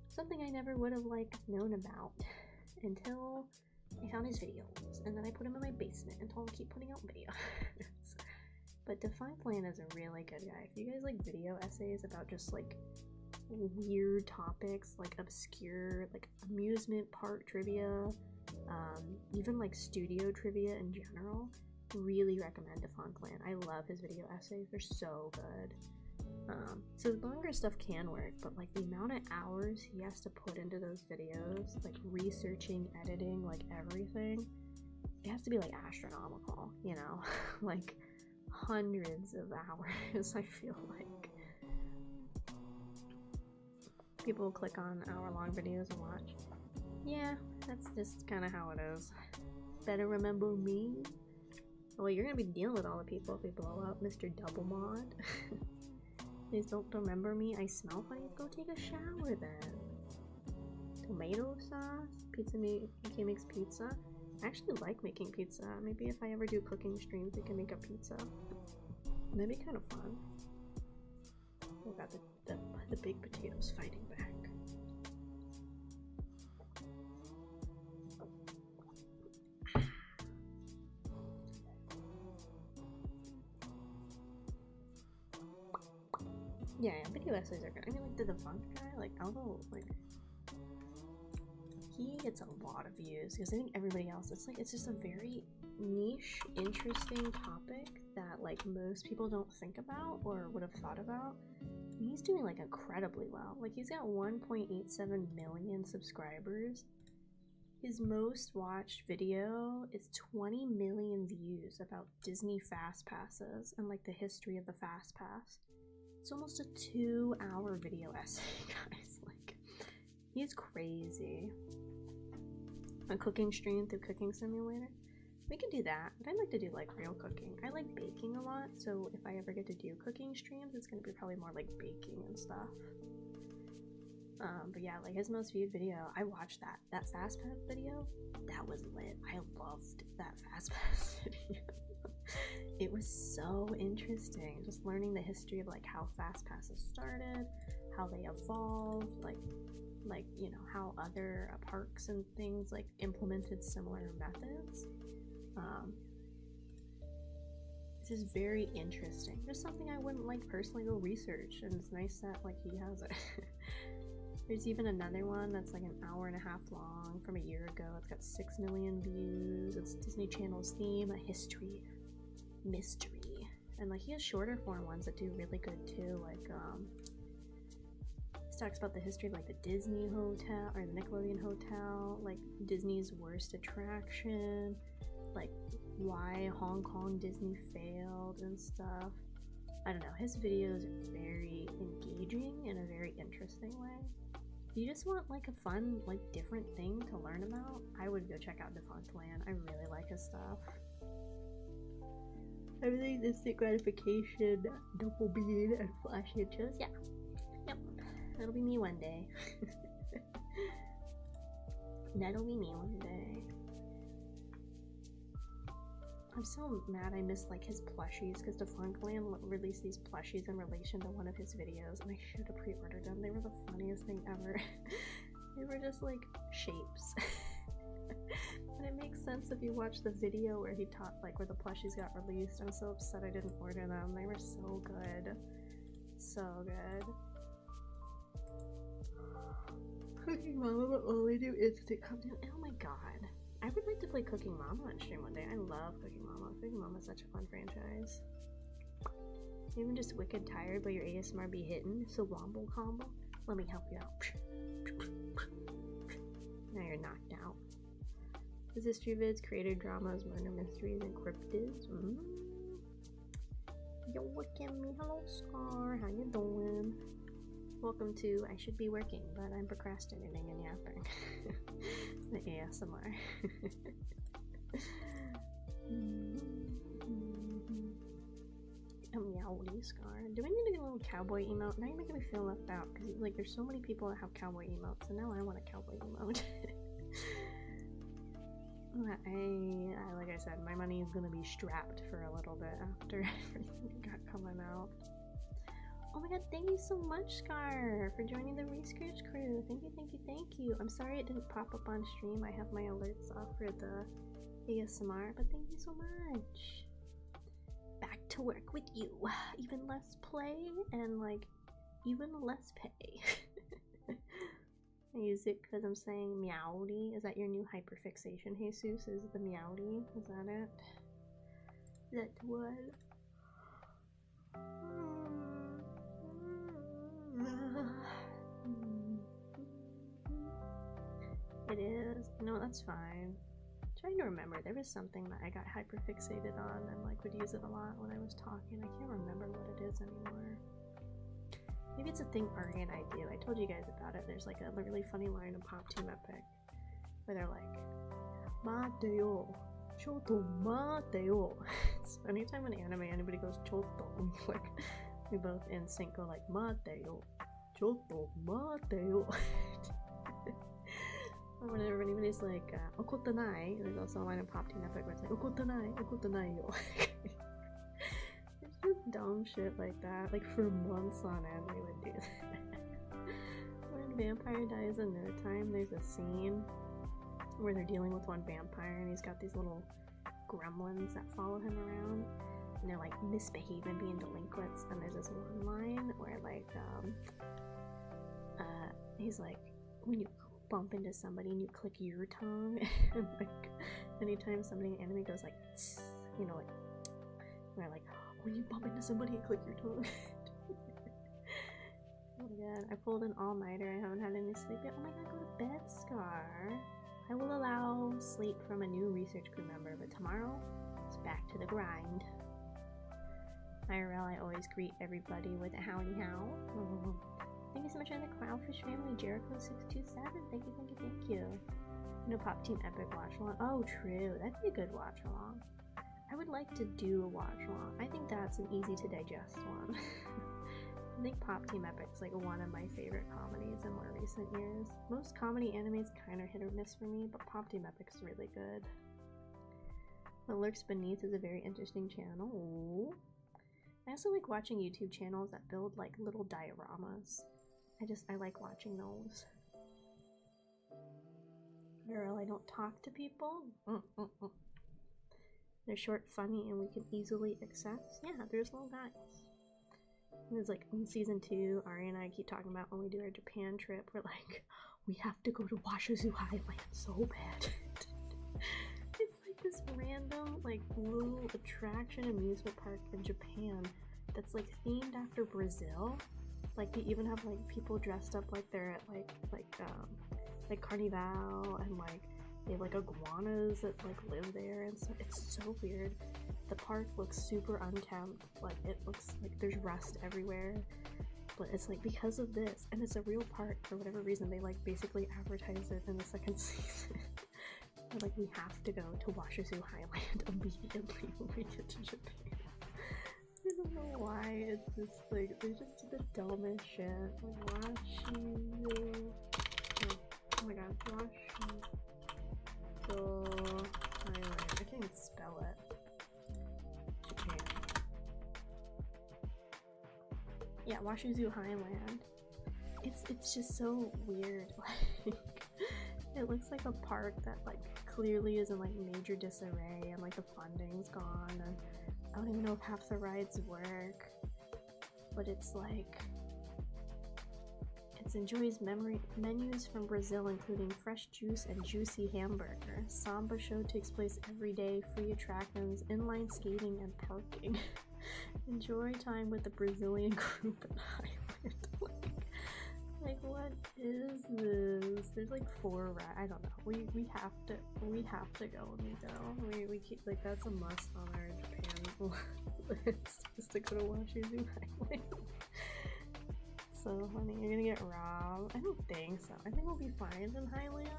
Something I never would have, like, known about until I found his videos. And then I put him in my basement and told him to keep putting out videos. But Defunct Land is a really good guy. If you guys like video essays about just, like, weird topics, like obscure, like amusement park trivia, even like studio trivia in general, really recommend Defunct Land. I love his video essays. They're so good. So longer stuff can work, but like the amount of hours he has to put into those videos, like researching, editing, like everything, it has to be like astronomical, you know, like hundreds of hours. I feel like people click on hour-long videos and watch. Yeah, that's just kind of how it is. Better remember me. Well, you're gonna be dealing with all the people if we blow up, Mr. Double Mod. Please don't remember me. I smell funny. Go take a shower then. Tomato sauce. Akemi makes pizza. I actually like making pizza. Maybe if I ever do cooking streams, we can make a pizza. That'd be kind of fun. Oh god, the big potatoes fighting back. Yeah, video essays are good. I mean, like, the defunct guy, like, although, like, he gets a lot of views, because I think everybody else, it's just a very niche, interesting topic that, like, most people don't think about or would have thought about. And he's doing, like, incredibly well. Like, he's got 1.87 million subscribers. His most watched video is 20 million views about Disney Fast Passes and, like, the history of the Fast Pass. It's almost a 2-hour video essay, guys. Like, he's crazy. A cooking stream through Cooking Simulator. We could do that, but I like to do like real cooking. I like baking a lot, so if I ever get to do cooking streams, it's gonna be probably more like baking and stuff. But yeah, like his most viewed video, I watched that Fast Pass video. That was lit. I loved that Fast Pass video. It was so interesting, just learning the history of like how Fast Passes started, how they evolved, like you know, how other parks and things like implemented similar methods. This is very interesting. Just something I wouldn't like personally go research, and it's nice that like he has it. There's even another one that's like an hour and a half long from a year ago. It's got 6 million views. It's Disney Channel's theme, a history mystery, and like he has shorter form ones that do really good too. Like he talks about the history of like the Disney Hotel or the Nickelodeon Hotel, like Disney's worst attraction, like why Hong Kong Disney failed and stuff. I don't know, his videos are very engaging in a very interesting way. If you just want like a fun, like different thing to learn about, I would go check out Defunct Land. I really like his stuff. Everything instant gratification, dopamine, and flash itches. Yeah. Yep. That'll be me one day. That'll be me one day. I'm so mad I missed like his plushies because Defunct Land released these plushies in relation to one of his videos, and I should have pre-ordered them. They were the funniest thing ever. They were just like shapes. And it makes sense if you watch the video where he taught like where the plushies got released. I'm so upset I didn't order them. They were so good. So good. Cooking Mama will only do instant content. Oh my god. I would like to play Cooking Mama on stream one day. I love Cooking Mama. Cooking Mama is such a fun franchise. Even just wicked tired but your ASMR be hitting. So wombo combo. Let me help you out. Now you're knocked out. His history vids, created dramas, murder mysteries, and cryptids. Yo, Akemi, hello Scar, how you doing? Welcome to I should be working, but I'm procrastinating and yapping. The ASMR. A meowdy Scar. Do I need to get a little cowboy emote? Now you're making me feel left out because like there's so many people that have cowboy emotes, and now I want a cowboy emote. Like I said, my money is gonna be strapped for a little bit after everything got coming out. Oh my god, thank you so much, Scar, for joining the research crew. Thank you, thank you, thank you. I'm sorry it didn't pop up on stream. I have my alerts off for the ASMR, but thank you so much. Back to work with you. Even less play and like even less pay. I use it because I'm saying meowdy. Is that your new hyperfixation, Jesus? Is the meowdy? Is that it? Is that what? It is. No, that's fine. trying to remember. There was something that I got hyper fixated on and like would use it a lot when I was talking. I can't remember what it is anymore. Maybe it's a thing Ari and I do. I told you guys about it. There's like a really funny line in Pop Team Epic where they're like, "Mateo, choto mateo." So anytime in anime anybody goes choto, like we both in sync go like Mateo, choto mateo. Or whenever anybody's like okotanai, there's also a line in Pop Team Epic where it's like okotanai, okotanai yo. It's just dumb shit like that. Like for months on end they would do that. When Vampire dies in no time, there's a scene where they're dealing with one vampire and he's got these little gremlins that follow him around and they're like misbehaving, being delinquents, and there's this one line where like he's like, when you bump into somebody and you click your tongue and like anytime somebody in anime goes like tss, you know, like where like when you bump into somebody and click your tongue. Oh my god, I pulled an all-nighter. I haven't had any sleep yet. Oh my god, go to bed, Scar. I will allow sleep from a new research crew member, but tomorrow it's back to the grind. IRL, I always greet everybody with a howdy how. Thank you so much for the Kraufish family, Jericho627. Thank you, thank you, thank you. No Pop Team Epic watch along. Oh, true. That'd be a good watch along. I would like to do a watch along. I think that's an easy to digest one. I think Pop Team Epic is like one of my favorite comedies in more recent years. Most comedy animes kind of hit or miss for me, but Pop Team Epic is really good. What Lurks Beneath is a very interesting channel. Ooh. I also like watching YouTube channels that build like little dioramas. I like watching those. Girl, I don't talk to people. They're short, funny, and we can easily access. Yeah, there's little guys. And it's like in season 2, Ari and I keep talking about when we do our Japan trip, we're like, we have to go to Washizu Highland so bad. It's like this random like little attraction amusement park in Japan that's like themed after Brazil. Like they even have like people dressed up like they're at like Carnival, and like they have like iguanas that like live there, and so it's so weird. The park looks super unkempt, like it looks like there's rust everywhere, but it's like because of this, and it's a real park for whatever reason, they like basically advertise it in the second season. And, like we have to go to Washizu Highland immediately when we get to Japan. I don't know why, it's just like, they just do the dumbest shit. Like, Washizu. Oh my god, Washizu Highland. I can't even spell it. Japan. Yeah, Washizu Highland. It's just so weird. Like, it looks like a park that like clearly is in like major disarray, and like the funding's gone, and I don't even know if half the rides work, but it's like, it enjoys menus from Brazil, including fresh juice and juicy hamburger. Samba show takes place every day, free attractions, inline skating, and parking. Enjoy time with the Brazilian group at Highland. Like what is this? There's like 4 rides. I don't know. We have to go when we go. We keep like, that's a must on our Japan list, is to go to Washizu Highland. So honey, you're gonna get robbed? I don't think so. I think we'll be fine in Highland.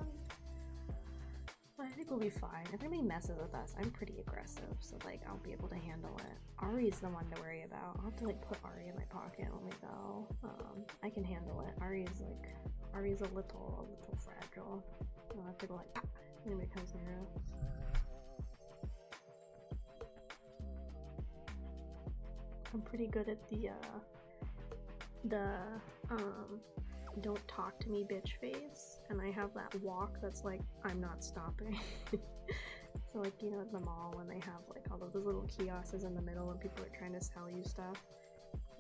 I think we'll be fine. If anybody messes with us, I'm pretty aggressive, so like I'll be able to handle it. Ari's the one to worry about. I'll have to like put Ari in my pocket when we go. I can handle it. Ari's a little fragile. I'll have to go like, when anybody comes near us. I'm pretty good at the don't talk to me bitch face, and I have that walk that's like, I'm not stopping. So like, you know, at the mall when they have like all of those little kiosks in the middle and people are trying to sell you stuff,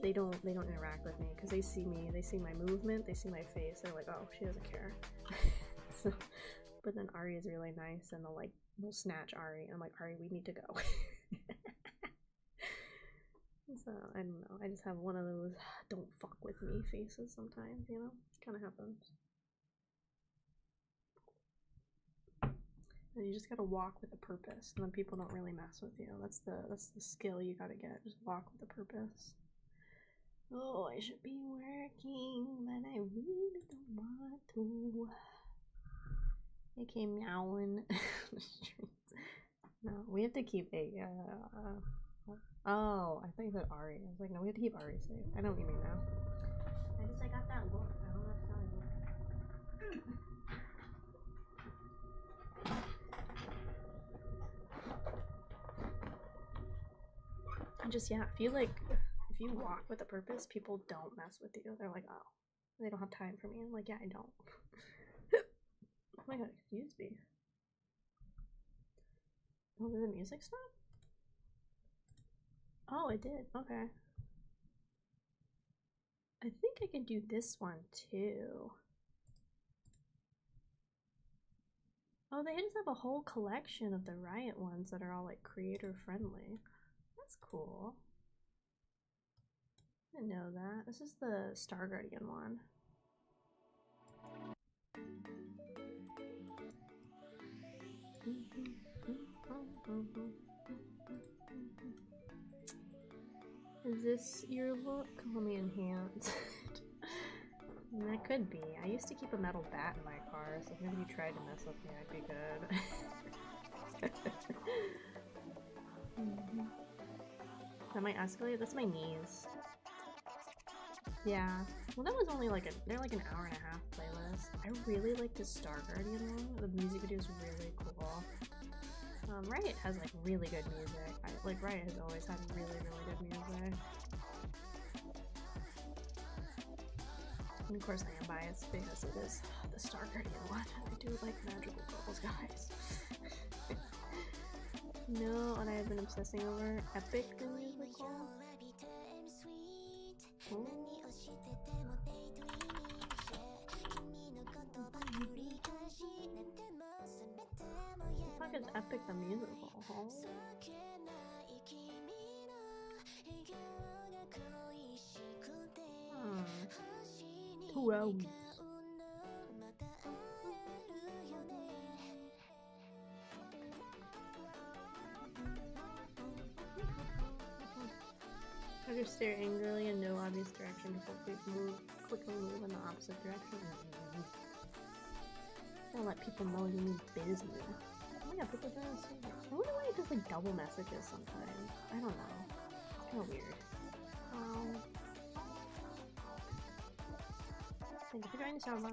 they don't interact with me because they see me, they see my movement, they see my face, they're like, oh, she doesn't care. So, but then Ari is really nice, and they'll snatch Ari, and I'm like, Ari, we need to go. So I don't know, I just have one of those don't fuck with me faces sometimes, you know? It kind of happens. And you just gotta walk with a purpose, and then people don't really mess with you. That's the skill you gotta get. Just walk with a purpose. Oh, I should be working, but I really don't want to. They came meowing the streets. No, we have to keep a. Oh, I thought you said Ari. I was like, no, we have to keep Ari safe. I know what you mean now. I got that look. I don't know if yeah, if you walk with a purpose, people don't mess with you. They're like, oh, they don't have time for me. I'm like, yeah, I don't. Oh my god, excuse me. Oh, did the music stop? Oh, it did. Okay. I think I can do this one too. Oh, they just have a whole collection of the Riot ones that are all like creator friendly. That's cool. I didn't know that. This is the Star Guardian one. Is this your look? Let me enhance. That could be. I used to keep a metal bat in my car, so if maybe you tried to mess with me, I'd be good. Is that my escalator? That's my knees. Yeah. Well, that was only like they're like an hour and a half playlist. I really like the Star Guardian one. The music video is really cool. Riot has like really good music. Riot has always had really, really good music. And of course I am biased because it is the Star Guardian one. I do like magical girls, guys. No, and I have been obsessing over Epic the musical. Ooh. The fuck is Epic the musical? Oh. Hmm. 2 hours. I just stare angrily in no obvious direction before quickly move in the opposite direction. Don't let people know you mean business. Oh yeah, people don't say that. I wonder why it does like double messages sometimes. I don't know. It's kind of weird. Thank you for joining the server.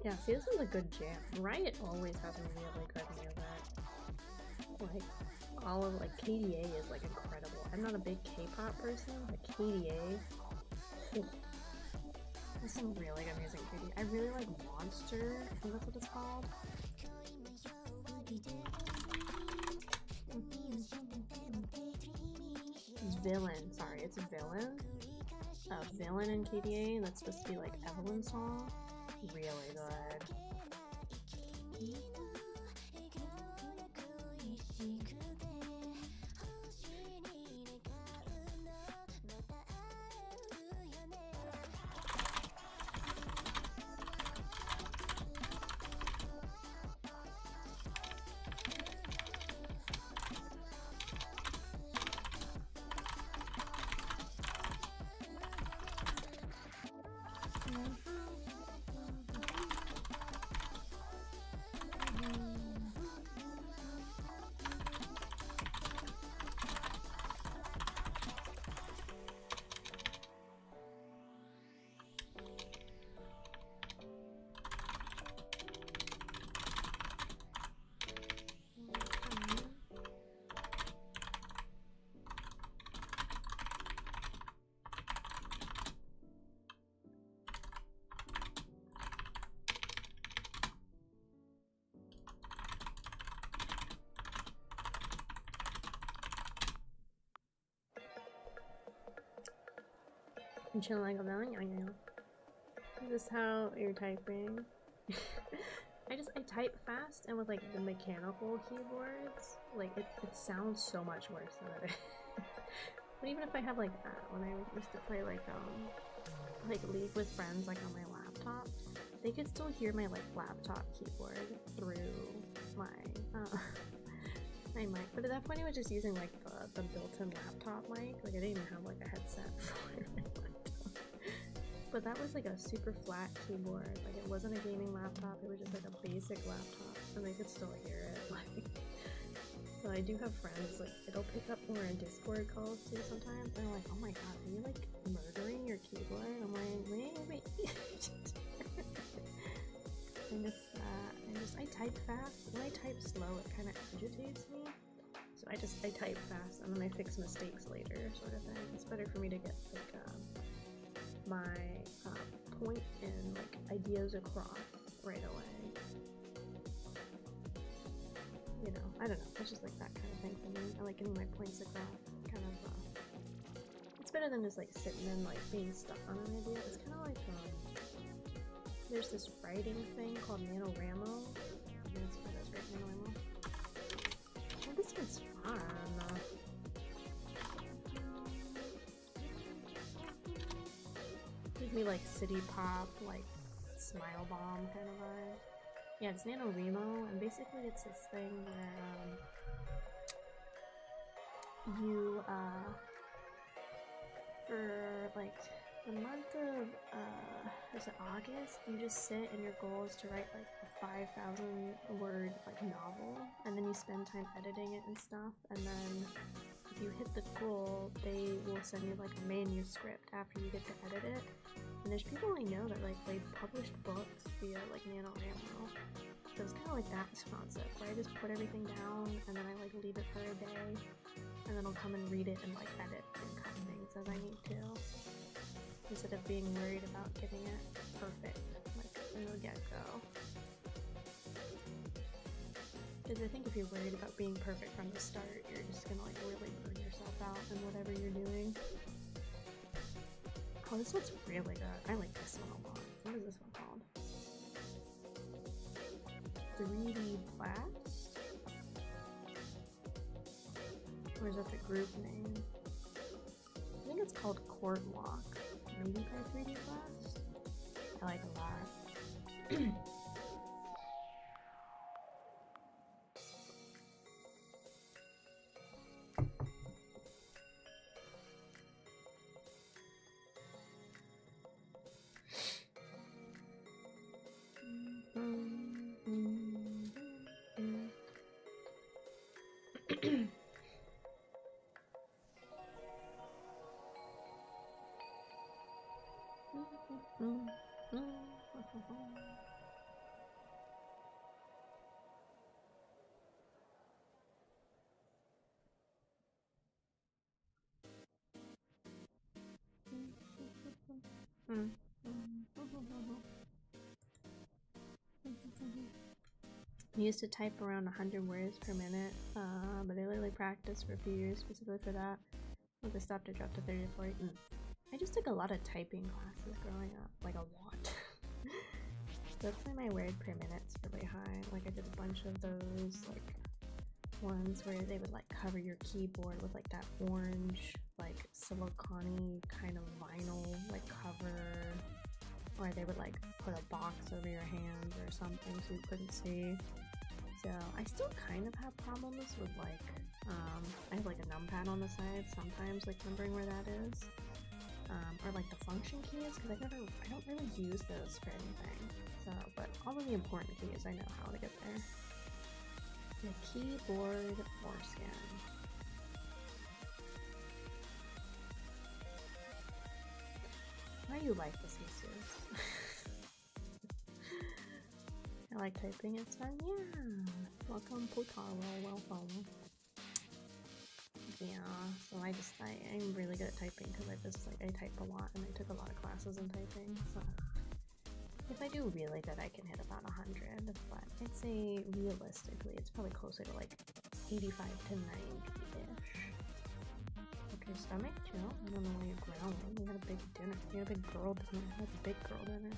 Yeah, see, this is a good jam. Riot always has really good music. Like, all of, like, KDA is, like, incredible. I'm not a big K-pop person, but KDA, there's some really good music in KDA. I really like Monster, I think that's what it's called. It's Villain, sorry, it's Villain. Villain in KDA, that's supposed to be, like, Evelyn's song. Really good. I'm chilling like a melon. Is this how you're typing? I type fast, and with like the mechanical keyboards, like it sounds so much worse than it is. But even if I have like when I used to play like League with friends like on my laptop, they could still hear my like laptop keyboard through my my mic. But at that point I was just using like the built-in laptop mic. Like I didn't even have like a headset for my laptop. But that was like a super flat keyboard. Like it wasn't a gaming laptop, it was just like a basic laptop and they could still hear it. Like, so I do have friends, like it'll pick up when we're in Discord calls too sometimes. They're like, oh my god, are you like murdering your keyboard? I'm like, wait. I type fast. When I type slow, it kind of agitates me. So I type fast and then I fix mistakes later, sort of thing. It's better for me to get like my point and like ideas across right away. You know, I don't know. It's just like that kind of thing for me. I like getting my points across. Kind of. It's better than just like sitting and like being stuck on an idea. It's kind of like there's this writing thing called NaNoWriMo. That's what it is, right? NaNoWriMo. Oh, this one's fun. Gives me like city pop, like smile bomb kind of vibe. Yeah, it's NaNoWriMo, and basically it's this thing where you for like the month of is it August, you just sit and your goal is to write like a 5,000 word like novel, and then you spend time editing it and stuff, and then if you hit the goal, they will send you like a manuscript after you get to edit it. And there's people I know that like they published books via like NaNoWriMo. So it's kind of like that concept, where I just put everything down and then I like leave it for a day, and then I'll come and read it and like edit and cut things as I need to, instead of being worried about getting it perfect like from the get-go. Because I think if you're worried about being perfect from the start, you're just gonna like really burn yourself out in whatever you're doing. Oh, this one's really good. I like this one a lot. What is this one called? 3D Blast? Or is that the group name? I think it's called Court Walk. Maybe by 3D Blast? I like it a lot. I used to type around 100 words per minute, but I literally practiced for a few years specifically for that. Once I stopped, it dropped to 30 to 40. I just took a lot of typing classes growing up, like a lot. So that's why my word per minute's really high. Like I did a bunch of those, like ones where they would like cover your keyboard with like that orange, like silicone kind of vinyl like cover, or they would like put a box over your hands or something so you couldn't see. So I still kind of have problems with like I have like a numpad on the side sometimes, like remembering where that is, or like the function keys, because I don't really use those for anything. So, but all of the important keys I know how to get there. The keyboard foreskin. Why you like this, Jesus? I like typing, it's fun. Yeah. Welcome, Potaro. Welcome. Yeah, so I'm really good at typing because I type a lot and I took a lot of classes in typing. So if I do really good, I can hit about 100, but I'd say realistically, it's probably closer to like 85 to 90-ish. Okay, stomach, chill. I don't know why you're growling. We had a big dinner. We had a big girl dinner. We had a big girl dinner.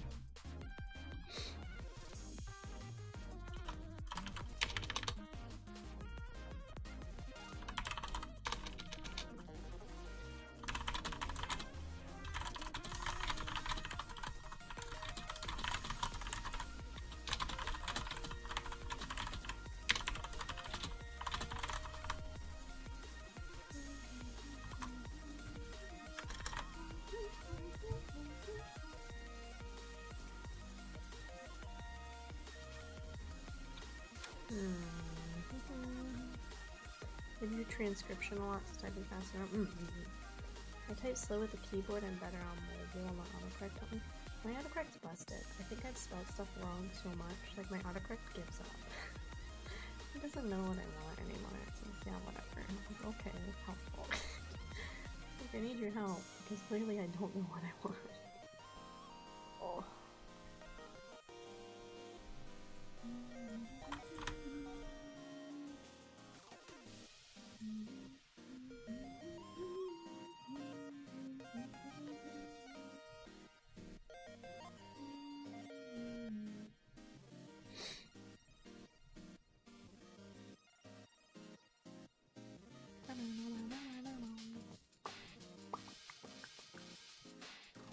transcription a lot, so typing faster. I type slow with the keyboard and better on mobile on my autocorrect button. My autocorrect's busted. I think I've spelled stuff wrong so much. Like, my autocorrect gives up. It doesn't know what I want anymore. It says, yeah, whatever. I'm like, okay, that's helpful. Like, I need your help, because clearly I don't know what I want. Oh.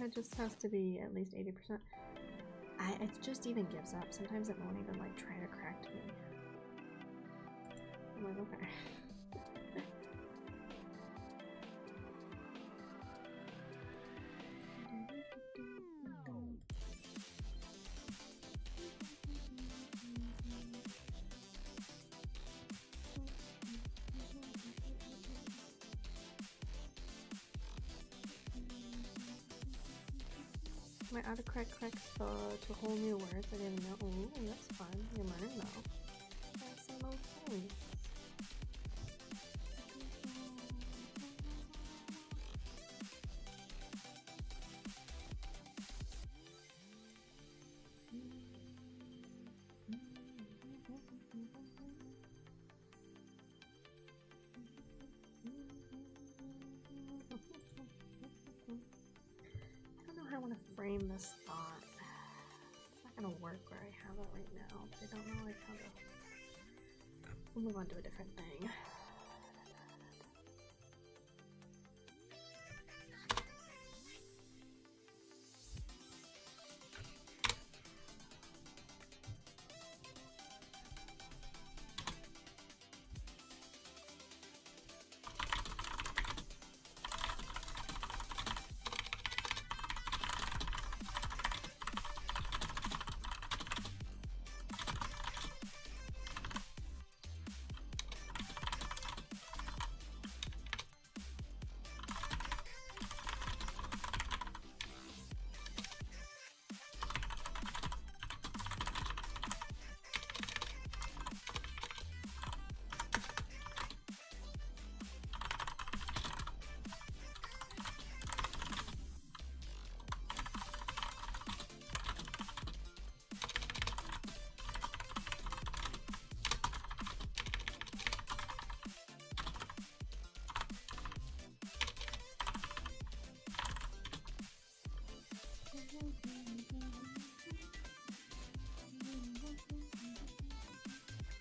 It just has to be at least 80%. It just even gives up. Sometimes it won't even like try to correct me. I'm like, okay. My autocorrect corrects to whole new words I didn't know. Ooh, that's fun. You learn though. That's some old things. Frame this thought. It's not gonna work where I have it right now, but I don't know like how to. We'll move on to a different thing.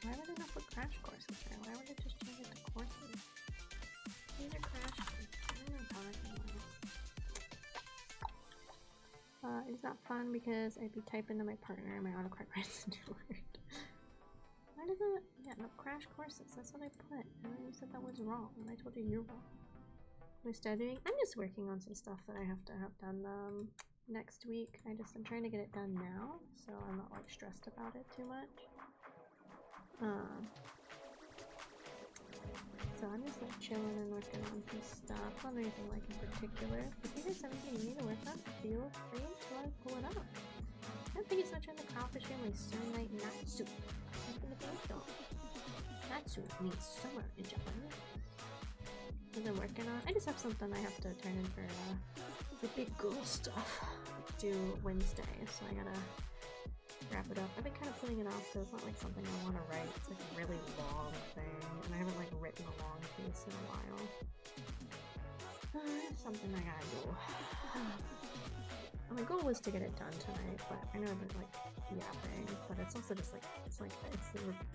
Why would they not put crash courses there? Why would they just change it to courses? These are crash courses. I don't know how I can learn. It's not fun because I'd be typing to my partner and my autocorrect writes a new word. Why does it? Yeah, no, crash courses. That's what I put. And then you said that was wrong. And I told you you're wrong. Am I studying? I'm just working on some stuff that I have to have done next week. I'm trying to get it done now, so I'm not like stressed about it too much. So I'm just like chilling and working on some stuff. Not anything like in particular. If you guys have anything you need to work on, feel free to like pull it up. And thank you so much for the Kraufish family. Surnite Natsu. Natsu means summer in Japanese. What I'm working on. I just have something I have to turn in for the big girl stuff due Wednesday, so I gotta wrap it up. I've been kind of putting it off, so it's not like something I want to write. It's like a really long thing, and I haven't like written a long piece in a while. Something I gotta do. My goal was to get it done tonight, but I know I've been like yapping, but it's also just like I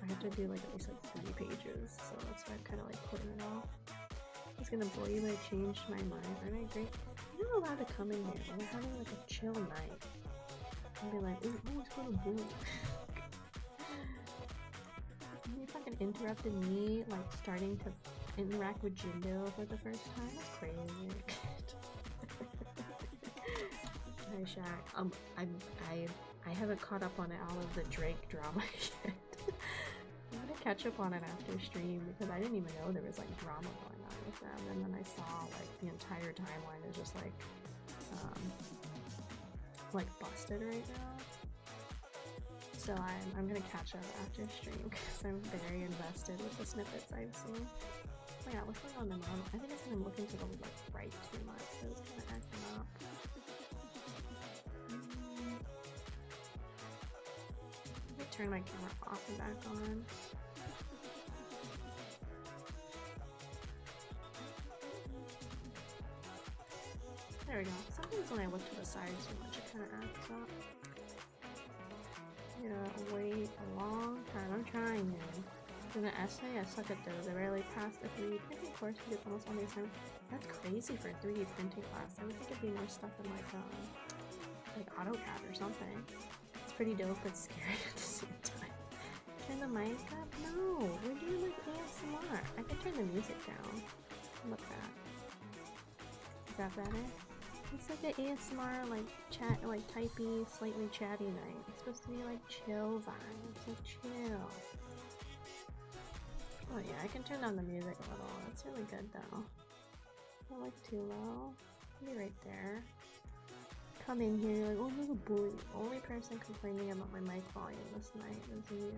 have to do like at least like 3 pages, so that's why I'm kind of like putting it off. It's gonna bore you, but I changed my mind. Aren't I great? You're not allowed to come in here. We're having like a chill night. And be like, ooh, what's gonna boo? You fucking interrupted me, like starting to interact with Jindo for the first time. That's crazy. Hi, Shaq. I haven't caught up on all of the Drake drama yet. I'm gonna catch up on it after stream because I didn't even know there was like drama going on with them, and then I saw like the entire timeline is just like busted right now. So I'm gonna catch up after stream because I'm very invested with the snippets I've seen. Oh my god, what's going on in the mom? I think it's because I'm looking to the like right too much, so it's kind of acting up. Let me turn my camera off and back on. There we go. Sometimes when I look to the side so much, it kind of acts up. Yeah, wait a long time. I'm trying, man. In an essay, I suck at those. I rarely pass the 3D printing course because it's almost on the assignment. That's crazy for a 3D printing class. I would think it'd be more stuff in like AutoCAD or something. It's pretty dope but scary at the same time. Turn the mic up? No, we're doing like ASMR. I can turn the music down. Look at that. Is that better? It's like an ASMR, like chat, like typey, slightly chatty night. It's supposed to be like chill vibes, like chill. Oh yeah, I can turn down the music a little. That's really good though. Not like too low. Maybe right there. Come in here, you're like, oh little boy. Only person complaining about my mic volume this night is you.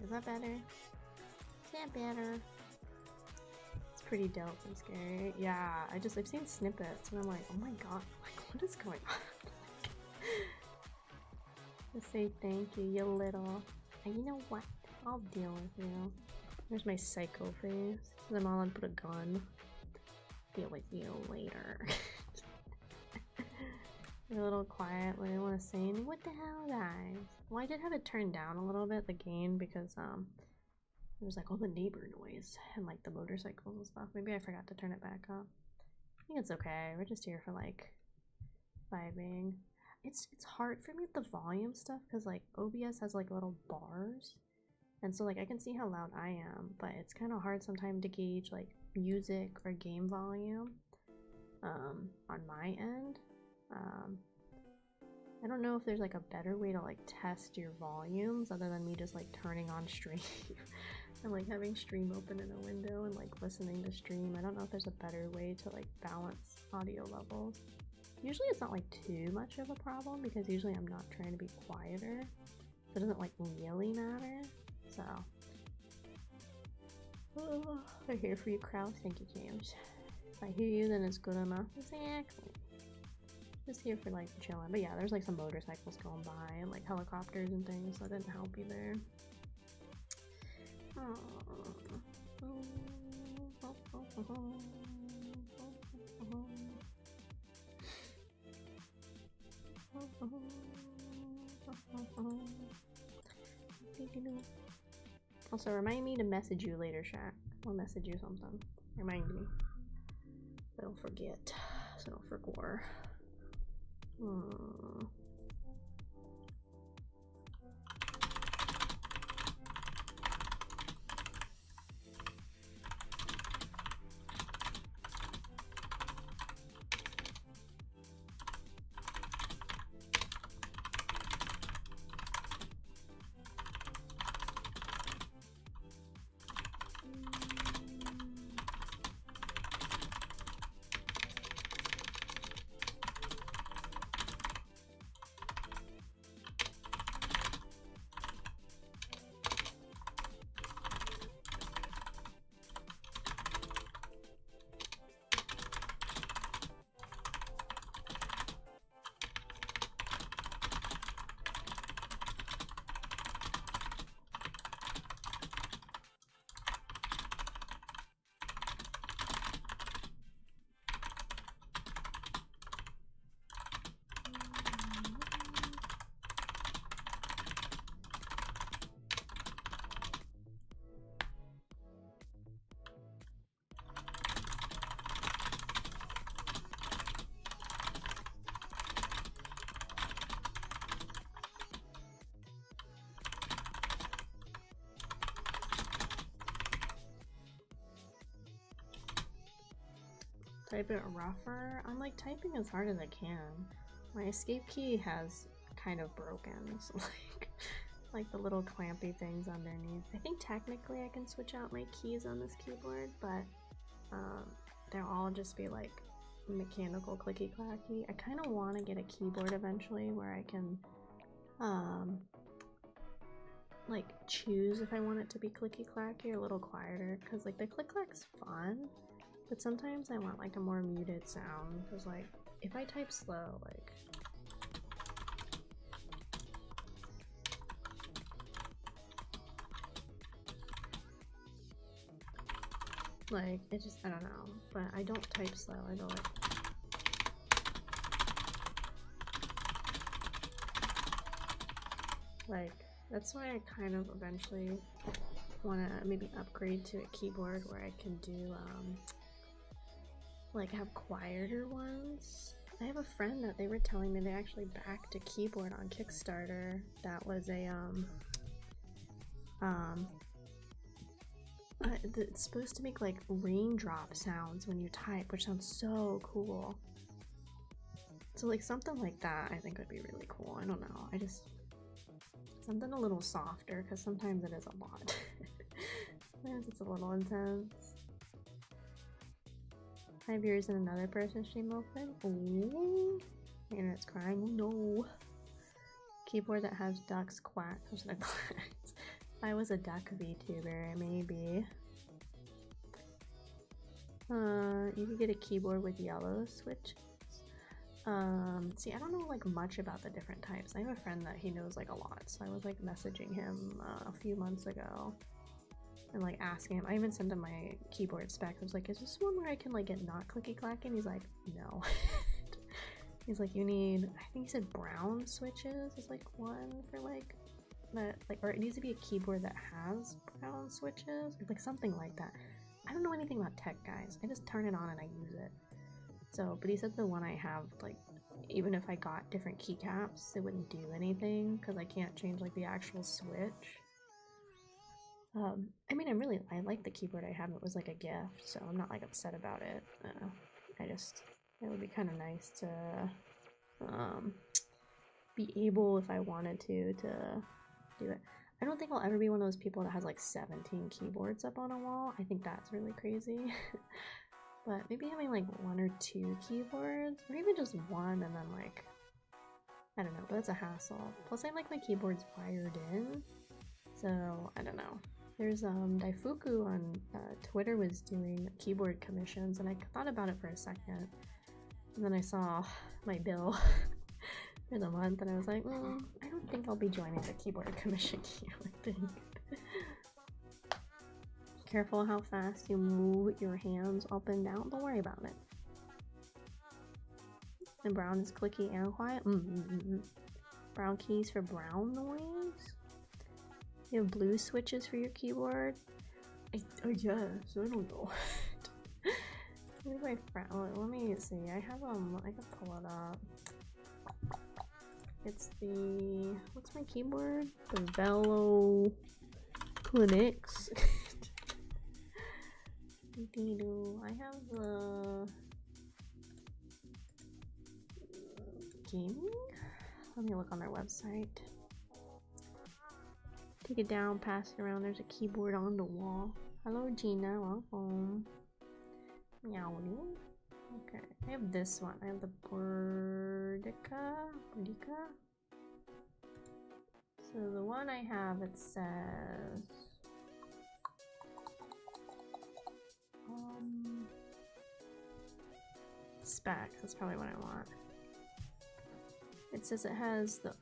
Is that better? Is that better? Pretty dope and scary. Yeah, I've seen snippets and I'm like, oh my god, like what is going on? Just say thank you, you little. And you know what? I'll deal with you. There's my psycho face. Then I'll put a gun. Deal with you later. A little quiet. I didn't want to say anything. What the hell, guys? Well, I did have it turned down a little bit, the gain, because it was like all the neighbor noise and like the motorcycles and stuff. Maybe I forgot to turn it back up. I think it's okay. We're just here for like vibing. It's hard for me with the volume stuff because like OBS has like little bars, and so like I can see how loud I am, but it's kind of hard sometimes to gauge like music or game volume on my end. I don't know if there's like a better way to like test your volumes other than me just like turning on stream. I'm like having stream open in a window and like listening to stream. I don't know if there's a better way to like balance audio levels. Usually it's not like too much of a problem because usually I'm not trying to be quieter. So it doesn't like really matter. So I'm here for you, Kraus. Thank you, James. If I hear you, then it's good enough. Exactly. Just here for like chilling. But yeah, there's like some motorcycles going by and like helicopters and things, so that didn't help either. Also, remind me to message you later, Shaq. I'll message you something. Remind me. I don't forget. So don't forget. Type it rougher. I'm like typing as hard as I can. My escape key has kind of broken, so like like the little clampy things underneath. I think technically I can switch out my keys on this keyboard, but they'll all just be like mechanical clicky clacky. I kind of want to get a keyboard eventually where I can like choose if I want it to be clicky clacky or a little quieter, because like the click clack's fun, but sometimes I want like a more muted sound, because like if I type slow, like it just, I don't know, but I don't type slow. I go like that's why I kind of eventually want to maybe upgrade to a keyboard where I can do like have quieter ones. I have a friend that they were telling me they actually backed a keyboard on Kickstarter that was a it's supposed to make like raindrop sounds when you type, which sounds so cool. So like something like that I think would be really cool. I don't know, I just something a little softer, because sometimes it is a lot. Sometimes it's a little intense. 5 years in another person's stream open. Ooh, my internet's crying. No. Keyboard that has ducks quack. If I was a duck VTuber, maybe. You could get a keyboard with yellow switches. See, I don't know like much about the different types. I have a friend that he knows like a lot, so I was like messaging him a few months ago and like asking him. I even sent him my keyboard spec. I was like, is this one where I can like get not clicky clacky? And he's like, no. He's like, you need, I think he said brown switches is like one for like that, like, or it needs to be a keyboard that has brown switches, or like something like that. I don't know anything about tech, guys. I just turn it on and I use it. So, but he said the one I have, like, even if I got different keycaps, it wouldn't do anything because I can't change like the actual switch. I mean, I like the keyboard I have. It was like a gift, so I'm not like upset about it. It would be kind of nice to be able, if I wanted to do it. I don't think I'll ever be one of those people that has like 17 keyboards up on a wall. I think that's really crazy. But maybe having like 1 or 2 keyboards, or even just one, and then like, I don't know, but that's a hassle. Plus I like my keyboards wired in, so I don't know. There's Daifuku on Twitter was doing keyboard commissions, and I thought about it for a second, and then I saw my bill for the month, and I was like, I don't think I'll be joining the keyboard commission thing. Careful how fast you move your hands up and down. Don't worry about it. And brown is clicky and quiet. Brown keys for brown noise. You have blue switches for your keyboard. I guess. I don't know. Maybe my friend. Let me see. I have I can pull it up. It's the, what's my keyboard? The Velo Clinics. I have the gaming. Let me look on their website. Take it down, pass it around. There's a keyboard on the wall. Hello, Gina. Welcome. Meow. Okay, I have this one. I have the Burdica. So the one I have, it says spec. That's probably what I want. It says it has the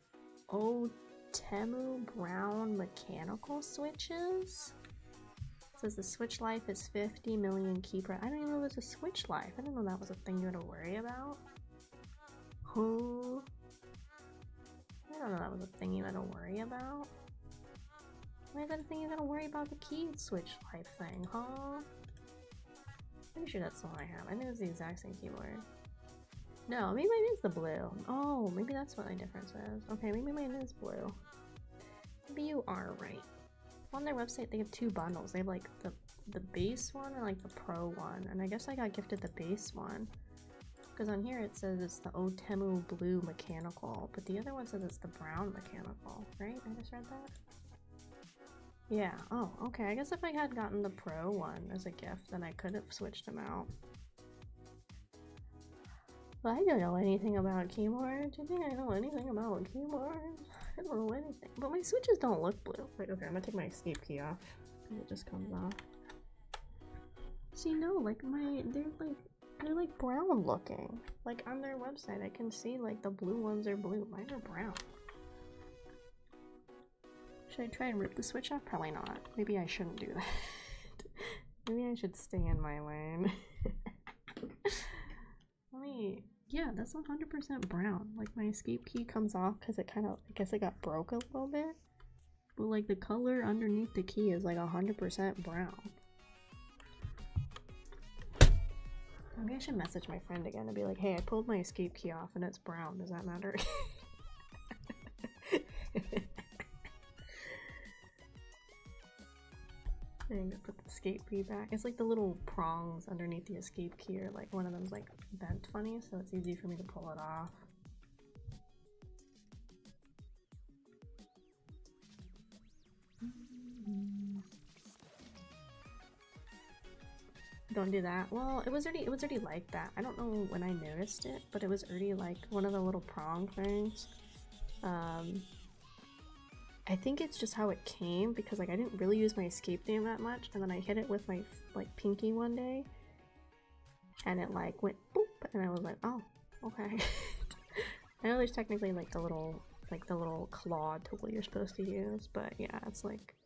Otemu brown mechanical switches. It says the switch life is 50 million key press. I didn't even know there's a switch life. I didn't know that was a thing you had to worry about. Who? I don't know that was a thing you had to worry about. Why is that a thing you gotta worry about, the key switch life thing, huh? Pretty sure that's the one I have. I think it's the exact same keyboard. No, maybe mine is the blue. Oh, maybe that's what the difference is. Okay, maybe mine is blue. Maybe you are right. On their website, they have 2 bundles. They have like the base one and like the pro one. And I guess I got gifted the base one. Because on here it says it's the Otemu blue mechanical, but the other one says it's the brown mechanical, right? I just read that? Yeah, oh, okay. I guess if I had gotten the pro one as a gift, then I could have switched them out. But I don't know anything about keyboards. Do you think I know anything about keyboards? I don't know anything. But my switches don't look blue. Wait, okay, I'm gonna take my escape key off. Because it just comes off. See, no, like they're like brown looking. Like on their website, I can see like the blue ones are blue. Mine are brown. Should I try and rip the switch off? Probably not. Maybe I shouldn't do that. Maybe I should stay in my lane. Let me... Yeah, that's 100% brown. Like my escape key comes off because it kind of... I guess it got broke a little bit. But like the color underneath the key is like 100% brown. Maybe I should message my friend again and be like, hey, I pulled my escape key off and it's brown. Does that matter? I'm gonna put the escape key back. It's like the little prongs underneath the escape key are like one of them's like bent funny, so it's easy for me to pull it off. Don't do that. Well, it was already like that. I don't know when I noticed it, but it was already like one of the little prong things. I think it's just how it came because like I didn't really use my escape name that much, and then I hit it with my like pinky one day, and it like went boop, and I was like, oh, okay. I know there's technically like the little claw tool you're supposed to use, but yeah, it's like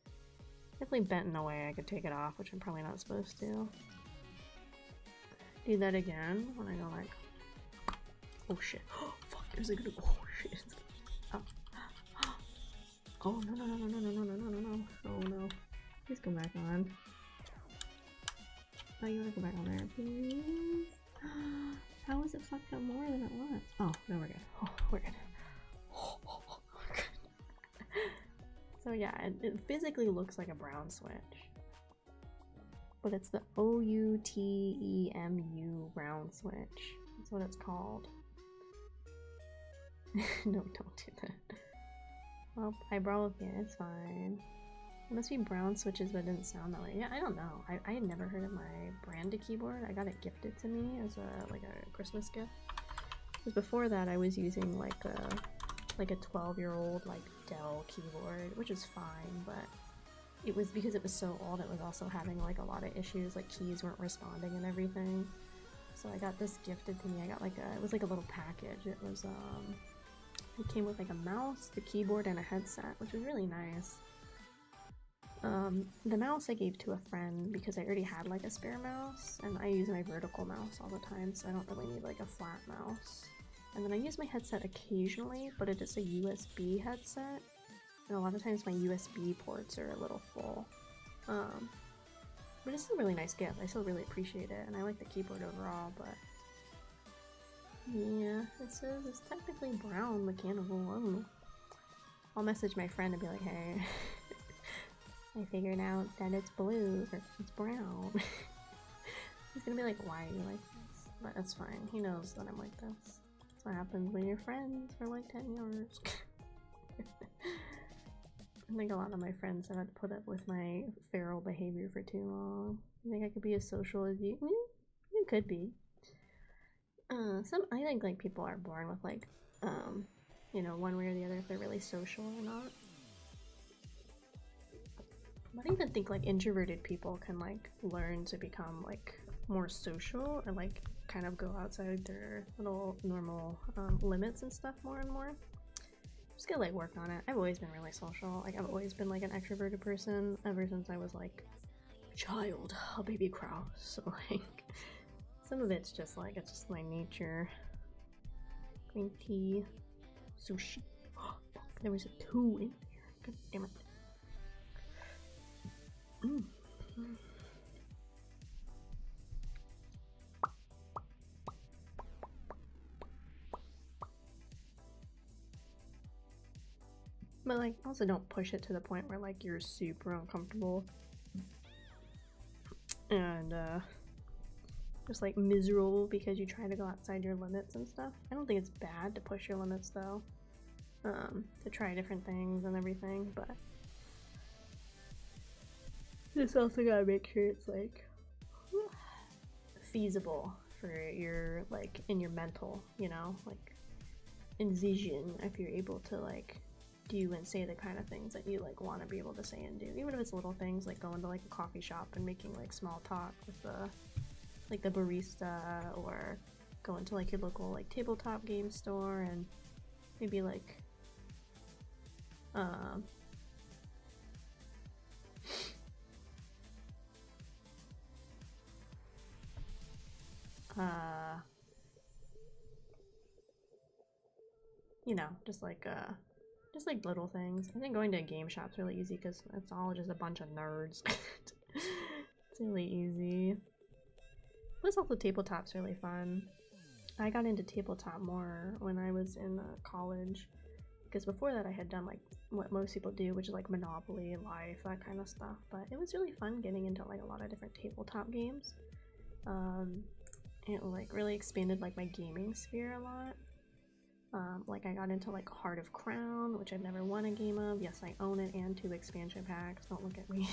definitely bent in a way I could take it off, which I'm probably not supposed to. Do that again when I go like, oh shit, oh fuck, there's a good, oh shit, oh. Oh no no no no no no no no no no, oh no, please go back on. Oh, you wanna go back on there, please? How is it fucked up more than it was? Oh, no, we're good. Oh, we're good. Oh, we're good. So yeah, it physically looks like a brown switch. But it's the OUTEMU brown switch. That's what it's called. No, don't do that. Well, I broke it, it's fine. It must be brown switches, but it didn't sound that way. Yeah, I don't know. I had never heard of my branded keyboard. I got it gifted to me as a Christmas gift. Because before that, I was using like a 12-year-old like Dell keyboard, which is fine, but it was because it was so old. It was also having like a lot of issues, like keys weren't responding and everything. So I got this gifted to me. I got like it was like a little package. It was it came with like a mouse, the keyboard, and a headset, which was really nice. The mouse I gave to a friend because I already had like a spare mouse, and I use my vertical mouse all the time, so I don't really need like a flat mouse. And then I use my headset occasionally, but it is a USB headset, and a lot of times my USB ports are a little full. But it's a really nice gift. I still really appreciate it, and I like the keyboard overall, but yeah, it says it's technically brown mechanical. I don't know. I'll message my friend and be like, hey, I figured out that it's blue, or it's brown. He's gonna be like, why are you like this? But that's fine. He knows that I'm like this. That's what happens when you're friends for like 10 years. I think a lot of my friends have had to put up with my feral behavior for too long. You think I could be as social as you? You could be. I think like people are born with like, you know, one way or the other if they're really social or not. But I even think like introverted people can like learn to become like more social and like kind of go outside their little normal limits and stuff more and more. Just gotta like work on it. I've always been really social. Like I've always been like an extroverted person ever since I was like a child, a baby Kraus. So like some of it's just like, it's just my nature. Green tea, sushi. Oh, fuck, there was a 2 in here. God damn it. But like, also don't push it to the point where like you're super uncomfortable. And just like miserable because you try to go outside your limits and stuff. I don't think it's bad to push your limits though, to try different things and everything, but just also gotta make sure it's like feasible for your like in your mental, you know, like envision if you're able to like do and say the kind of things that you like want to be able to say and do, even if it's little things like going to like a coffee shop and making like small talk with the barista, or going to like your local like tabletop game store and maybe like you know, just like little things. I think going to a game shop's really easy because it's all just a bunch of nerds. It's really easy. Plus also tabletop's really fun. I got into tabletop more when I was in college, because before that I had done like what most people do, which is like Monopoly, Life, that kind of stuff. But it was really fun getting into like a lot of different tabletop games. It like really expanded like my gaming sphere a lot. Like I got into like Heart of Crown, which I've never won a game of. Yes, I own it, and 2 expansion packs. Don't look at me.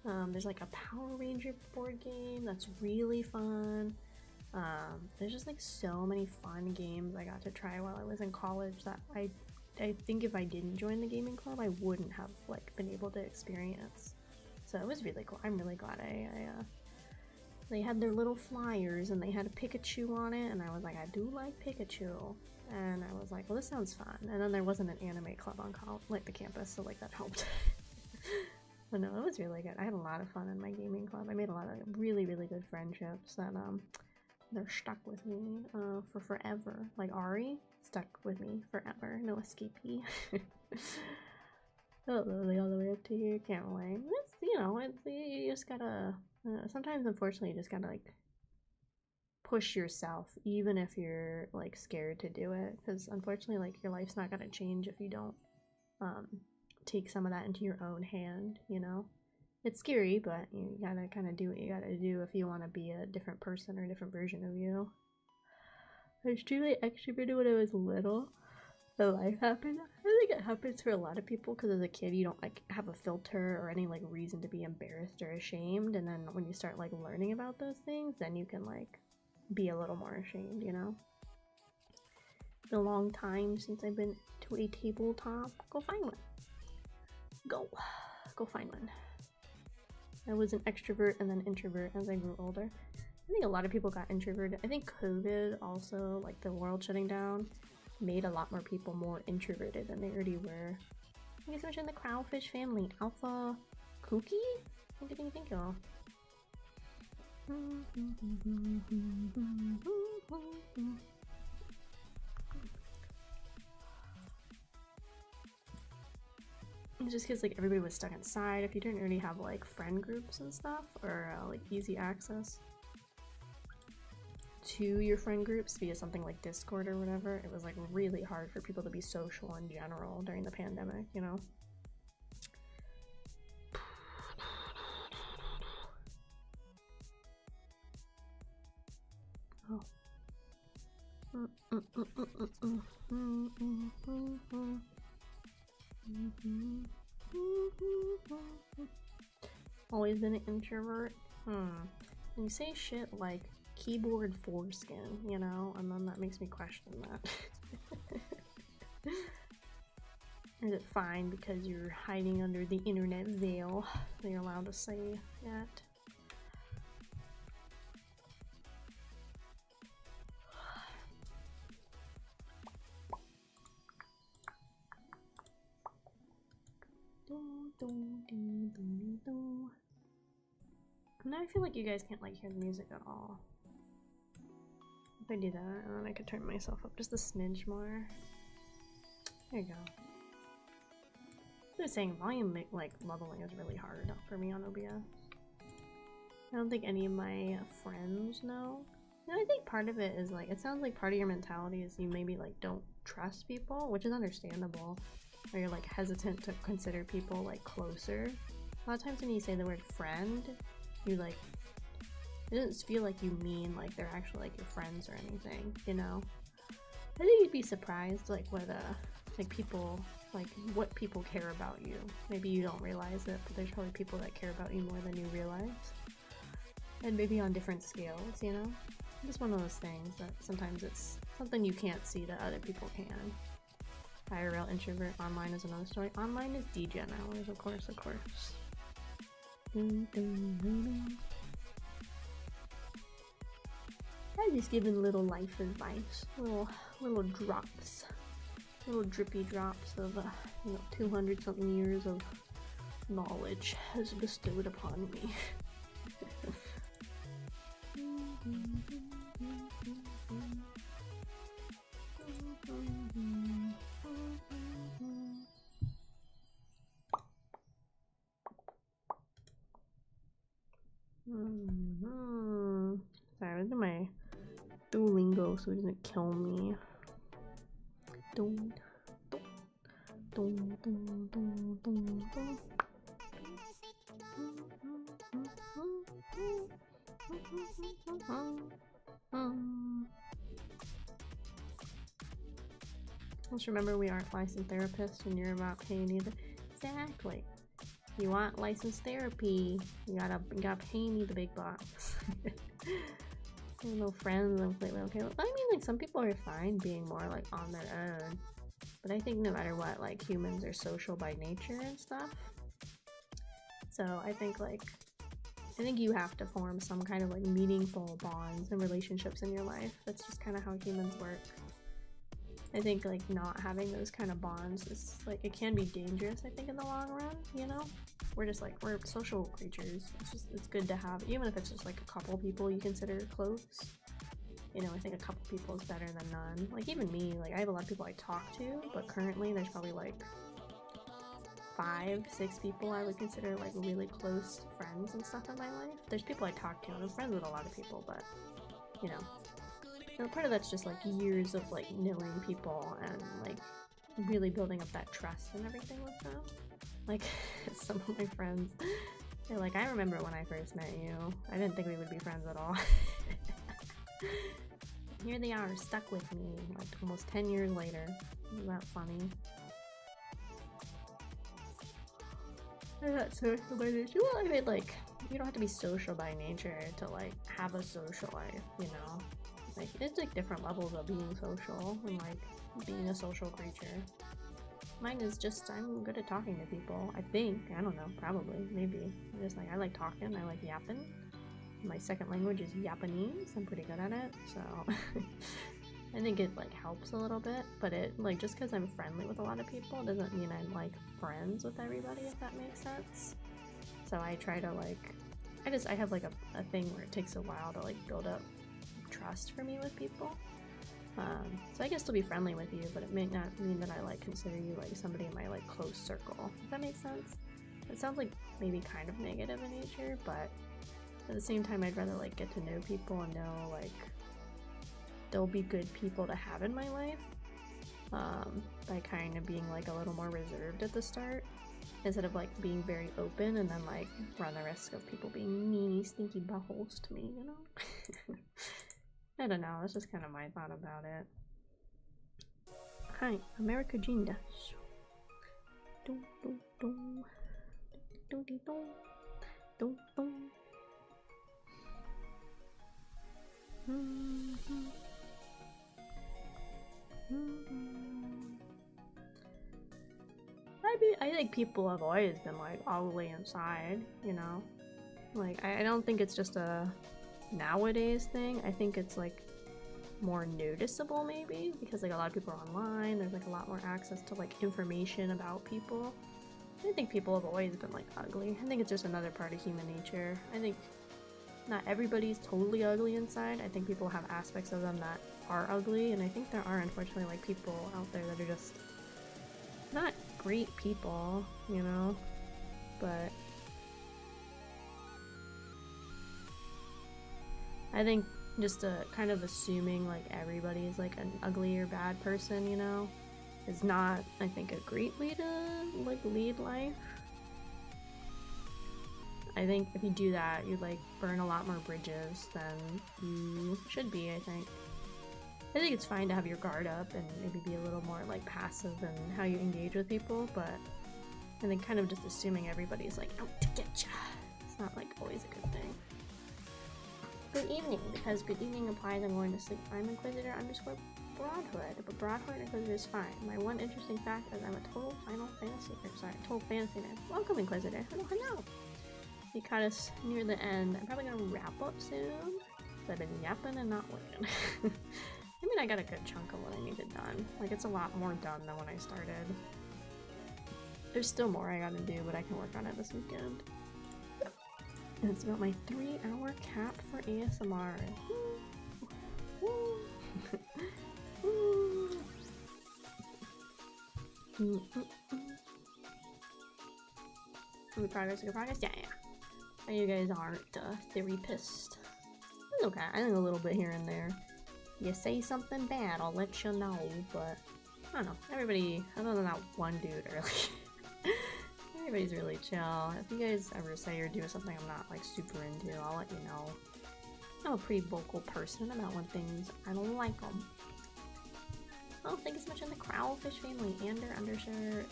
There's like a Power Ranger board game that's really fun. There's just like so many fun games I got to try while I was in college that I think if I didn't join the gaming club, I wouldn't have like been able to experience. So it was really cool. I'm really glad they had their little flyers and they had a Pikachu on it, and I was like, I do like Pikachu, and I was like, well, this sounds fun. And then there wasn't an anime club on like the campus, so like that helped. But no, it was really good. I had a lot of fun in my gaming club. I made a lot of really, really good friendships that they're stuck with me for forever. Like Ari, stuck with me forever. No escapee. Oh, literally all the way up to here. Can't relate. It's, you know, you just gotta. Sometimes, unfortunately, you just gotta like push yourself, even if you're like scared to do it. Because unfortunately, like your life's not gonna change if you don't take some of that into your own hand. You know, it's scary, but you gotta kind of do what you gotta do if you want to be a different person or a different version of you. I was truly extroverted when I was little. The life happened. I think it happens for a lot of people because as a kid you don't like have a filter or any like reason to be embarrassed or ashamed, and then when you start like learning about those things, then you can like be a little more ashamed, you know. It's been a long time since I've been to a tabletop. Go find one. Go find one. I was an extrovert and then introvert as I grew older. I think a lot of people got introverted. I think COVID also, like the world shutting down, made a lot more people more introverted than they already were. I guess I mentioned the Kraufish family. Alpha Kooky? What did you think of? It's just because like everybody was stuck inside. If you didn't already have like friend groups and stuff, or like easy access to your friend groups via something like Discord or whatever, it was like really hard for people to be social in general during the pandemic, you know? Oh. Always been an introvert? And you say shit like keyboard foreskin, you know, and then that makes me question that. Is it fine because you're hiding under the internet veil that you're allowed to say that? Now I feel like you guys can't like hear the music at all. If I do that, and then I could turn myself up just a smidge more. There you go. I was saying volume like leveling is really hard for me on OBS. I don't think any of my friends know. And I think part of it is like, it sounds like part of your mentality is you maybe like don't trust people, which is understandable. Or you're like hesitant to consider people like closer. A lot of times when you say the word friend, you like, It doesn't feel like you mean like they're actually like your friends or anything, you know? I think you'd be surprised like what like people, like what people care about you. Maybe you don't realize it, but there's probably people that care about you more than you realize. And maybe on different scales, you know? Just one of those things that sometimes it's something you can't see that other people can. IRL introvert, online is another story. Online is DGen hours, of course, of course. I'm just giving little life advice, little drops, little drippy drops of 200 something years of knowledge has bestowed upon me. Sorry, I do my Duolingo so it doesn't kill me. Just remember, we aren't licensed therapists and you're not paying either. Exactly. You want licensed therapy, you gotta pay me the big bucks. No friends, I'm completely okay with. I mean, like, some people are fine being more like on their own, but I think no matter what, like, humans are social by nature and stuff. So I think you have to form some kind of like meaningful bonds and relationships in your life. That's just kind of how humans work. I think like not having those kind of bonds is like, it can be dangerous, I think, in the long run, you know? We're social creatures. It's good to have, even if it's just like a couple people you consider close. You know, I think a couple people is better than none. Like, even me, like, I have a lot of people I talk to, but currently there's probably like 5-6 people I would consider like really close friends and stuff in my life. There's people I talk to, and I'm friends with a lot of people, but you know, and part of that's just like years of like knowing people and like really building up that trust and everything with them. Like, some of my friends, they're like, I remember when I first met you, I didn't think we would be friends at all. Here they are, stuck with me like almost 10 years later. Isn't that funny? That's social by nature. Well, I mean, like, you don't have to be social by nature to like have a social life, you know? Like, it's like different levels of being social and like being a social creature. Mine is just, I'm good at talking to people, I think. I don't know, probably, maybe. I'm just like, I like talking, I like yapping. My second language is Japanese, I'm pretty good at it, so I think it like helps a little bit, but it like, just because I'm friendly with a lot of people doesn't mean I'm like friends with everybody, if that makes sense. So I try to like, I have like a thing where it takes a while to like build up trust for me with people. So I can still be friendly with you, but it may not mean that I like consider you like somebody in my like close circle, if that makes sense. It sounds like maybe kind of negative in nature, but at the same time I'd rather like get to know people and know like they'll be good people to have in my life, by kind of being like a little more reserved at the start, instead of like being very open and then like run the risk of people being meany, stinky buttholes to me, you know? I don't know, that's just kind of my thought about it. Hi, America Jean Dash. I think people have always been like ugly inside, you know? Like, I don't think it's just a nowadays thing. I think it's like more noticeable maybe because like a lot of people are online, there's like a lot more access to like information about people. I think people have always been like ugly. I think it's just another part of human nature. I think not everybody's totally ugly inside. I think people have aspects of them that are ugly, and I think there are unfortunately like people out there that are just not great people, you know? But I think just kind of assuming like everybody is like an ugly or bad person, you know, is not, I think, a great way to like lead life. I think if you do that, you'd like burn a lot more bridges than you should be, I think. I think it's fine to have your guard up and maybe be a little more like passive in how you engage with people, but I think kind of just assuming everybody's like out to get ya. It's not like always a good thing. Good evening, because good evening implies I'm going to sleep. I'm Inquisitor _ Broadhood, but Broadhood Inquisitor is fine. My one interesting fact is I'm a total total fantasy man. Welcome, Inquisitor. Hello, hello. You caught us near the end. I'm probably gonna wrap up soon. I've been yapping and not looking. I mean, I got a good chunk of what I needed done. Like, it's a lot more done than when I started. There's still more I gotta do, but I can work on it this weekend. And it's about my 3-hour cap for ASMR. Good progress, good progress? Yeah. You guys aren't therapist. It's okay. I think a little bit here and there. You say something bad, I'll let you know, but I don't know. Everybody, other than that one dude early, everybody's really chill. If you guys ever say or do something I'm not like super into, I'll let you know. I'm a pretty vocal person about when things I don't like them. Oh, thank you so much in the Kraufish family. _CU.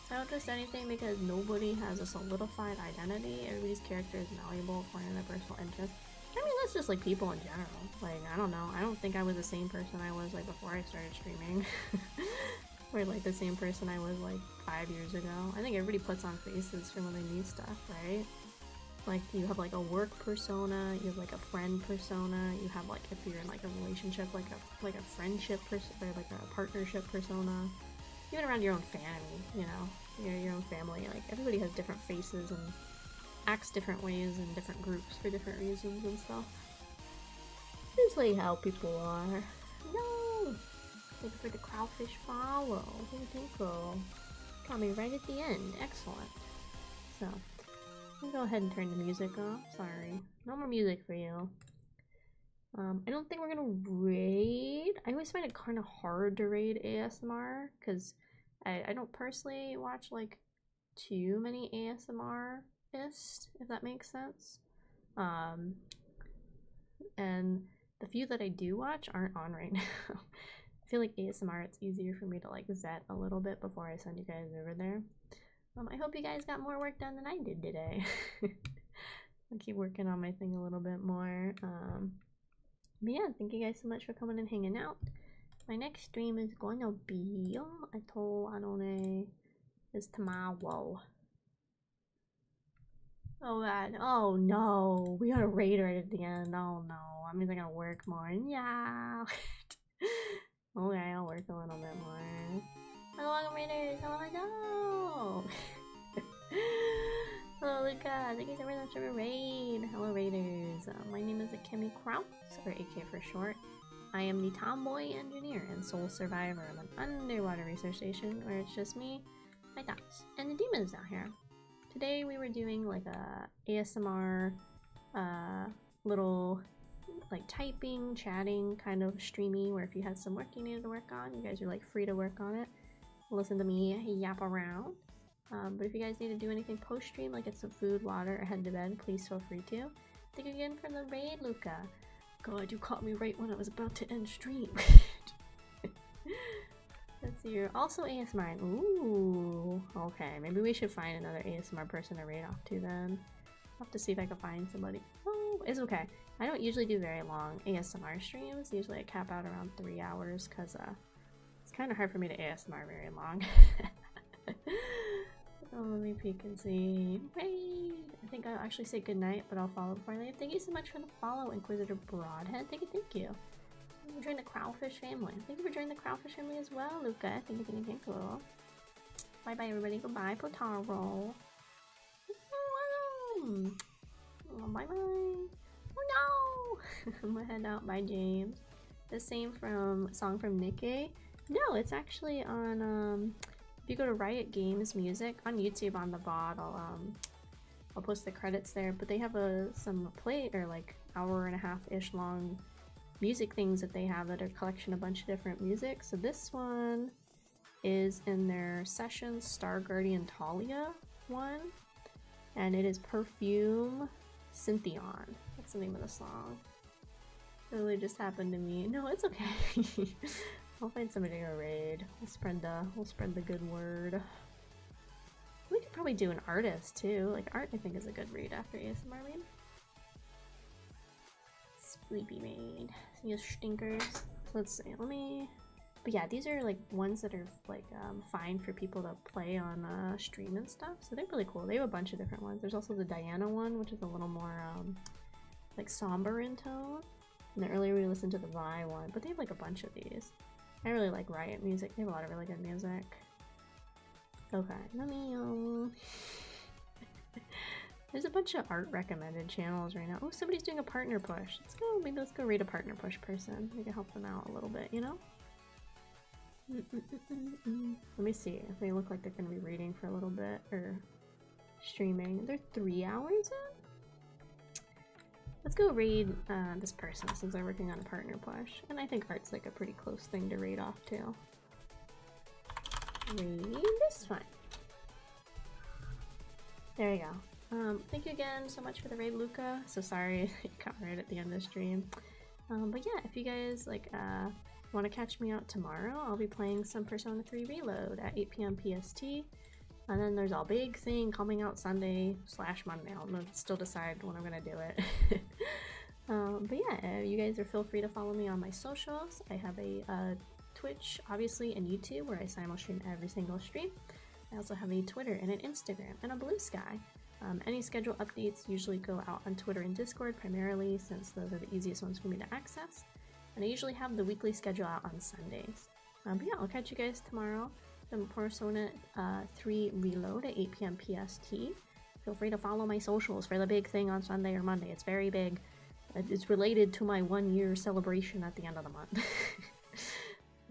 So I don't trust anything because nobody has a solidified identity. Everybody's character is malleable according to their personal interests. I mean, that's just like people in general. Like, I don't know. I don't think I was the same person I was like before I started streaming. Or like the same person I was like 5 years ago. I think everybody puts on faces for when they need stuff, right? Like, you have like a work persona, you have like a friend persona, you have like, if you're in like a relationship, like a friendship person, or like a partnership persona. Even around your own family, you know, your own family, like everybody has different faces and acts different ways in different groups for different reasons and stuff. It's like how people are. No! Thank you for the Kraufish follow. Thank you. Got me right at the end. Excellent. So, I'll go ahead and turn the music off. Sorry. No more music for you. I don't think we're gonna raid. I always find it kind of hard to raid ASMR because I don't personally watch like too many ASMR-ists, if that makes sense. And the few that I do watch aren't on right now. I feel like ASMR, it's easier for me to like vet a little bit before I send you guys over there. I hope you guys got more work done than I did today. I'll keep working on my thing a little bit more. But yeah, thank you guys so much for coming and hanging out. My next stream is going to be, I don't know, is tomorrow. Oh god, oh no, we got a raid right at the end. Oh no, I mean I gotta work more. Yeah. Okay, I'll work a little bit more. Hello, raiders. Hello, hello, Luca. Thank you so much for a raid. Hello, raiders. My name is Akemi Kraus, or AK for short. I am the tomboy engineer and sole survivor of an underwater research station where it's just me, my dogs, and the demons down here. Today we were doing like a ASMR little like typing, chatting kind of streamy where if you had some work you needed to work on, you guys are like free to work on it. Listen to me yap around. But if you guys need to do anything post-stream, like get some food, water, or head to bed, please feel free to. Thank you again for the raid, Luca. God, you caught me right when I was about to end stream. Let's see, you're also ASMR. Ooh, okay. Maybe we should find another ASMR person to raid off to then. I'll have to see if I can find somebody. Oh, it's okay. I don't usually do very long ASMR streams. Usually I cap out around 3 hours because it's kind of hard for me to ASMR very long. Oh, let me peek and see. Raid! I think I'll actually say goodnight, but I'll follow before I leave. Thank you so much for the follow, Inquisitor Broadhead. Thank you, thank you. Thank you for joining the Kraufish family. Thank you for joining the Kraufish family as well, Luca. Thank you, thank you. Bye bye, everybody. Goodbye, Potaro. Oh, bye bye. Oh no! I'm gonna head out. Bye, James. The same song from Nikkei. No, it's actually on if you go to Riot Games Music on YouTube on the VOD, I'll post the credits there. But they have some like hour-and-a-half-ish long music things that they have that are a collection of a bunch of different music. So this one is in their Sessions Star Guardian Taliyah one, and it is Perfume Syntheon. That's the name of the song. It really just happened to me. No, it's okay. I'll find somebody to raid. We'll spread the good word. We could probably do an artist too. Like art, I think is a good read after ASMR read. Sleepy maid. You stinkers. So let's see. Let me. But yeah, these are like ones that are like fine for people to play on stream and stuff. So they're really cool. They have a bunch of different ones. There's also the Diana one, which is a little more like somber in tone. And then earlier we listened to the Vi one, but they have like a bunch of these. I really like Riot music. They have a lot of really good music. Okay, let me There's a bunch of art recommended channels right now. Oh, somebody's doing a partner push. Let's go. Maybe let's go raid a partner push person. We can help them out a little bit, you know? Let me see if they look like they're gonna be reading for a little bit or streaming. They're 3 hours in. Let's go raid this person since they're working on a partner push, and I think art's like a pretty close thing to raid off too. Raid this one. There you go. Thank you again so much for the raid, Luca. So sorry it got right at the end of the stream. But yeah, if you guys like want to catch me out tomorrow, I'll be playing some Persona 3 Reload at 8 p.m. PST. And then there's a big thing coming out Sunday/Monday. I'll still decide when I'm gonna do it. But yeah, you guys feel free to follow me on my socials. I have a Twitch, obviously, and YouTube where I simul-stream every single stream. I also have a Twitter and an Instagram and a Blue Sky. Any schedule updates usually go out on Twitter and Discord primarily, since those are the easiest ones for me to access. And I usually have the weekly schedule out on Sundays. But yeah, I'll catch you guys tomorrow. The Persona 3 Reload at 8 p.m. PST. Feel free to follow my socials for the big thing on Sunday or Monday. It's very big. It's related to my 1-year celebration at the end of the month.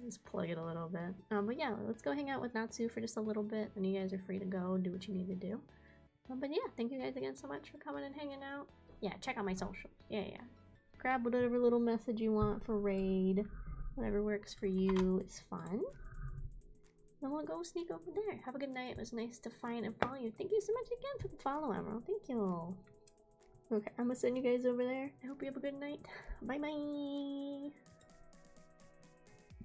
Just plug it a little bit. But yeah, let's go hang out with Natsu for just a little bit, and you guys are free to go do what you need to do. But yeah, thank you guys again so much for coming and hanging out. Yeah, check out my socials. Yeah. Grab whatever little message you want for raid. Whatever works for you is fun. Then we'll go sneak over there. Have a good night. It was nice to find and follow you. Thank you so much again for the follow, Emerald. Thank you. Okay, I'm gonna send you guys over there. I hope you have a good night. Bye bye.